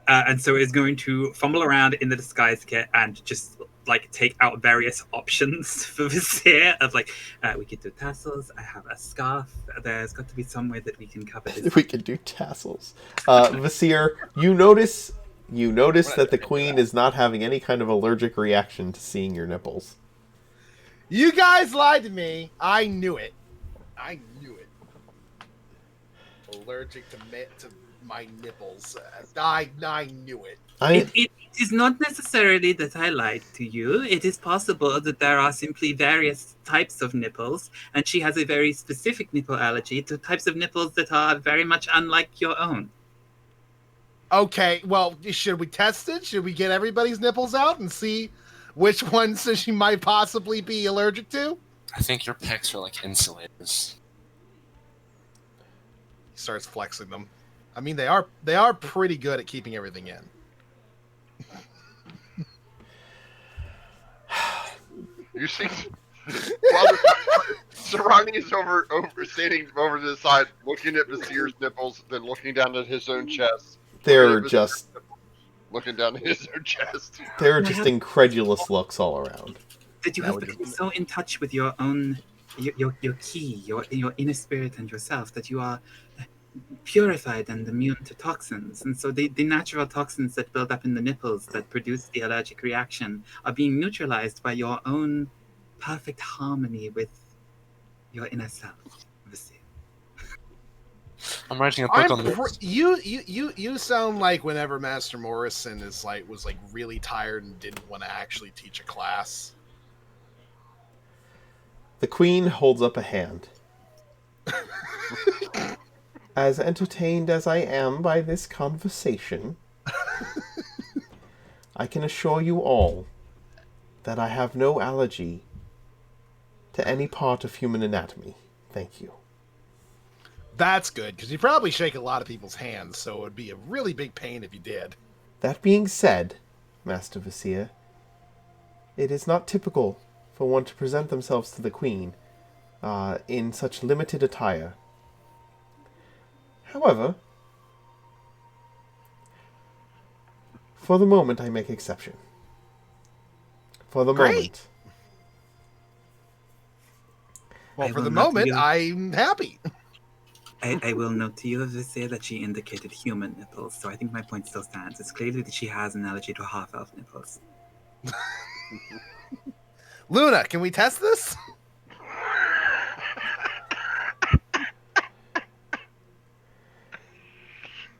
and so is going to fumble around in the disguise kit and just like take out various options for Vasir of like we could do tassels. I have a scarf. There's got to be some way that we can cover this. We could do tassels. Vasir, you notice that the Queen is not having any kind of allergic reaction to seeing your nipples. You guys lied to me. I knew it. Allergic to my nipples. I knew it. It is not necessarily that I lied to you. It is possible that there are simply various types of nipples, and she has a very specific nipple allergy to types of nipples that are very much unlike your own. Okay, well, should we test it? Should we get everybody's nipples out and see which ones she might possibly be allergic to? I think your pecs are like insulators. He starts flexing them. I mean, they are pretty good at keeping everything in. You see, Sarani is over standing over to the side, looking at Vasir's nipples, then looking down at his own chest. They're just looking down at his own chest. They're just incredulous looks all around. That you have become so in touch with your own, your key, your inner spirit and yourself that you are purified and immune to toxins. And so the natural toxins that build up in the nipples that produce the allergic reaction are being neutralized by your own perfect harmony with your inner self. I'm writing a book on this. You sound like whenever Master Morrison was really tired and didn't want to actually teach a class. The Queen holds up a hand. As entertained as I am by this conversation, I can assure you all that I have no allergy to any part of human anatomy. Thank you. That's good, because you probably shake a lot of people's hands, so it would be a really big pain if you did. That being said, Master Vizier, it is not typical for one to present themselves to the Queen in such limited attire. However, for the moment I make exception. For the Great. moment. Well, I for will the not moment, use- I'm happy. I will note to you, Vizier, that she indicated human nipples, so I think my point still stands. It's clearly that she has an allergy to half-elf nipples. Luna, can we test this?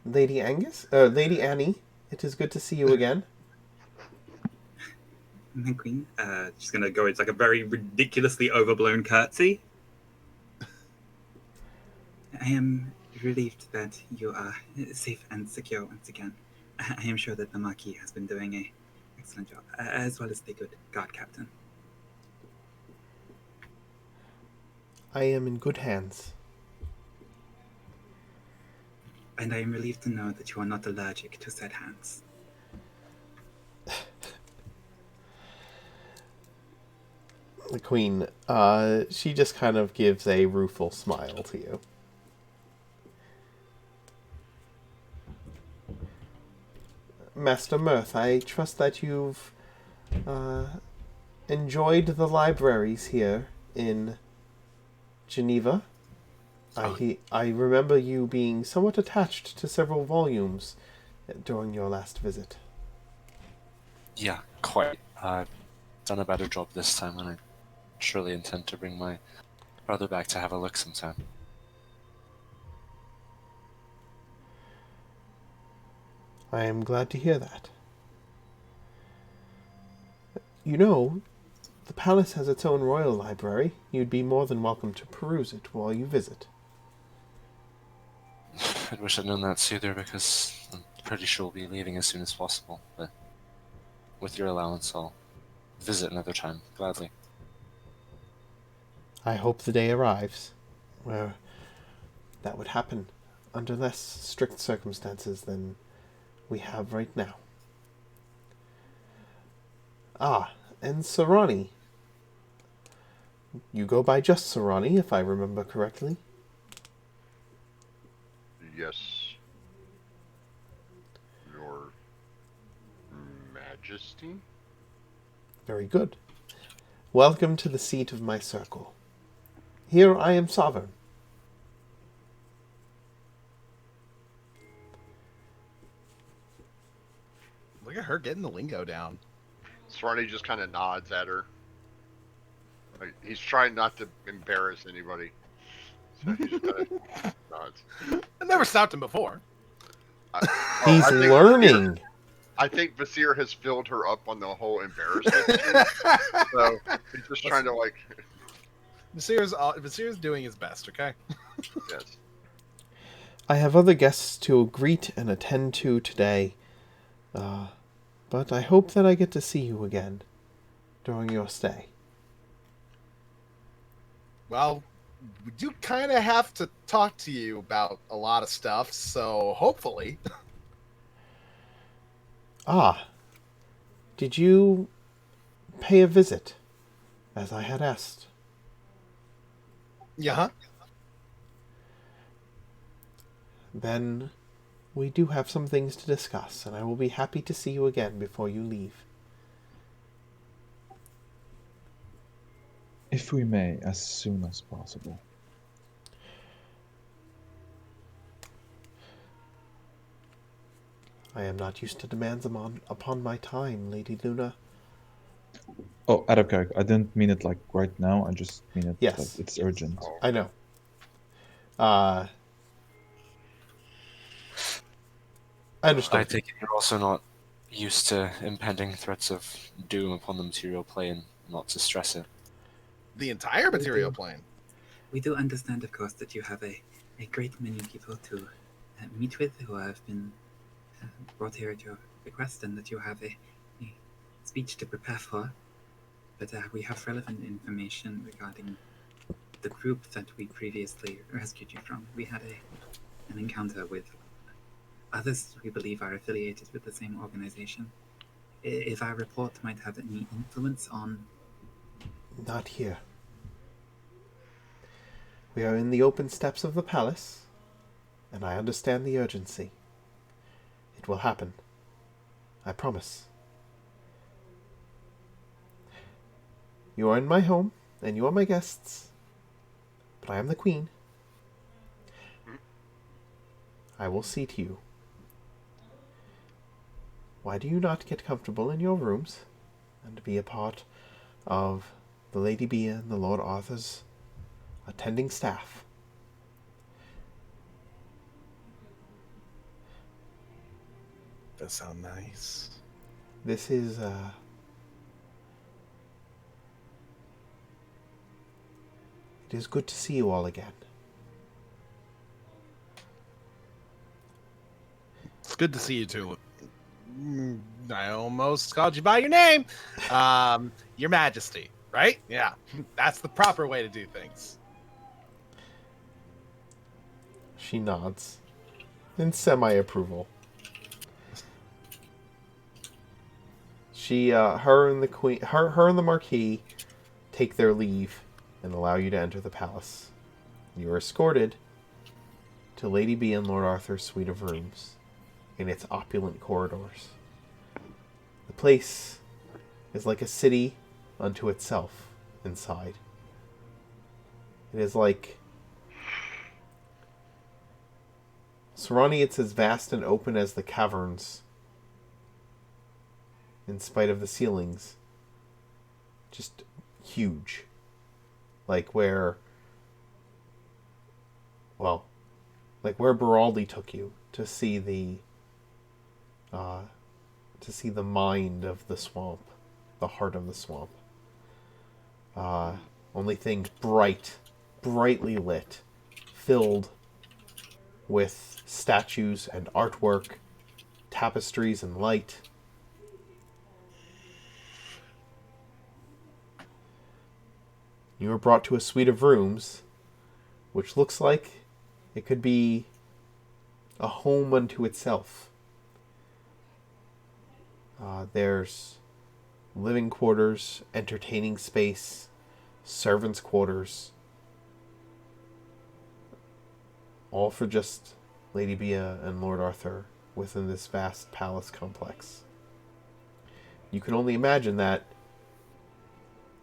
Lady Annie, it is good to see you again. My queen, she's gonna go. It's like a very ridiculously overblown curtsy. I am relieved that you are safe and secure once again. I am sure that the Marquis has been doing an excellent job, as well as the good guard captain. I am in good hands. And I am relieved to know that you are not allergic to said hands. The Queen, she just kind of gives a rueful smile to you. Master Mirth, I trust that you've enjoyed the libraries here in Geneva. I remember you being somewhat attached to several volumes during your last visit. Yeah, quite. I've done a better job this time, and I surely intend to bring my brother back to have a look sometime. I am glad to hear that. You know, the palace has its own royal library. You'd be more than welcome to peruse it while you visit. I wish I'd known that sooner, because I'm pretty sure we'll be leaving as soon as possible, but with your allowance, I'll visit another time, gladly. I hope the day arrives where that would happen under less strict circumstances than we have right now. Ah, and Sarani. You go by just Sarani, if I remember correctly. Yes. Your Majesty? Very good. Welcome to the seat of my circle. Here I am sovereign. Look at her getting the lingo down. Swarty just kind of nods at her. Like, he's trying not to embarrass anybody. So he just kind of nods. I never stopped him before. He's I think learning. I think Vasir has filled her up on the whole embarrassment thing. So he's just trying to, like, Vasir's doing his best, okay? yes. I have other guests to greet and attend to today, but I hope that I get to see you again during your stay. Well, we do kind of have to talk to you about a lot of stuff, so hopefully. Ah, did you pay a visit, as I had asked? Yeah, huh? Then we do have some things to discuss, and I will be happy to see you again before you leave. If we may, as soon as possible. I am not used to demands upon my time, Lady Luna. Oh, out of character. I didn't mean it like right now. I just mean it Yes. like it's urgent. Oh, I know. I I understand. take it you're also not used to impending threats of doom upon the material plane, not to stress it. the entire material plane. We do understand, of course, that you have a great many people to meet with who have been brought here at your request, and that you have a speech to prepare for. But we have relevant information regarding the group that we previously rescued you from. We had an encounter with others we believe are affiliated with the same organization. If our report might have any influence on... Not here. We are in the open steps of the palace, and I understand the urgency. It will happen. I promise. You are in my home, and you are my guests, but I am the queen. I will see to you. Why do you not get comfortable in your rooms and be a part of the Lady Bea and the Lord Arthur's attending staff? That sounds nice. This is, it is good to see you all again. It's good to see you too. I almost called you by your name. Your Majesty, right? Yeah, that's the proper way to do things. She nods in semi-approval. She, her and the queen, her and the Marquis take their leave and allow you to enter the palace. You are escorted to Lady Bea and Lord Arthur's suite of rooms in its opulent corridors. The place is like a city unto itself inside. It is like... Serani, it's as vast and open as the caverns, in spite of the ceilings. Just huge. Like where... Well, like where Baraldi took you to see the mind of the swamp, the heart of the swamp. Only things brightly lit, filled with statues and artwork, tapestries and light. You are brought to a suite of rooms, which looks like it could be a home unto itself. There's living quarters, entertaining space, servants' quarters, all for just Lady Bea and Lord Arthur within this vast palace complex. You can only imagine that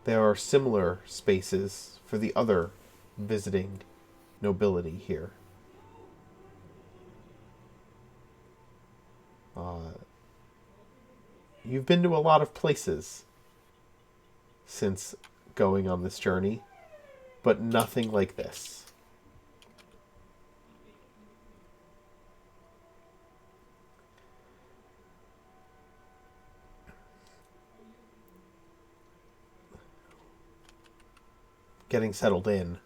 there are similar spaces for the other visiting nobility here. You've been to a lot of places since going on this journey, but nothing like this. Getting settled in,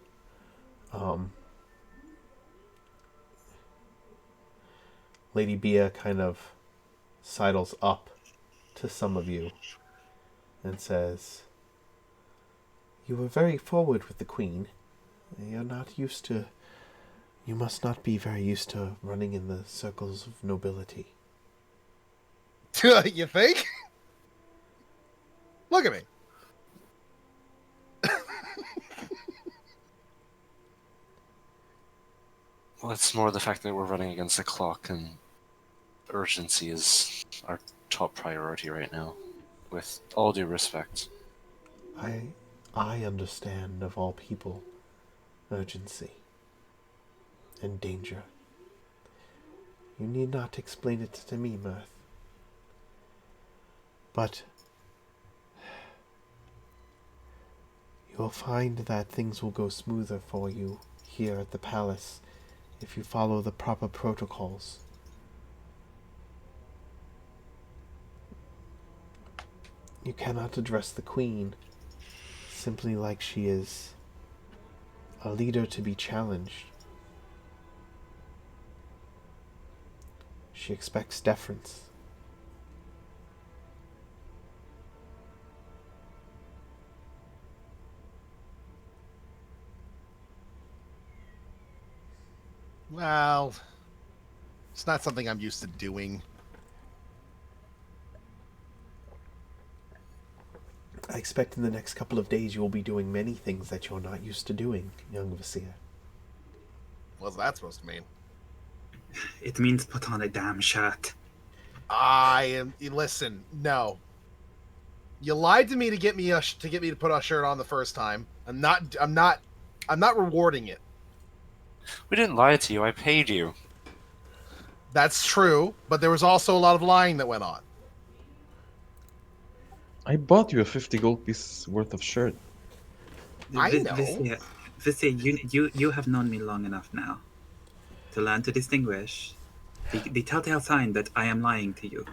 Lady Bea kind of sidles up to some of you and says, "You were very forward with the Queen. You're not used to... You must not be very used to running in the circles of nobility." You think? Look at me. Well, it's more the fact that we're running against the clock, and urgency is our top priority right now, with all due respect. I understand, of all people, urgency and danger. You need not explain it to me, Mirth. But you'll find that things will go smoother for you here at the palace if you follow the proper protocols. You cannot address the Queen Simply like she is a leader to be challenged. She expects deference. Well, it's not something I'm used to doing. I expect in the next couple of days you will be doing many things that you're not used to doing, young Vasir. What's that supposed to mean? It means put on a damn shirt. I am. Listen, no. You lied to me to get me to put a shirt on the first time. I'm not rewarding it. We didn't lie to you. I paid you. That's true, but there was also a lot of lying that went on. I bought you a 50 gold piece worth of shirt. I know. Visir, you have known me long enough now to learn to distinguish the telltale sign that I am lying to you.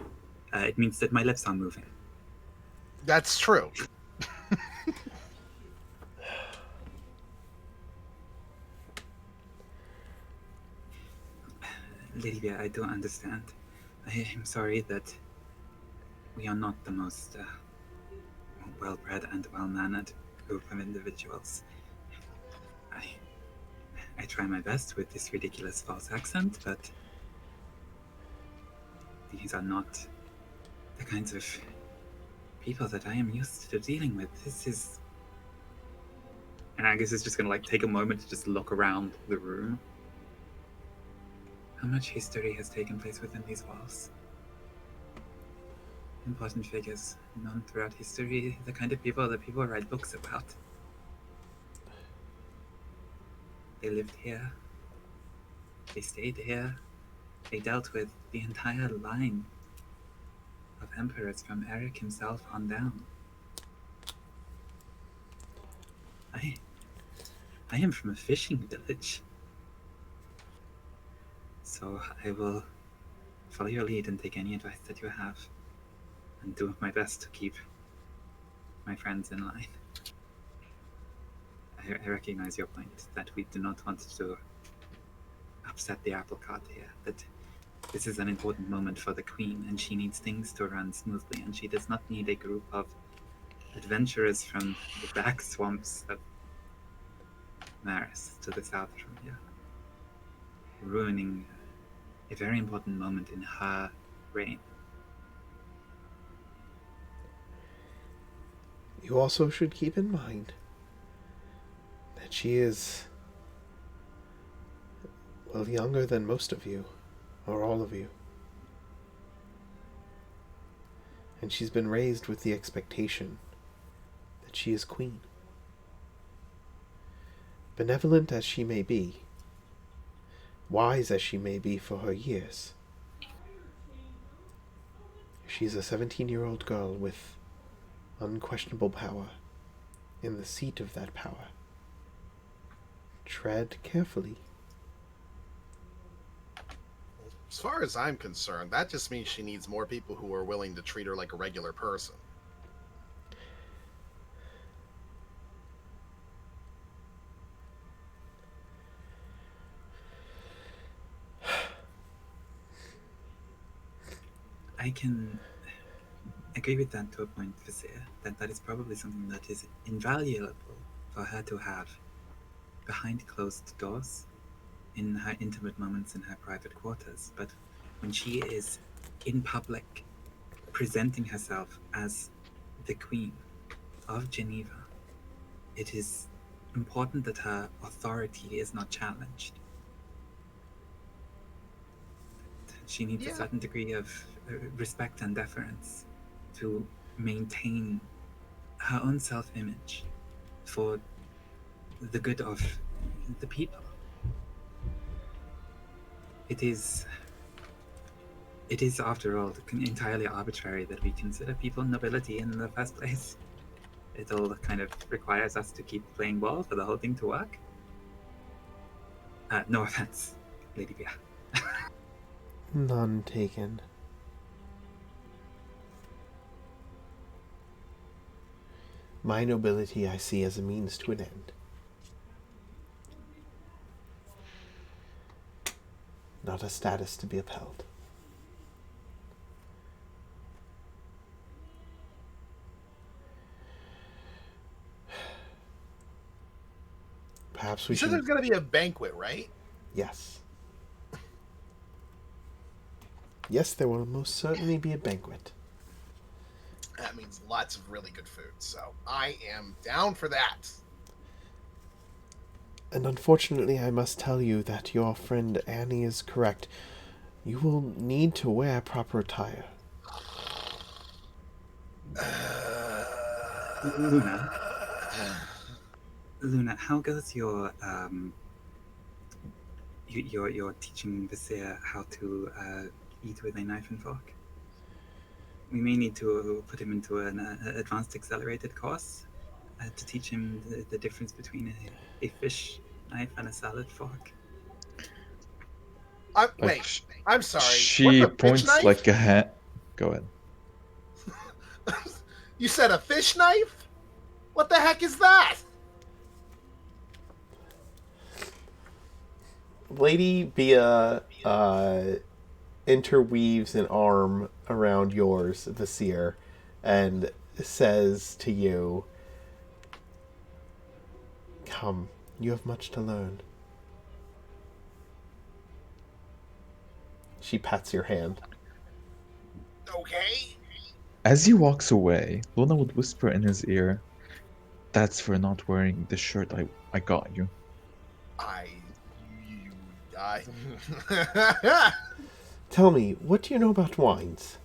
It means that my lips are moving. That's true. Lydia, I don't understand. I am sorry that we are not the most well-bred and well-mannered group of individuals. I try my best with this ridiculous false accent, but these are not the kinds of people that I am used to dealing with. This is... And Angus is just going to like take a moment to just look around the room. How much history has taken place within these walls? Important figures known throughout history, the kind of people that people write books about. They lived here. They stayed here. They dealt with the entire line of emperors from Eric himself on down. I am from a fishing village. So I will follow your lead and take any advice that you have, and do my best to keep my friends in line. I recognize your point that we do not want to upset the apple cart here, that this is an important moment for the queen, and she needs things to run smoothly, and she does not need a group of adventurers from the back swamps of Maris to the south from here, ruining a very important moment in her reign. You also should keep in mind that she is, well, younger than most of you, or all of you. And she's been raised with the expectation that she is queen. Benevolent as she may be, wise as she may be for her years, she's a 17-year-old girl with unquestionable power in the seat of that power. Tread carefully. As far as I'm concerned, that just means she needs more people who are willing to treat her like a regular person. I can agree with that to a point, Visir, that is probably something that is invaluable for her to have behind closed doors in her intimate moments in her private quarters. But when she is in public, presenting herself as the Queen of Geneva, it is important that her authority is not challenged. She needs a certain degree of respect and deference to maintain her own self-image for the good of the people. It is after all entirely arbitrary that we consider people nobility in the first place. It all kind of requires us to keep playing ball for the whole thing to work. No offense, Lady Bia. None taken. My nobility I see as a means to an end. Not a status to be upheld. Perhaps we You said should... there's going to be a banquet, right? Yes. Yes, there will most certainly be a banquet. That means lots of really good food, so I am down for that. And unfortunately, I must tell you that your friend Annie is correct. You will need to wear proper attire. Luna, Luna, how goes your teaching Vizier how to eat with a knife and fork? We may need to put him into an advanced accelerated course to teach him the difference between a fish knife and a salad fork. Wait, I'm sorry. What's She a fish points knife? like a hand. Go ahead. You said a fish knife? What the heck is that? Lady Bia interweaves an arm around yours, Vizier, and says to you, "Come, you have much to learn." She pats your hand. Okay. As he walks away, Luna would whisper in his ear, "That's for not wearing the shirt I got you." Tell me, what do you know about wines?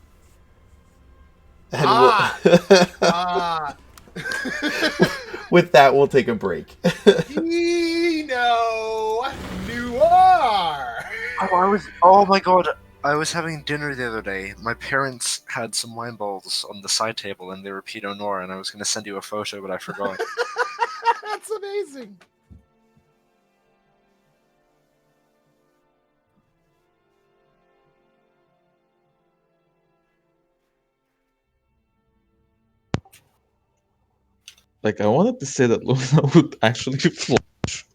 And Ah! we'll... With that, we'll take a break. Pinot Noir! Oh my god, I was having dinner the other day. My parents had some wine bottles on the side table and they were Pinot Noir, and I was going to send you a photo, but I forgot. That's amazing. Like, I wanted to say that Luna would actually flush.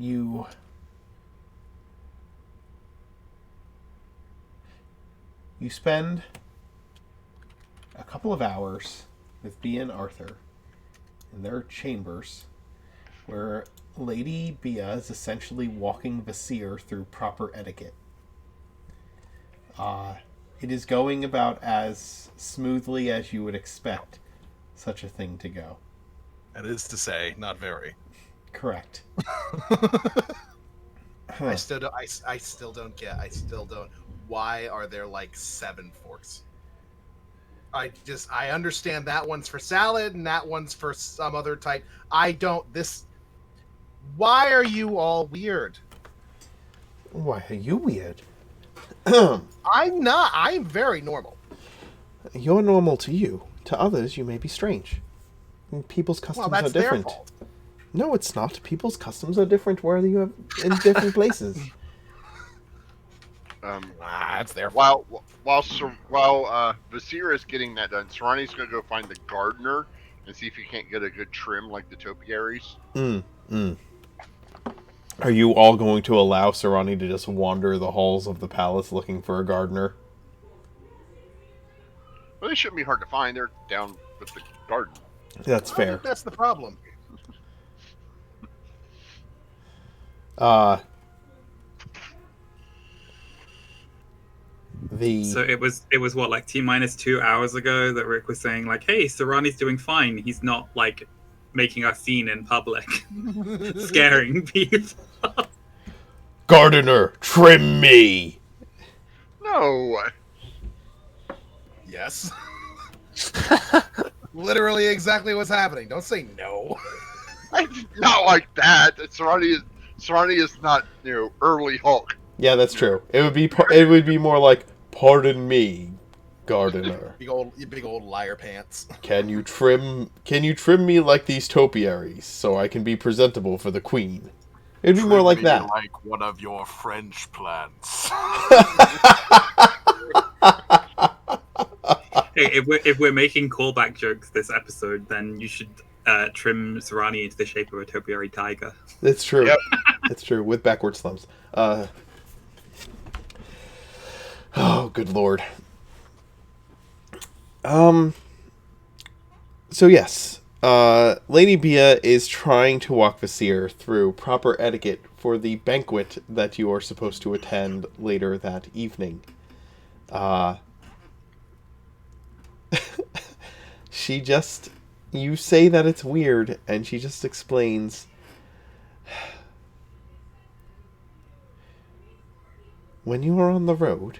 You spend a couple of hours with Bea and Arthur in their chambers, where Lady Bea is essentially walking Vasir through proper etiquette. It is going about as smoothly as you would expect such a thing to go. That is to say, not very. Correct. I still don't. I still don't get. I still don't. Why are there like 7 forks? I understand that one's for salad and that one's for some other type. I don't. This. Why are you all weird? Why are you weird? I'm not. I'm very normal. You're normal to you. To others, you may be strange. People's customs Well, that's are different. their fault. No, it's not. People's customs are different where you have in different places. That's their fault. While Vasir is getting that done, Sarani's gonna go find the gardener and see if he can't get a good trim like the topiaries. Are you all going to allow Sarani to just wander the halls of the palace looking for a gardener? Well, they shouldn't be hard to find. They're down with the garden. That's I fair. think that's the problem. So it was what, like T-2 hours ago that Rick was saying like, hey, Sarani's doing fine. He's not like making a scene in public, scaring people. Gardener, trim me! No. Yes. Literally exactly what's happening. Don't say no. Not like that. Sarani is not, early Hulk. Yeah, that's true. It would be more like, pardon me, gardener. Big old liar pants. Can you trim me like these topiaries so I can be presentable for the queen? It'd be more like that. Like one of your French plants. Hey, if we're making callback jokes this episode, then you should trim Sarani into the shape of a topiary tiger. That's true. Yep. That's true. With backwards thumbs. Oh, good lord. So yes, Lady Bea is trying to walk Vasir through proper etiquette for the banquet that you are supposed to attend later that evening. You say that it's weird, and she just explains, when you are on the road,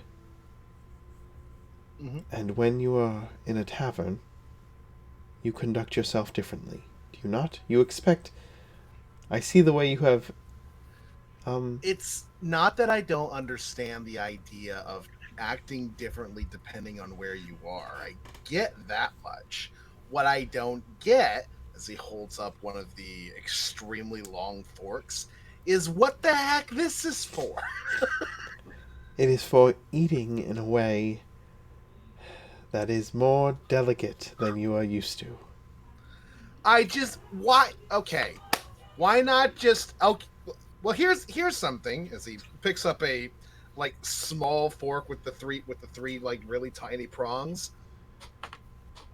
and when you are in a tavern, you conduct yourself differently. Do you not? You expect... I see the way you have... It's not that I don't understand the idea of acting differently depending on where you are. I get that much. What I don't get, as he holds up one of the extremely long forks, is what the heck this is for. It is for eating in a way that is more delicate than you are used to. Why? Okay, why not just? Okay, well, here's something. As he picks up a like small fork with the three like really tiny prongs.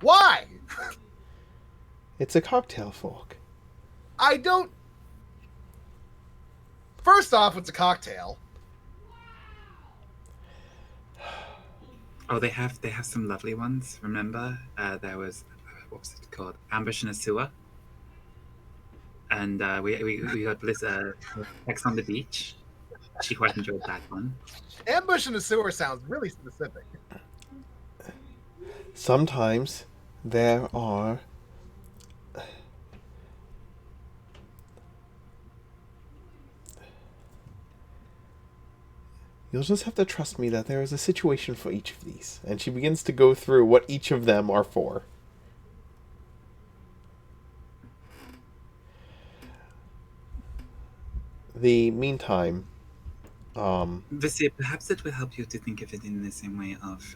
Why? It's a cocktail fork. I don't. First off, it's a cocktail. Oh, they have some lovely ones. Remember, there was what was it called? Ambush in a Sewer, and we got Sex on the Beach. She quite enjoyed that one. Ambush in a Sewer sounds really specific. Sometimes there are... You'll just have to trust me that there is a situation for each of these. And she begins to go through what each of them are for. The meantime... Visir, perhaps it will help you to think of it in the same way of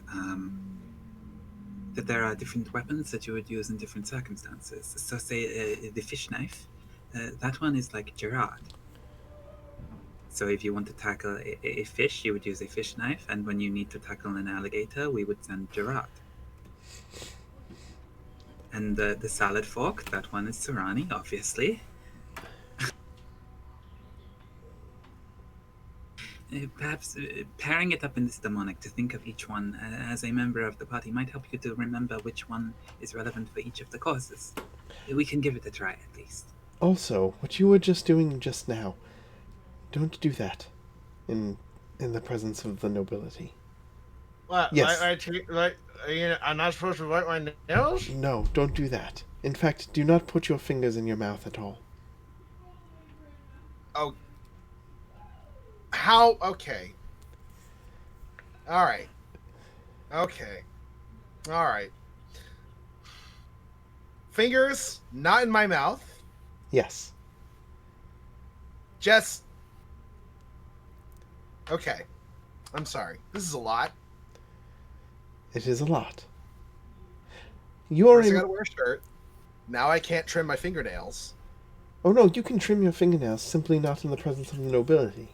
that there are different weapons that you would use in different circumstances. So say the fish knife, that one is like Gerard. So if you want to tackle a fish, you would use a fish knife, and when you need to tackle an alligator, we would send Gerard. And the salad fork, that one is Serrani, obviously. Perhaps pairing it up in this demonic to think of each one as a member of the party might help you to remember which one is relevant for each of the causes. We can give it a try at least. Also, what you were just doing just now, don't do that in the presence of the nobility. What? Yes. I'm not supposed to bite my nails? No, don't do that. In fact, do not put your fingers in your mouth at all. Oh. How? Okay. All right. Okay. All right. Fingers not in my mouth. Yes. Just. Okay. I'm sorry. This is a lot. It is a lot. You're First, I in... gotta wear a shirt. Now I can't trim my fingernails. Oh no, you can trim your fingernails, simply not in the presence of the nobility.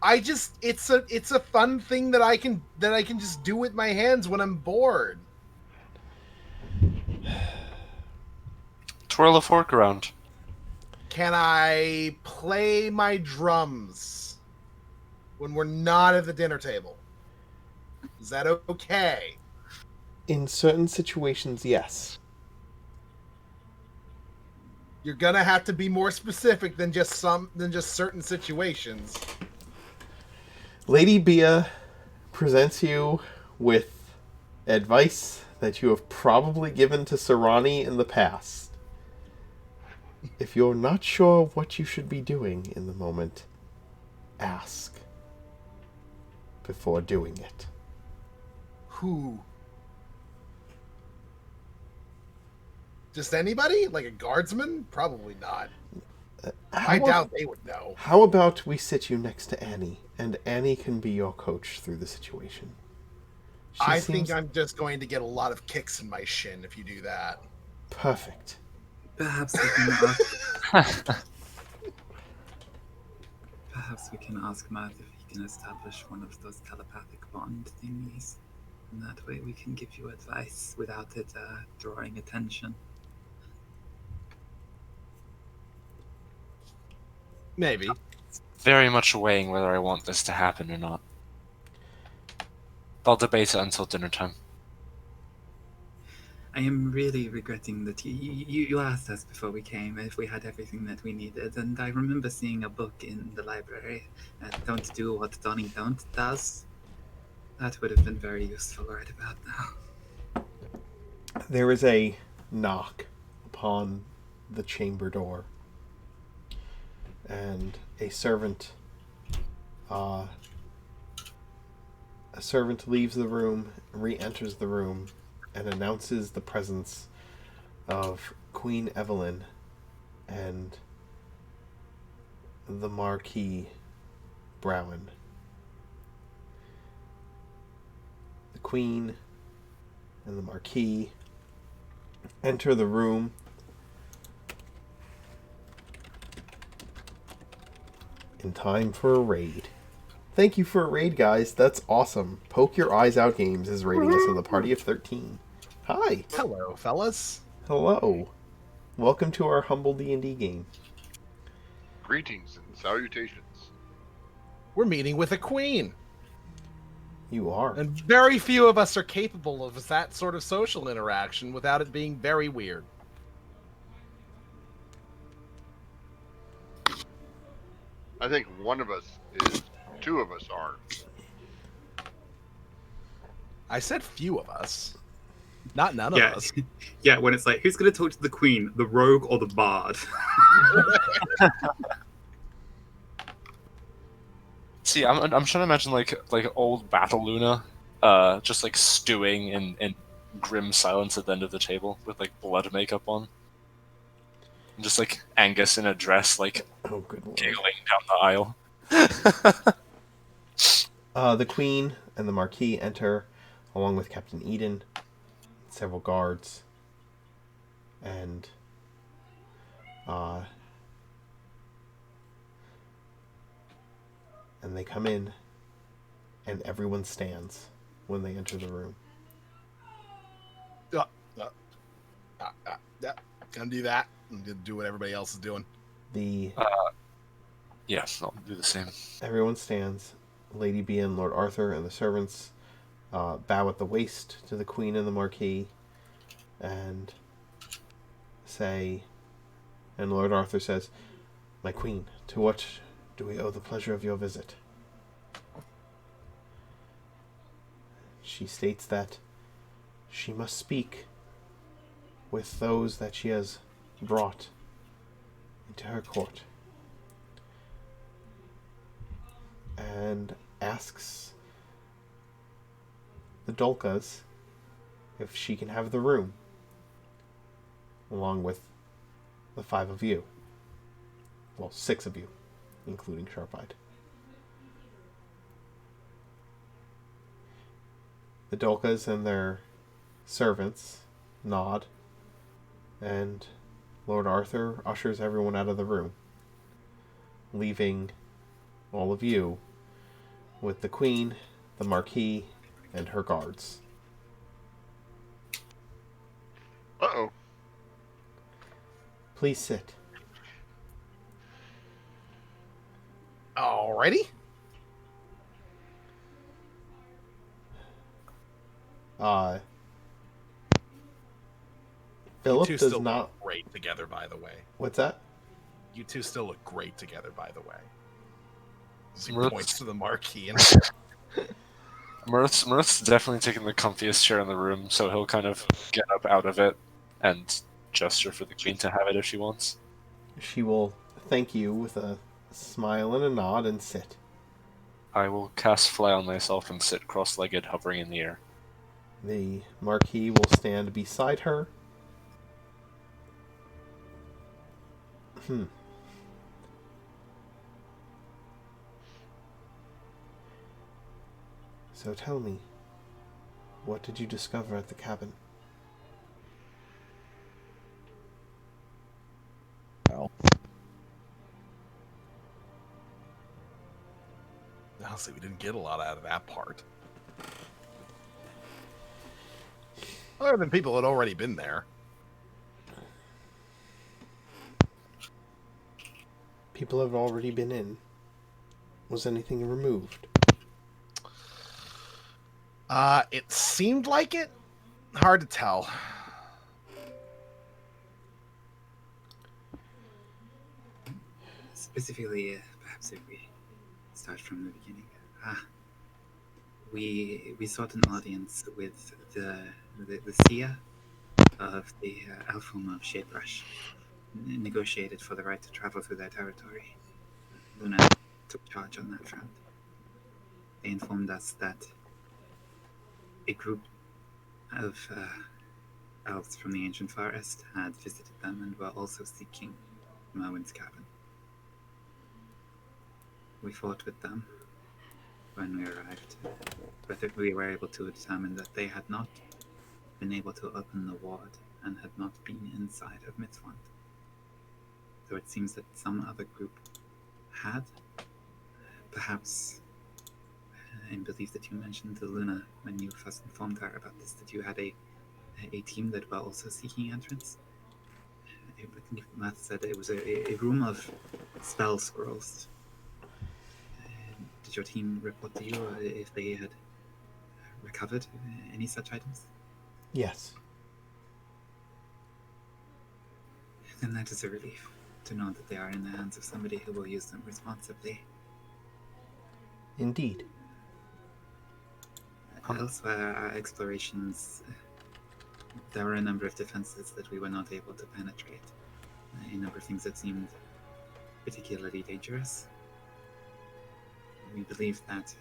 It's a fun thing that I can just do with my hands when I'm bored. Twirl a fork around. Can I play my drums when we're not at the dinner table? Is that okay? In certain situations, yes. You're gonna have to be more specific than just certain situations. Lady Bia presents you with advice that you have probably given to Serrani in the past. If you're not sure what you should be doing in the moment, ask before doing it. Who? Just anybody? Like a guardsman? Probably not. I doubt they would know. How about we sit you next to Annie, and Annie can be your coach through the situation? I think I'm just going to get a lot of kicks in my shin if you do that. Perfect. Perhaps we can Perhaps we can ask Matt if he can establish one of those telepathic bond thingies. And that way we can give you advice without it drawing attention. Maybe. Very much weighing whether I want this to happen or not. I'll debate it until dinner time. I am really regretting that you asked us before we came if we had everything that we needed, and I remember seeing a book in the library, Don't Do What Donnie Don't does. That would have been very useful right about now. There is a knock upon the chamber door, and a servant leaves the room, re-enters the room, and announces the presence of Queen Evelyn and the Marquis Browen. The Queen and the Marquis enter the room. In time for a raid. Thank you for a raid, guys. That's awesome. Poke Your Eyes Out Games is raiding us with a party of 13. Hi. Hello, fellas. Hello. Welcome to our humble D&D game. Greetings and salutations. We're meeting with a queen. You are. And very few of us are capable of that sort of social interaction without it being very weird. I think one of us is. Two of us are. I said few of us. Not none of us. Yeah, when it's like, who's going to talk to the queen, the rogue or the bard? See, I'm trying to imagine like old Battle Luna, just like stewing in grim silence at the end of the table with like blood makeup on, and just like Angus in a dress, like good Lord. giggling down the aisle. The Queen and the Marquis enter, along with Captain Eden, several guards, and And they come in, and everyone stands when they enter the room. Gonna do that. I'm gonna do what everybody else is doing. Yes, I'll do the same. Everyone stands. Lady B and Lord Arthur and the servants bow at the waist to the Queen and the Marquis, and say, and Lord Arthur says, "My Queen, to what do we owe the pleasure of your visit?" She states that she must speak with those that she has brought into her court, and asks the Dolkas if she can have the room, along with the 5 of you. Well, 6 of you, including Sharp-Eyed. The Dolkas and their servants nod, and Lord Arthur ushers everyone out of the room, leaving all of you with the Queen, the Marquis, and her guards. Uh-oh. Please sit. Alrighty. Philip you two does still not. look great together, by the way. What's that? You two still look great together, by the way. He Mirth's- points to the marquee and Mirth's definitely taking the comfiest chair in the room, so he'll kind of get up out of it and gesture for the queen to have it if she wants. She will thank you with a smile and a nod and sit. I will cast Fly on myself and sit cross-legged, hovering in the air. The Marquis will stand beside her. So tell me, what did you discover at the cabin? Well, honestly, we didn't get a lot out of that part. Other than people had already been there. People have already been in. Was anything removed? It seemed like it. Hard to tell. Specifically, perhaps if we start from the beginning. We sought an audience with the seer of the Alfum of Shadebrush, negotiated for the right to travel through their territory. Luna took charge on that front. They informed us that a group of elves from the ancient forest had visited them and were also seeking Merwin's cabin. We fought with them when we arrived, but we were able to determine that they had not been able to open the ward and had not been inside of Mithwand. So it seems that some other group had. Perhaps, I believe that you mentioned to Luna when you first informed her about this, that you had a team that were also seeking entrance. I believe Matt said it was a room of spell scrolls. Did your team report to you if they had recovered any such items? Yes. Then that is a relief to know that they are in the hands of somebody who will use them responsibly. Indeed. Elsewhere, our explorations, there were a number of defenses that we were not able to penetrate. A number of things that seemed particularly dangerous. We believe that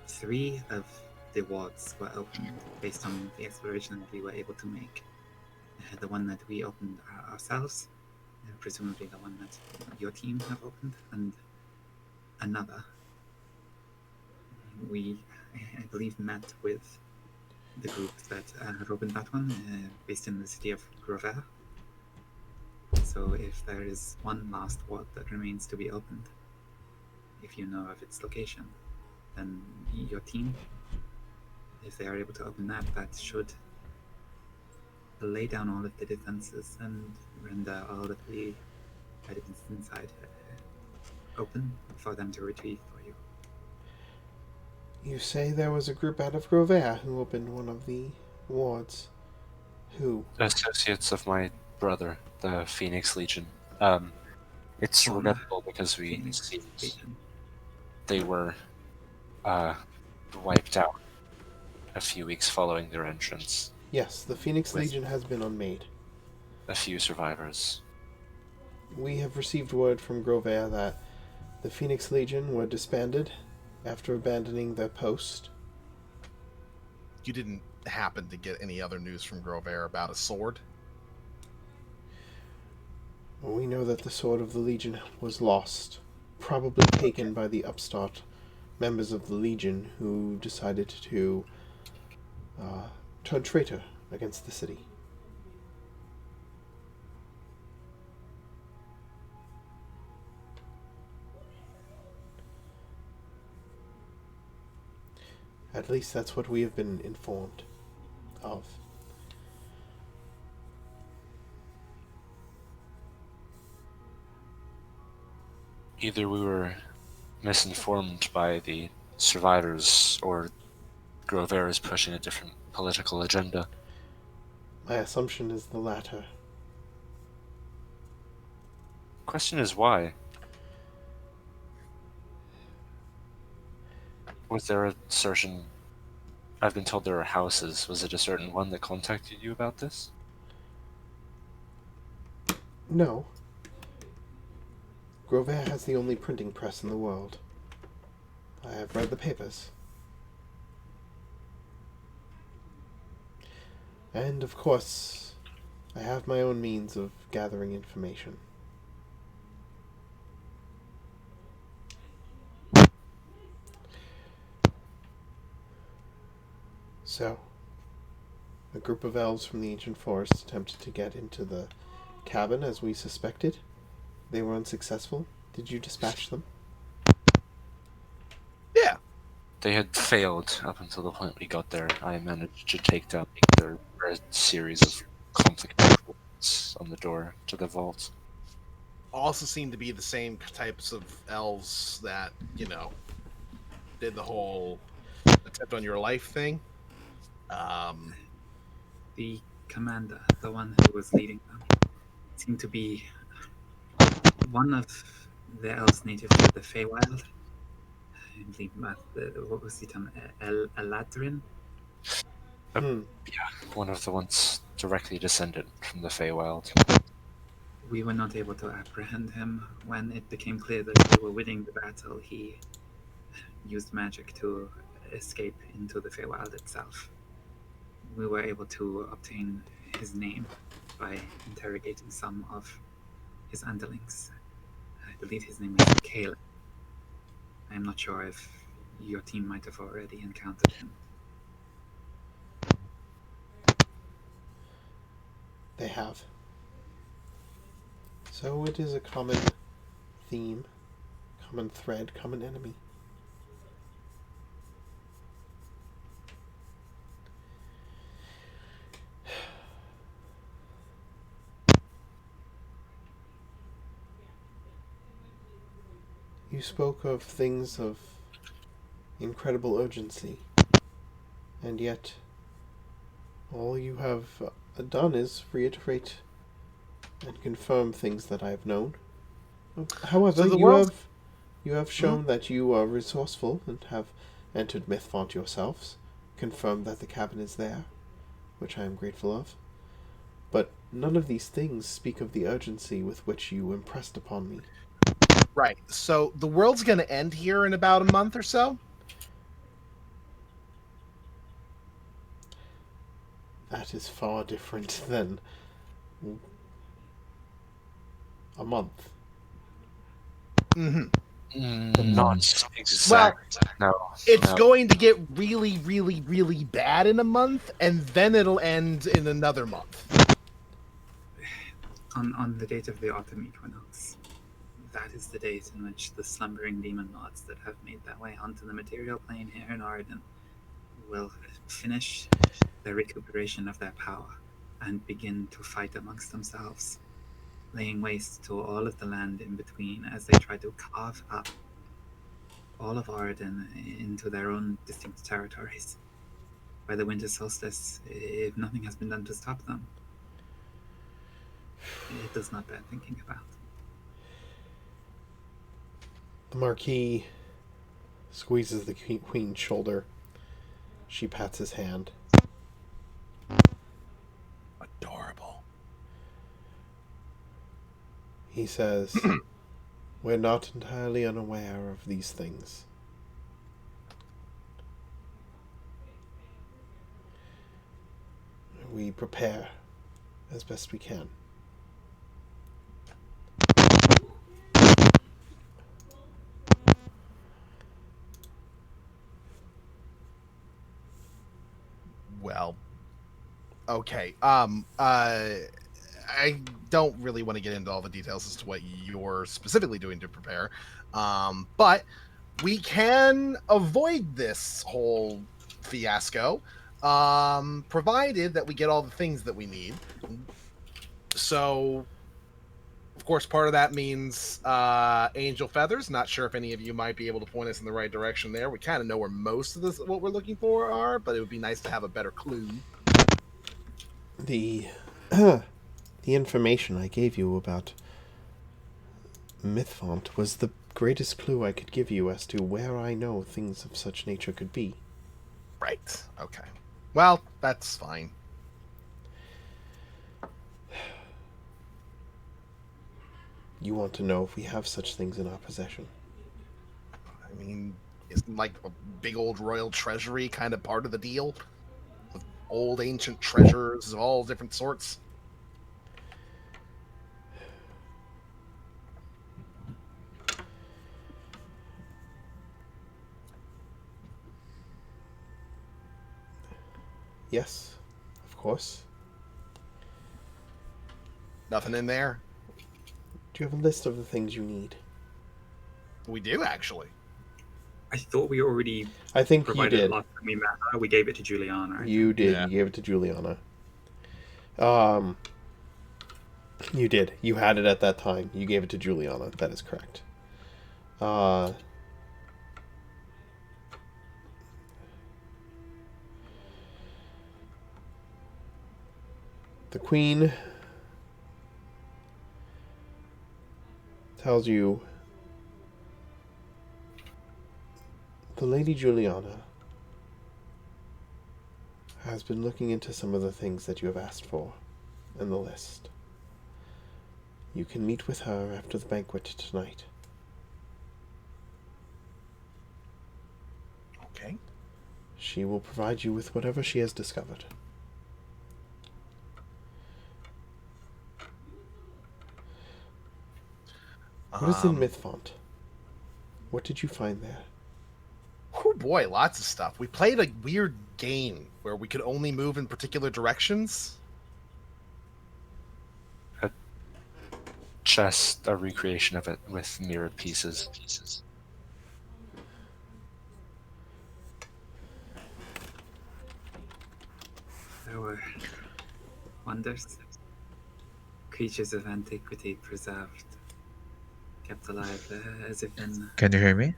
3 of the wards were opened based on the exploration that we were able to make. The one that we opened ourselves, presumably the one that your team have opened, and another. We, I believe, met with the group that have opened that one, based in the city of Grover. So if there is one last ward that remains to be opened, if you know of its location, then your team, if they are able to open that should lay down all of the defenses and render all of the items inside open for them to retrieve for you. You say there was a group out of Grovea who opened one of the wards. Who? Associates of my brother, the Phoenix Legion. It's Former regrettable because we Phoenix see Legion. they were wiped out a few weeks following their entrance. Yes, the Phoenix With- Legion has been unmade. A few survivors. We have received word from Grovea that the Phoenix Legion were disbanded after abandoning their post. You didn't happen to get any other news from Grover about a sword? We know that the sword of the Legion was lost, probably taken by the upstart members of the Legion who decided to turn traitor against the city. At least that's what we have been informed of. Either we were misinformed by the survivors, or Grover is pushing a different political agenda. My assumption is the latter. Question is why? Was there a certain... I've been told there are houses. Was it a certain one that contacted you about this? No. Grovea has the only printing press in the world. I have read the papers. And, of course, I have my own means of gathering information. So, a group of elves from the ancient forest attempted to get into the cabin as we suspected. They were unsuccessful. Did you dispatch them? Yeah. They had failed up until the point we got there. I managed to take down their series of complicated words on the door to the vault. Also seem to be the same types of elves that, did the whole attempt on your life thing. The commander, the one who was leading them, seemed to be one of the elves native to the Feywild. I believe, what was the term? Eladrin? One of the ones directly descended from the Feywild. We were not able to apprehend him. When it became clear that we were winning the battle, he used magic to escape into the Feywild itself. We were able to obtain his name by interrogating some of his underlings. I believe his name is Caleb. I'm not sure if your team might have already encountered him. They have. So it is a common theme, common thread, common enemy. You spoke of things of incredible urgency, and yet all you have done is reiterate and confirm things that I have known. However, So the you world- have shown that you are resourceful and have entered Mythfont yourselves, confirmed that the cabin is there, which I am grateful of. But none of these things speak of the urgency with which you impressed upon me. Right. So the world's going to end here in about a month or so. That is far different than a month. Mm-hmm. Not exact. No. It's no. going to get really, really, really bad in a month, and then it'll end in another month. On the date of the autumn equinox, that is the date in which the slumbering demon lords that have made their way onto the material plane here in Arden will finish their recuperation of their power and begin to fight amongst themselves, laying waste to all of the land in between as they try to carve up all of Arden into their own distinct territories. By the winter solstice, if nothing has been done to stop them, it does not bear thinking about. The Marquis squeezes the Queen's shoulder. She pats his hand. Adorable. He says, "We're not entirely unaware of these things. We prepare as best we can." Well, okay. I don't really want to get into all the details as to what you're specifically doing to prepare, but we can avoid this whole fiasco, provided that we get all the things that we need. So, of course, part of that means angel feathers. Not sure if any of you might be able to point us in the right direction there. We kind of know where most of this, what we're looking for, are, but it would be nice to have a better clue. The information I gave you about Mythfont was the greatest clue I could give you as to where I know things of such nature could be. Right. Okay. Well, that's fine. You want to know if we have such things in our possession? I mean, isn't like a big old royal treasury kind of part of the deal? With old ancient treasures of all different sorts? Yes, of course. Nothing in there? Do you have a list of the things you need? We do, actually. I thought we already I think you provided did. it last time we met her. We gave it to Juliana. You did. Yeah. You gave it to Juliana. You did. You had it at that time. You gave it to Juliana. That is correct. The Queen tells you the Lady Juliana has been looking into some of the things that you have asked for in the list. You can meet with her after the banquet tonight. Okay. She will provide you with whatever she has discovered. What is in Mythfont? What did you find there? Oh boy, lots of stuff. We played a weird game where we could only move in particular directions. A chest, a recreation of it with mirrored pieces. There were wonders, creatures of antiquity preserved, kept alive as if in Can you hear me?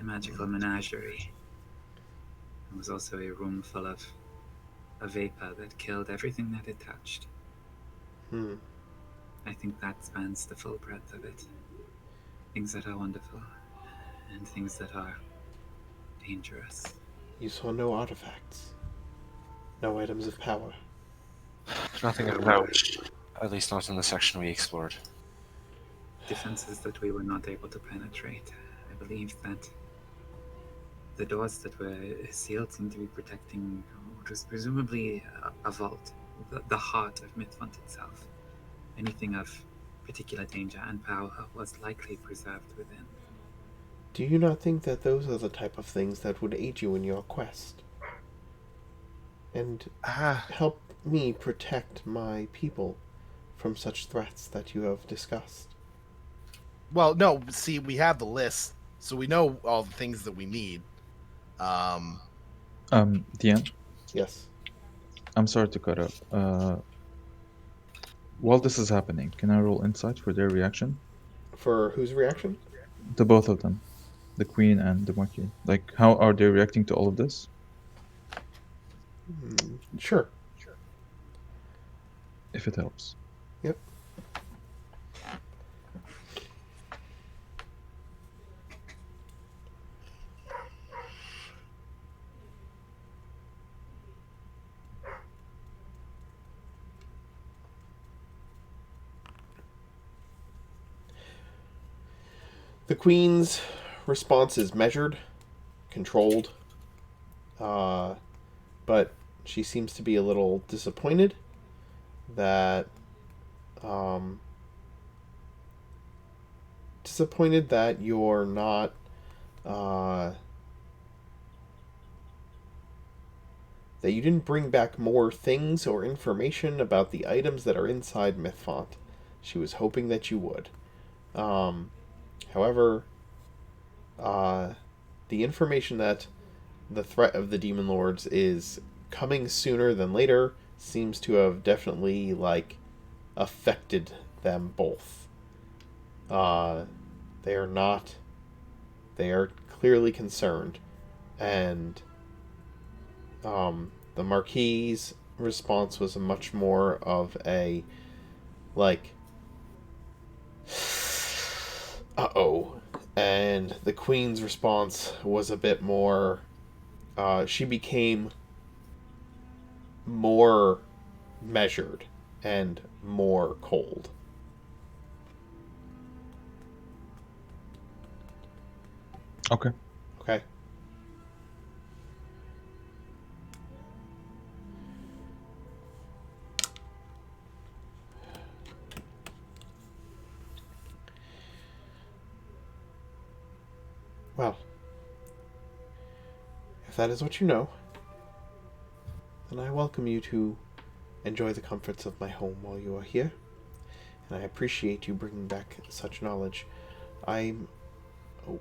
a magical menagerie. There was also a room full of a vapor that killed everything that it touched. I think that spans the full breadth of it. Things that are wonderful, and things that are dangerous. You saw no artifacts. No items of power. Nothing of note. At least not in the section we explored. Defenses that we were not able to penetrate. I believe that the doors that were sealed seemed to be protecting what was presumably a vault, the heart of Mythfont itself. Anything of particular danger and power was likely preserved within. Do you not think that those are the type of things that would aid you in your quest? And help me protect my people from such threats that you have discussed? Well, no. See, we have the list, so we know all the things that we need. Um, DM, Yes. I'm sorry to cut up. While this is happening, can I roll insight for their reaction? For whose reaction? To both of them, the queen and the marquis. Like, how are they reacting to all of this? Sure. If it helps. Yep. The queen's response is measured, controlled, but she seems to be a little disappointed that um, you're not that you didn't bring back more things or information about the items that are inside Mythfont. She was hoping that you would. However, the information that the threat of the demon lords is coming sooner than later seems to have definitely affected them both. Uh, they are not. They are clearly concerned, and the Marquis's response was much more of a like, "Uh-oh," and the Queen's response was a bit more. She became more measured and more cold. Okay. Okay. Well, if that is what you know, then I welcome you to enjoy the comforts of my home while you are here, and I appreciate you bringing back such knowledge. I'm. Oh,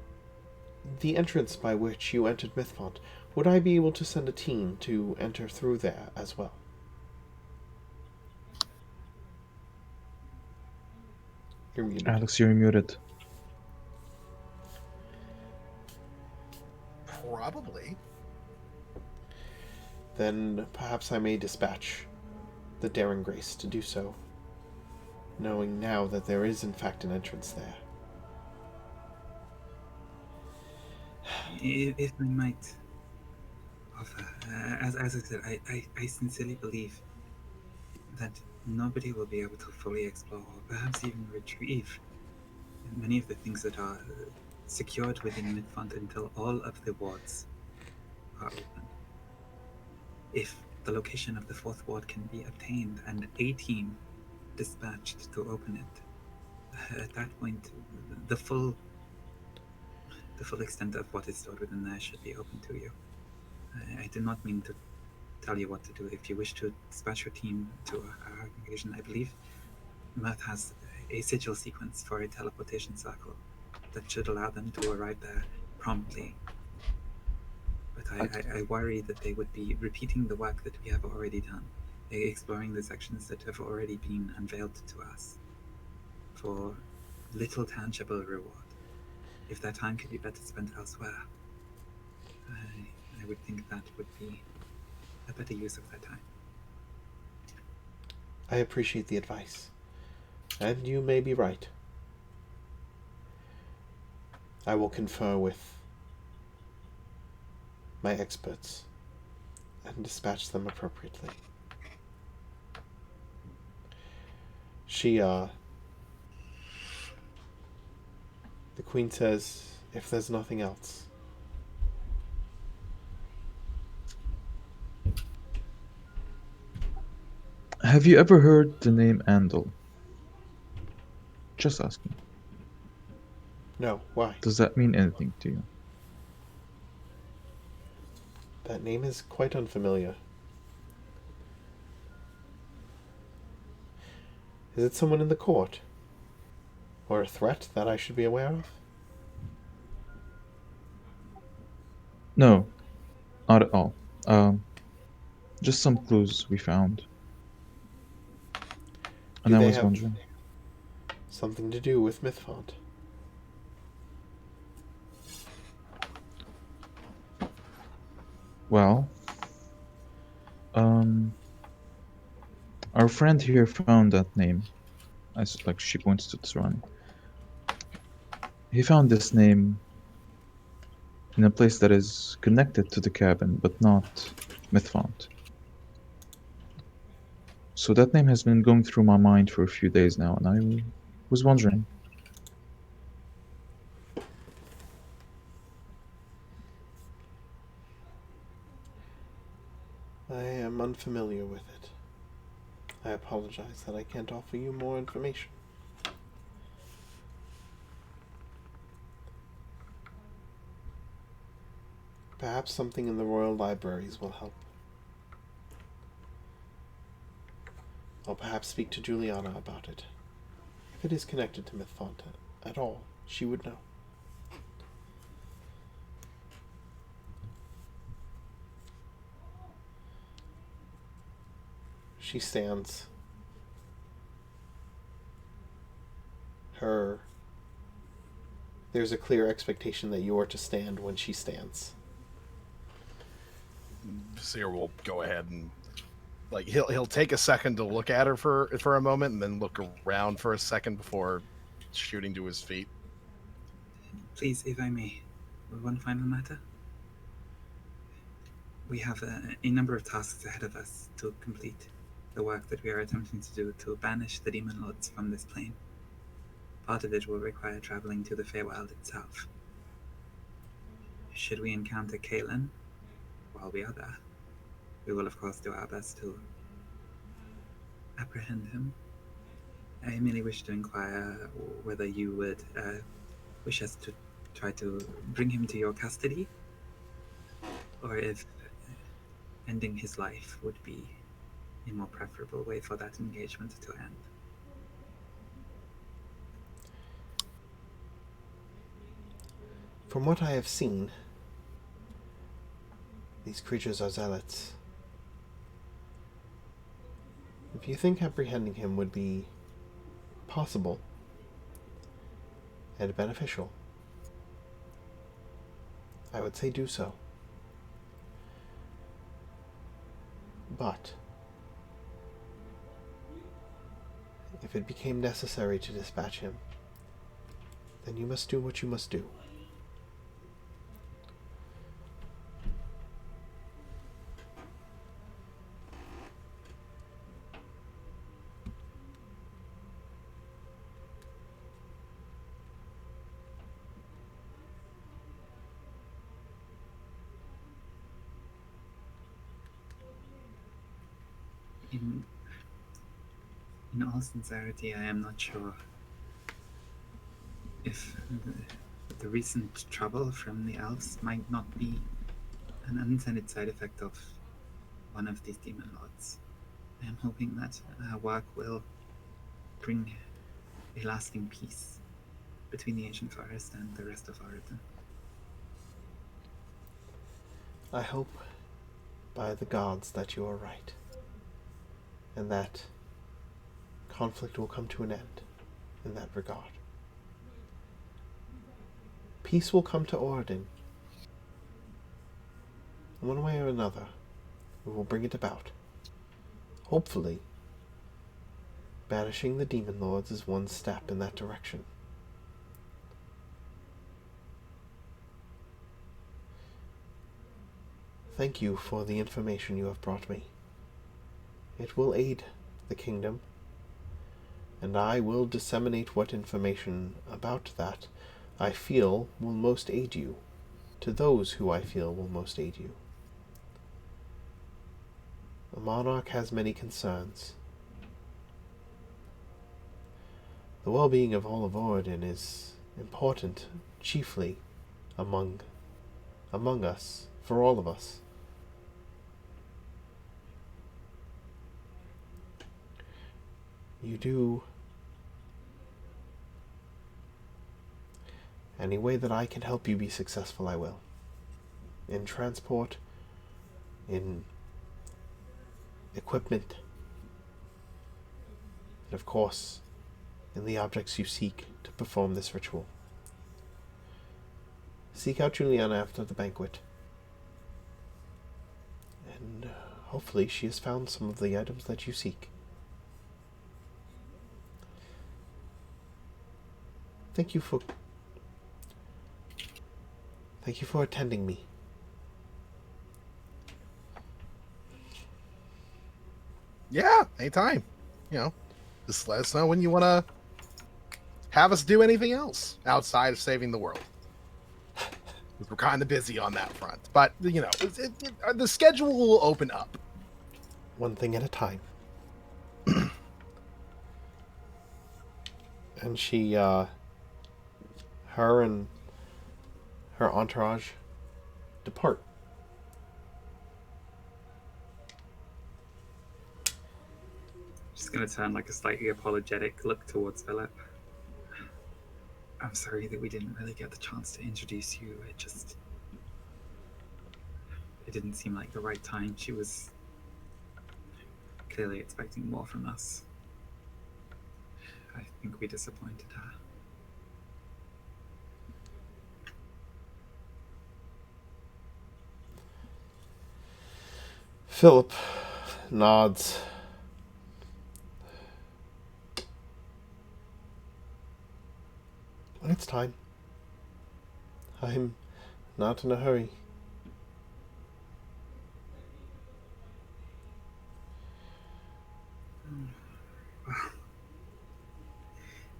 the entrance by which you entered Mythfont, would I be able to send a team to enter through there as well? You're muted. Alex, you're muted. probably. Then perhaps I may dispatch the Daring Grace to do so, knowing now that there is in fact an entrance there. If I might offer, as I said, I sincerely believe that nobody will be able to fully explore or perhaps even retrieve many of the things that are secured within Midfont until all of the wards are open. If the location of the fourth ward can be obtained and a team dispatched to open it, at that point, the full extent of what is stored within there should be open to you. I do not mean to tell you what to do. If you wish to dispatch your team to our location, I believe Mirth has a sigil sequence for a teleportation circle that should allow them to arrive there promptly. But I worry that they would be repeating the work that we have already done, exploring the sections that have already been unveiled to us for little tangible reward. If that time could be better spent elsewhere, I would think that would be a better use of that time. I appreciate the advice, and you may be right. I will confer with my experts and dispatch them appropriately. The Queen says, if there's nothing else. Have you ever heard the name Andal? Just asking. No, why? Does that mean anything to you? That name is quite unfamiliar. Is it someone in the court? Or a threat that I should be aware of? No, not at all. Just some clues we found. And Do I they was have wondering. something to do with Mythfont? Well, um, our friend here found that name. Like she points to Tsurani. He found this name in a place that is connected to the cabin, but not Mythfont. So that name has been going through my mind for a few days now, and I was wondering. I am unfamiliar with it. I apologize that I can't offer you more information. Perhaps something in the royal libraries will help. I'll perhaps speak to Juliana about it. If it is connected to Mythfont at all, she would know. She stands. There's a clear expectation that you are to stand when she stands. Seer will go ahead and he'll take a second to look at her for a moment, and then look around for a second before shooting to his feet. Please, if I may, one final matter. We have a number of tasks ahead of us to complete the work that we are attempting to do to banish the demon lords from this plane. Part of it will require traveling to the Feywild itself. Should we encounter Kalen while we are there, we will of course do our best to apprehend him. I merely wish to inquire whether you would wish us to try to bring him to your custody, or if ending his life would be a more preferable way for that engagement to end. From what I have seen, these creatures are zealots. If you think apprehending him would be possible and beneficial, I would say do so. But if it became necessary to dispatch him, then you must do what you must do. In all sincerity, I am not sure if the recent trouble from the elves might not be an unintended side effect of one of these demon lords. I am hoping that our work will bring a lasting peace between the ancient forest and the rest of Oregon. I hope by the gods that you are right, and that conflict will come to an end in that regard. Peace will come to Oregon. One way or another, we will bring it about. Hopefully, banishing the demon lords is one step in that direction. Thank you for the information you have brought me. It will aid the kingdom, and I will disseminate what information about that I feel will most aid you, to those who I feel will most aid you. A monarch has many concerns. The well-being of all of Oregon is important, chiefly among us, for all of us. You do Any way that I can help you be successful, I will. In transport, in equipment, and of course, in the objects you seek to perform this ritual. Seek out Juliana after the banquet. And hopefully she has found some of the items that you seek. Thank you for attending me. Yeah, anytime. You know, just let us know when you want to have us do anything else outside of saving the world. We're kind of busy on that front, but you know, the schedule will open up. One thing at a time. And she, her and her entourage depart. Just gonna turn like a slightly apologetic look towards Philip. I'm sorry that we didn't really get the chance to introduce you. It didn't seem like the right time. She was clearly expecting more from us. I think we disappointed her. Philip nods. When it's time. I'm not in a hurry.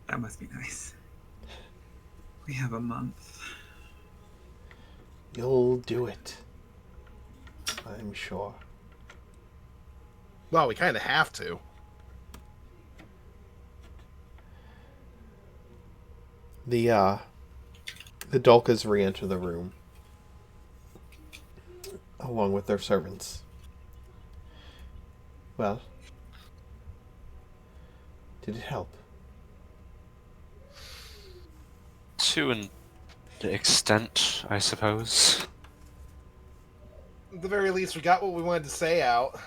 That must be nice. We have a month. You'll do it. I'm sure. Well, we kind of have to. The Dulkas re-enter the room, along with their servants. Well, did it help? To an extent, I suppose. At the very least, we got what we wanted to say out.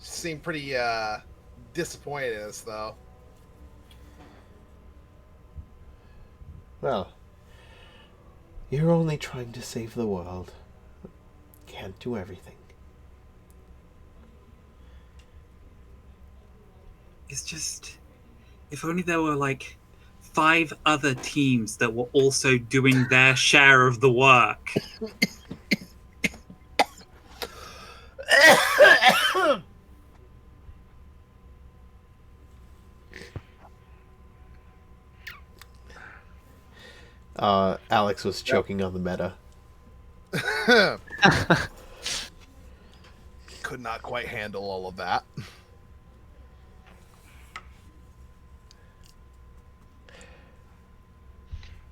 She seemed pretty disappointed in us, though. Well, you're only trying to save the world. Can't do everything. It's just, if only there were like 5 other teams that were also doing their share of the work. Alex was choking on the meta. Could not quite handle all of that.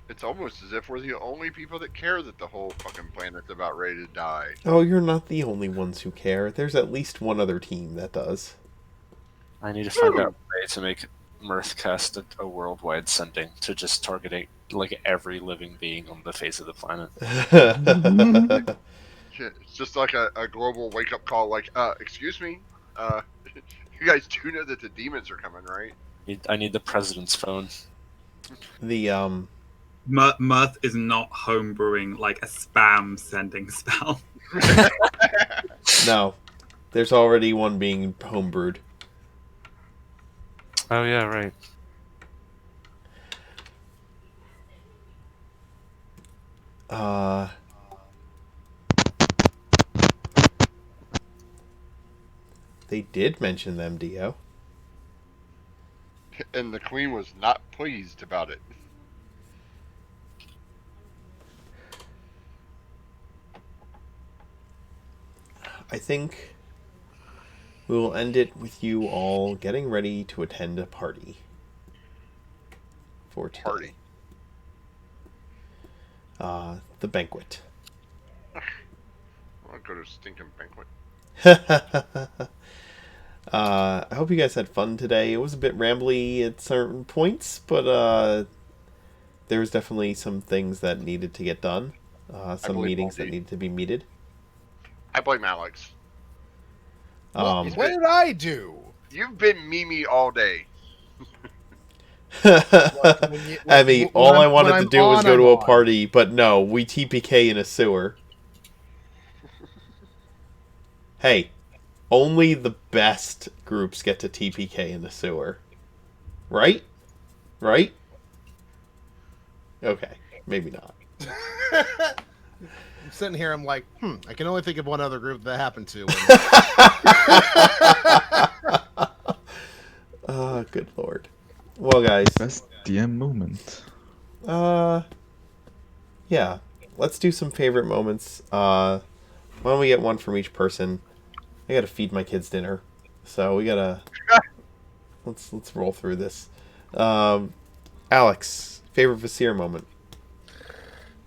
It's almost as if we're the only people that care that the whole fucking planet's about ready to die. Oh, you're not the only ones who care. There's at least one other team that does. I need to find out a way to make Mirth cast a worldwide sending to just targeting like every living being on the face of the planet. It's just like a global wake-up call, like, excuse me, you guys do know that the demons are coming, right? I need the president's phone. The, Mirth is not homebrewing like a spam sending spell. No. There's already one being homebrewed. Oh yeah, right. They did mention them, Dio. And the queen was not pleased about it. I think we will end it with you all getting ready to attend a party. For today. The banquet. I'll go to a stinking banquet. I hope you guys had fun today. It was a bit rambly at certain points, but there was definitely some things that needed to get done. Some meetings that needed to be meted. I blame Alex. What did I do? You've been Mimi all day. All I wanted to do was go to a party, but no, we TPK in a sewer. Hey, only the best groups get to TPK in the sewer. Right? Right? Okay, maybe not. I'm sitting here, I'm like, I can only think of one other group that happened to. Oh, good lord. Well, guys. Best DM moment. Yeah. Let's do some favorite moments. Why don't we get one from each person? I gotta feed my kids dinner, so we gotta let's roll through this. Alex, favorite Vasir moment.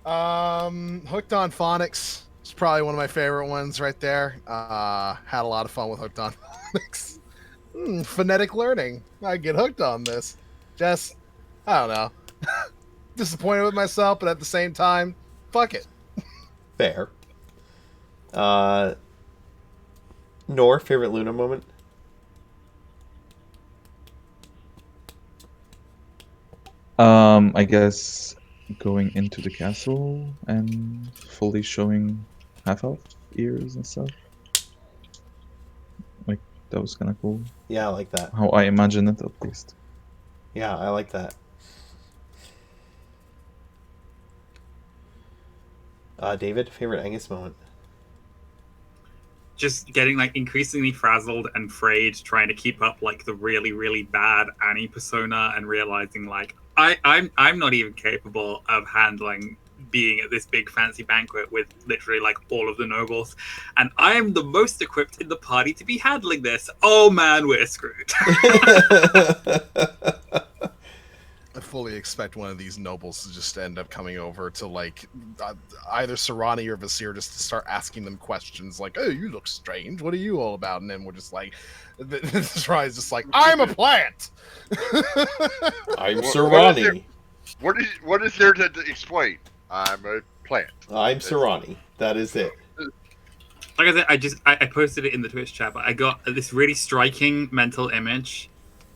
Hooked on Phonics. It's probably one of my favorite ones right there. Had a lot of fun with Hooked on Phonics. Phonetic learning. I get hooked on this. Just, I don't know. Disappointed with myself, but at the same time, fuck it. Fair. Nor, favorite Luna moment? I guess going into the castle and fully showing half-elf ears and stuff. Like, that was kind of cool. Yeah, I like that. How I imagine it, at least. Yeah, I like that. David, favorite Angus moment? Just getting like increasingly frazzled and frayed, trying to keep up like the really, really bad Annie persona, and realizing like I'm not even capable of handling being at this big fancy banquet with literally like all of the nobles, and I am the most equipped in the party to be handling this. Oh man, we're screwed. I fully expect one of these nobles to just end up coming over to like either Serrani or Vasir, just to start asking them questions like, "Oh, you look strange. What are you all about?" And then we're just like, Serrani's just like, "I'm a plant." I'm Serrani. What is there to explain? I'm a plant. I'm Serrani. That is it. Like I said, I posted it in the Twitch chat, but I got this really striking mental image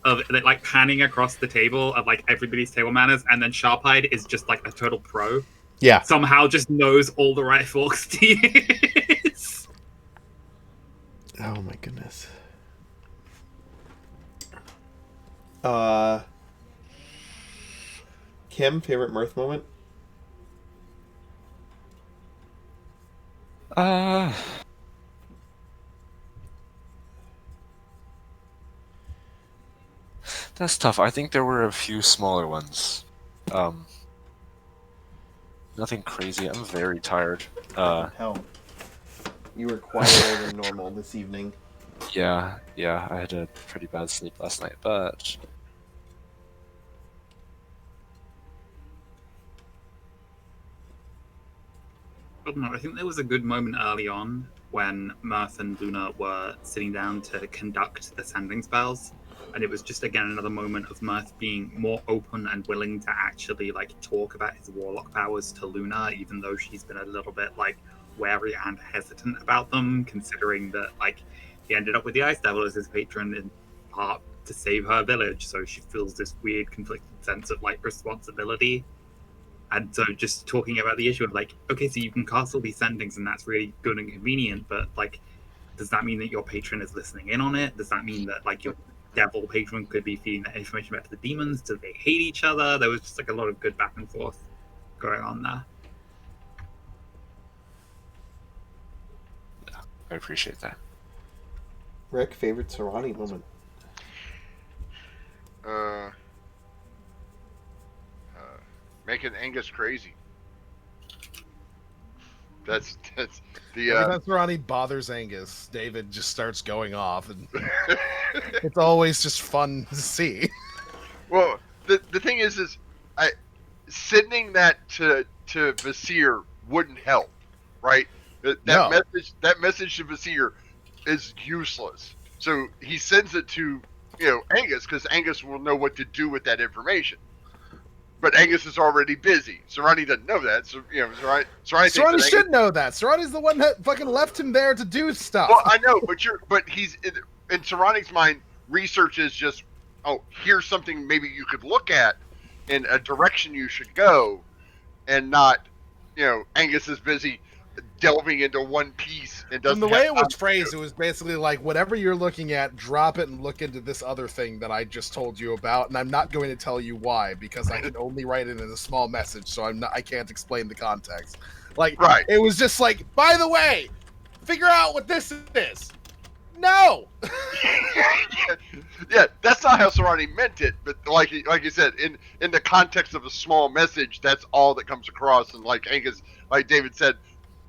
of like panning across the table of like everybody's table manners, and then Sharpeyed is just like a total pro. Yeah. Somehow just knows all the right forks to use. Oh my goodness. Kim, favorite mirth moment? That's tough. I think there were a few smaller ones. Nothing crazy. I'm very tired. Hell. You were quieter than normal this evening. Yeah, I had a pretty bad sleep last night, but I don't know. I think there was a good moment early on when Mirth and Luna were sitting down to conduct the sending spells, and it was just again another moment of Mirth being more open and willing to actually like talk about his warlock powers to Luna, even though she's been a little bit like wary and hesitant about them, considering that like he ended up with the Ice Devil as his patron in part to save her village, so she feels this weird conflicted sense of like responsibility. And so just talking about the issue of like, okay, so you can cast all these sendings and that's really good and convenient, but like, does that mean that your patron is listening in on it? Does that mean that like your devil patron could be feeding that information back to the demons? Do they hate each other? There was just like a lot of good back and forth going on there. I appreciate that. Rick, favorite Serrani moment? Making Angus crazy. That's the. Every time Serrani bothers Angus, David just starts going off, and it's always just fun to see. Well, the thing is sending that to Vasir wouldn't help, right? That message to Vasir is useless. So he sends it to Angus, because Angus will know what to do with that information. but Angus is already busy. Sarani doesn't know that. So Sarani thinks that Sarani Angus, should know that. Sarani's the one that fucking left him there to do stuff. well, I know, but he's in Sarani's mind. Research is just, oh, here's something maybe you could look at in a direction you should go, and not, Angus is busy delving into One Piece and doesn't. From the way it was phrased, it was basically like, whatever you're looking at, drop it and look into this other thing that I just told you about, and I'm not going to tell you why, because I can only write it in a small message, so I can't explain the context. Like, Right. It was just like, by the way, figure out what this is. No. Yeah, that's not how Sarani meant it, but like you said, in the context of a small message, that's all that comes across. And like Angus, like David said,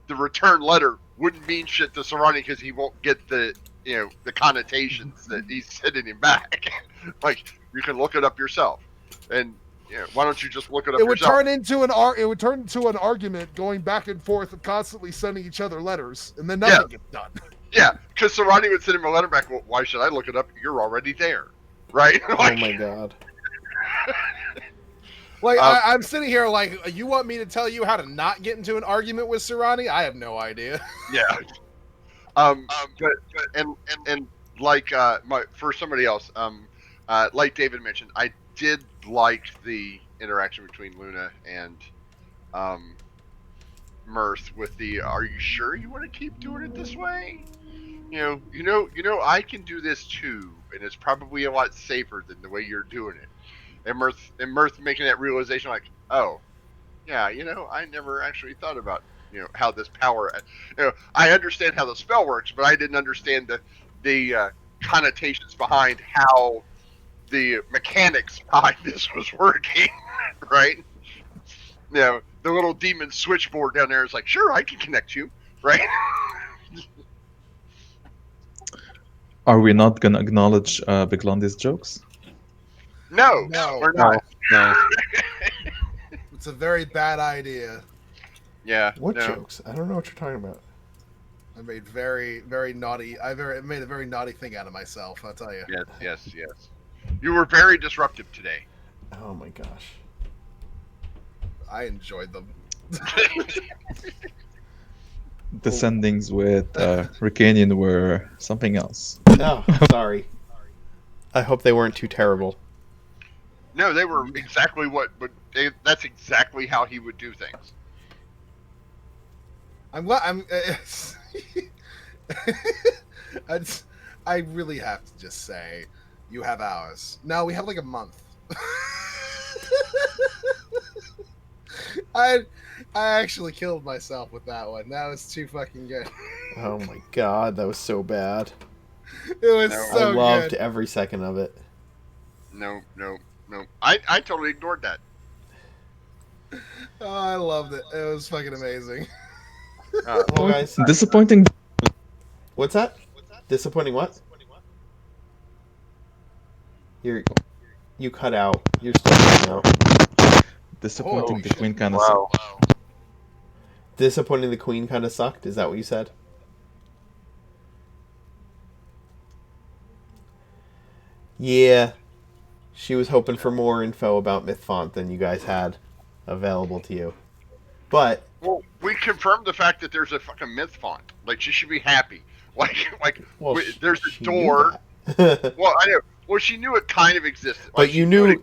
the return letter wouldn't mean shit to Sarani because he won't get the the connotations that he's sending him back. Like, you can look it up yourself, and why don't you just look it up yourself? It would turn into an argument going back and forth and constantly sending each other letters, and then nothing gets done. Yeah, because Sarani would send him a letter back. Well, why should I look it up? You're already there, right? Like, Oh my god. Like, I'm sitting here like, you want me to tell you how to not get into an argument with Sarani? I have no idea. Yeah. But like for somebody else, like David mentioned, I did like the interaction between Luna and Mirth with the, are you sure you want to keep doing it this way? I can do this too, and it's probably a lot safer than the way you're doing it. And Mirth making that realization, like, oh, yeah, I never actually thought about, how this power, I understand how the spell works, but I didn't understand the connotations behind how the mechanics behind this was working, right? The little demon switchboard down there is like, sure, I can connect you, right? Are we not gonna acknowledge Big Blondie's jokes? No, we're not. No. It's a very bad idea. Yeah. What no. jokes? I don't know what you're talking about. I made very, very naughty. I made a very naughty thing out of myself. I'll tell you. Yes. You were very disruptive today. Oh my gosh. I enjoyed them. The sendings with Ricanian were something else. Oh, sorry. I hope they weren't too terrible. No, they were exactly that's exactly how he would do things. I'm glad. I really have to just say, you have hours. No, we have like a month. I actually killed myself with that one. That was too fucking good. Oh my god, that was so bad. It was No, so I loved good. every second of it. No. I totally ignored that. Oh, I loved it. It was fucking amazing. Well, guys, Disappointing. what's that? Disappointing what? You cut out. You're still cutting out. Disappointing. Holy The shit. queen kind of Wow. Disappointing the queen kind of sucked? Is that what you said? Yeah. She was hoping for more info about Mythfont than you guys had available to you. But Well, we confirmed the fact that there's a fucking myth font. Like, she should be happy. well, there's a she door. knew that. Well, I know. Well, she knew it kind of existed. But Like, you she knew it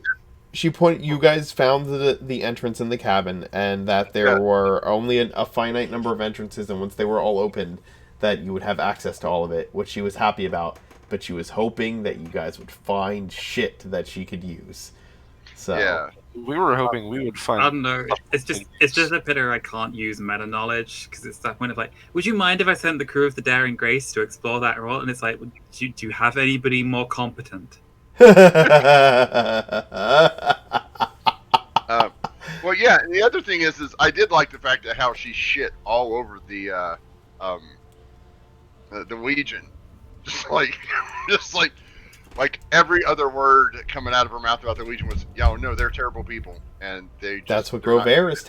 you guys found the entrance in the cabin, and that there Yeah. were only a finite number of entrances, and once they were all opened, that you would have access to all of it, which she was happy about. But she was hoping that you guys would find shit that she could use. So Yeah. We were hoping we would I find. don't know. It's just a pity I can't use meta knowledge because it's that point of like, would you mind if I sent the crew of the Daring Grace to explore that role? And it's like, do you have anybody more competent? Well, yeah. And the other thing is I did like the fact that how she shit all over the Legion, just like every other word coming out of her mouth about the Legion was, no, they're terrible people, and they. That's what they're not- Grover is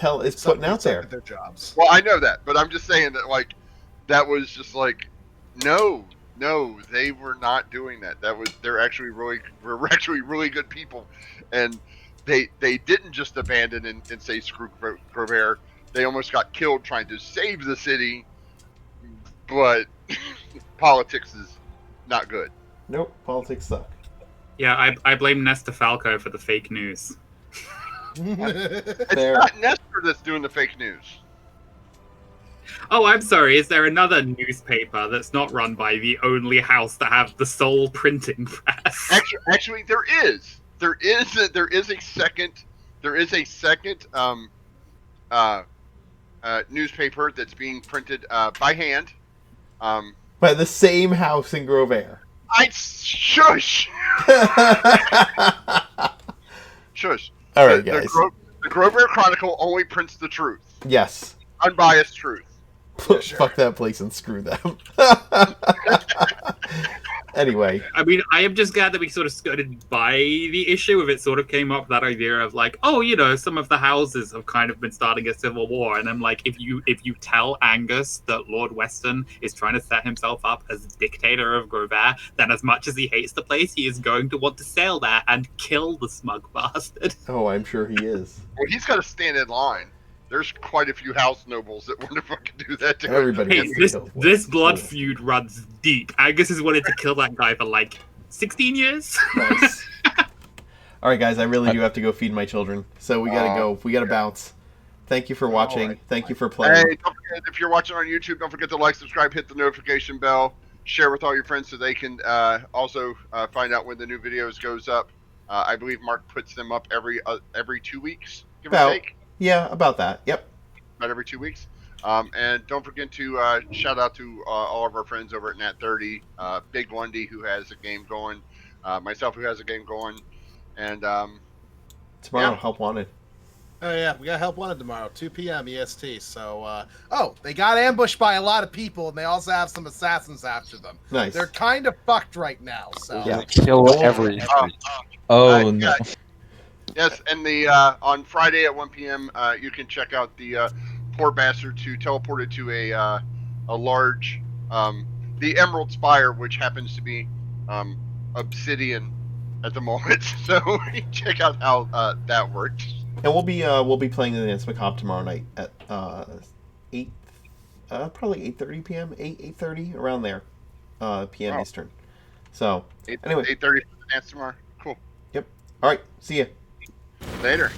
putting out there. Their jobs. Well, I know that, but I'm just saying that that was just like, no, they were not doing that. We're actually really good people, and they didn't just abandon and say screw Grover. They almost got killed trying to save the city, but politics is not good. Nope, politics suck. Yeah, I blame Nesta Falco for the fake news. It's Fair. not Nestor that's doing the fake news. Oh, I'm sorry. Is there another newspaper that's not run by the only house that have the sole printing press? Actually, there is. There is a second newspaper that's being printed by hand. By the same house in Grover. Shush. Shush. All right, guys. The Grover Chronicle only prints the truth, Yes. unbiased truth. Yeah, sure. Fuck that place and screw them. Anyway, I mean, I am just glad that we sort of skirted by the issue if it sort of came up that idea of like, oh, you know, some of the houses have kind of been starting a civil war, and I'm like, if you tell Angus that Lord Weston is trying to set himself up as dictator of Grover, then as much as he hates the place, he is going to want to sail there and kill the smug bastard. oh, I'm sure he is. Well, he's got to stand in line. There's quite a few house nobles that want to fucking do that to him. Everybody. Hey, this blood feud runs deep. Angus has wanted to kill that guy for like 16 years. Nice. All right, guys. I really do have to go feed my children, so we gotta go. We gotta bounce. Thank you for watching. Right. Thank you for playing. Hey, don't forget, if you're watching on YouTube, don't forget to like, subscribe, hit the notification bell, share with all your friends so they can also find out when the new videos goes up. I believe Mark puts them up every 2 weeks, give or take. Yeah, about that. Yep. About every 2 weeks. And don't forget to shout out to all of our friends over at Nat30, Big Lundy, who has a game going, myself, who has a game going, and tomorrow, Help Wanted. Oh yeah, we got Help Wanted tomorrow, 2 p.m. EST. So, they got ambushed by a lot of people, and they also have some assassins after them. Nice. They're kind of fucked right now. So Yeah. Kill every. Oh no. yes, and the on Friday at 1 p.m. You can check out the poor bastards who teleported to a large the Emerald Spire, which happens to be obsidian at the moment. So check out how that works. And we'll be playing the Dance Macabre tomorrow night at 8, probably 8:30 p.m. 8:30 around there, p.m. Eastern. So anyway, 8:30 for the dance tomorrow. Cool. Yep. All right. See ya. Later.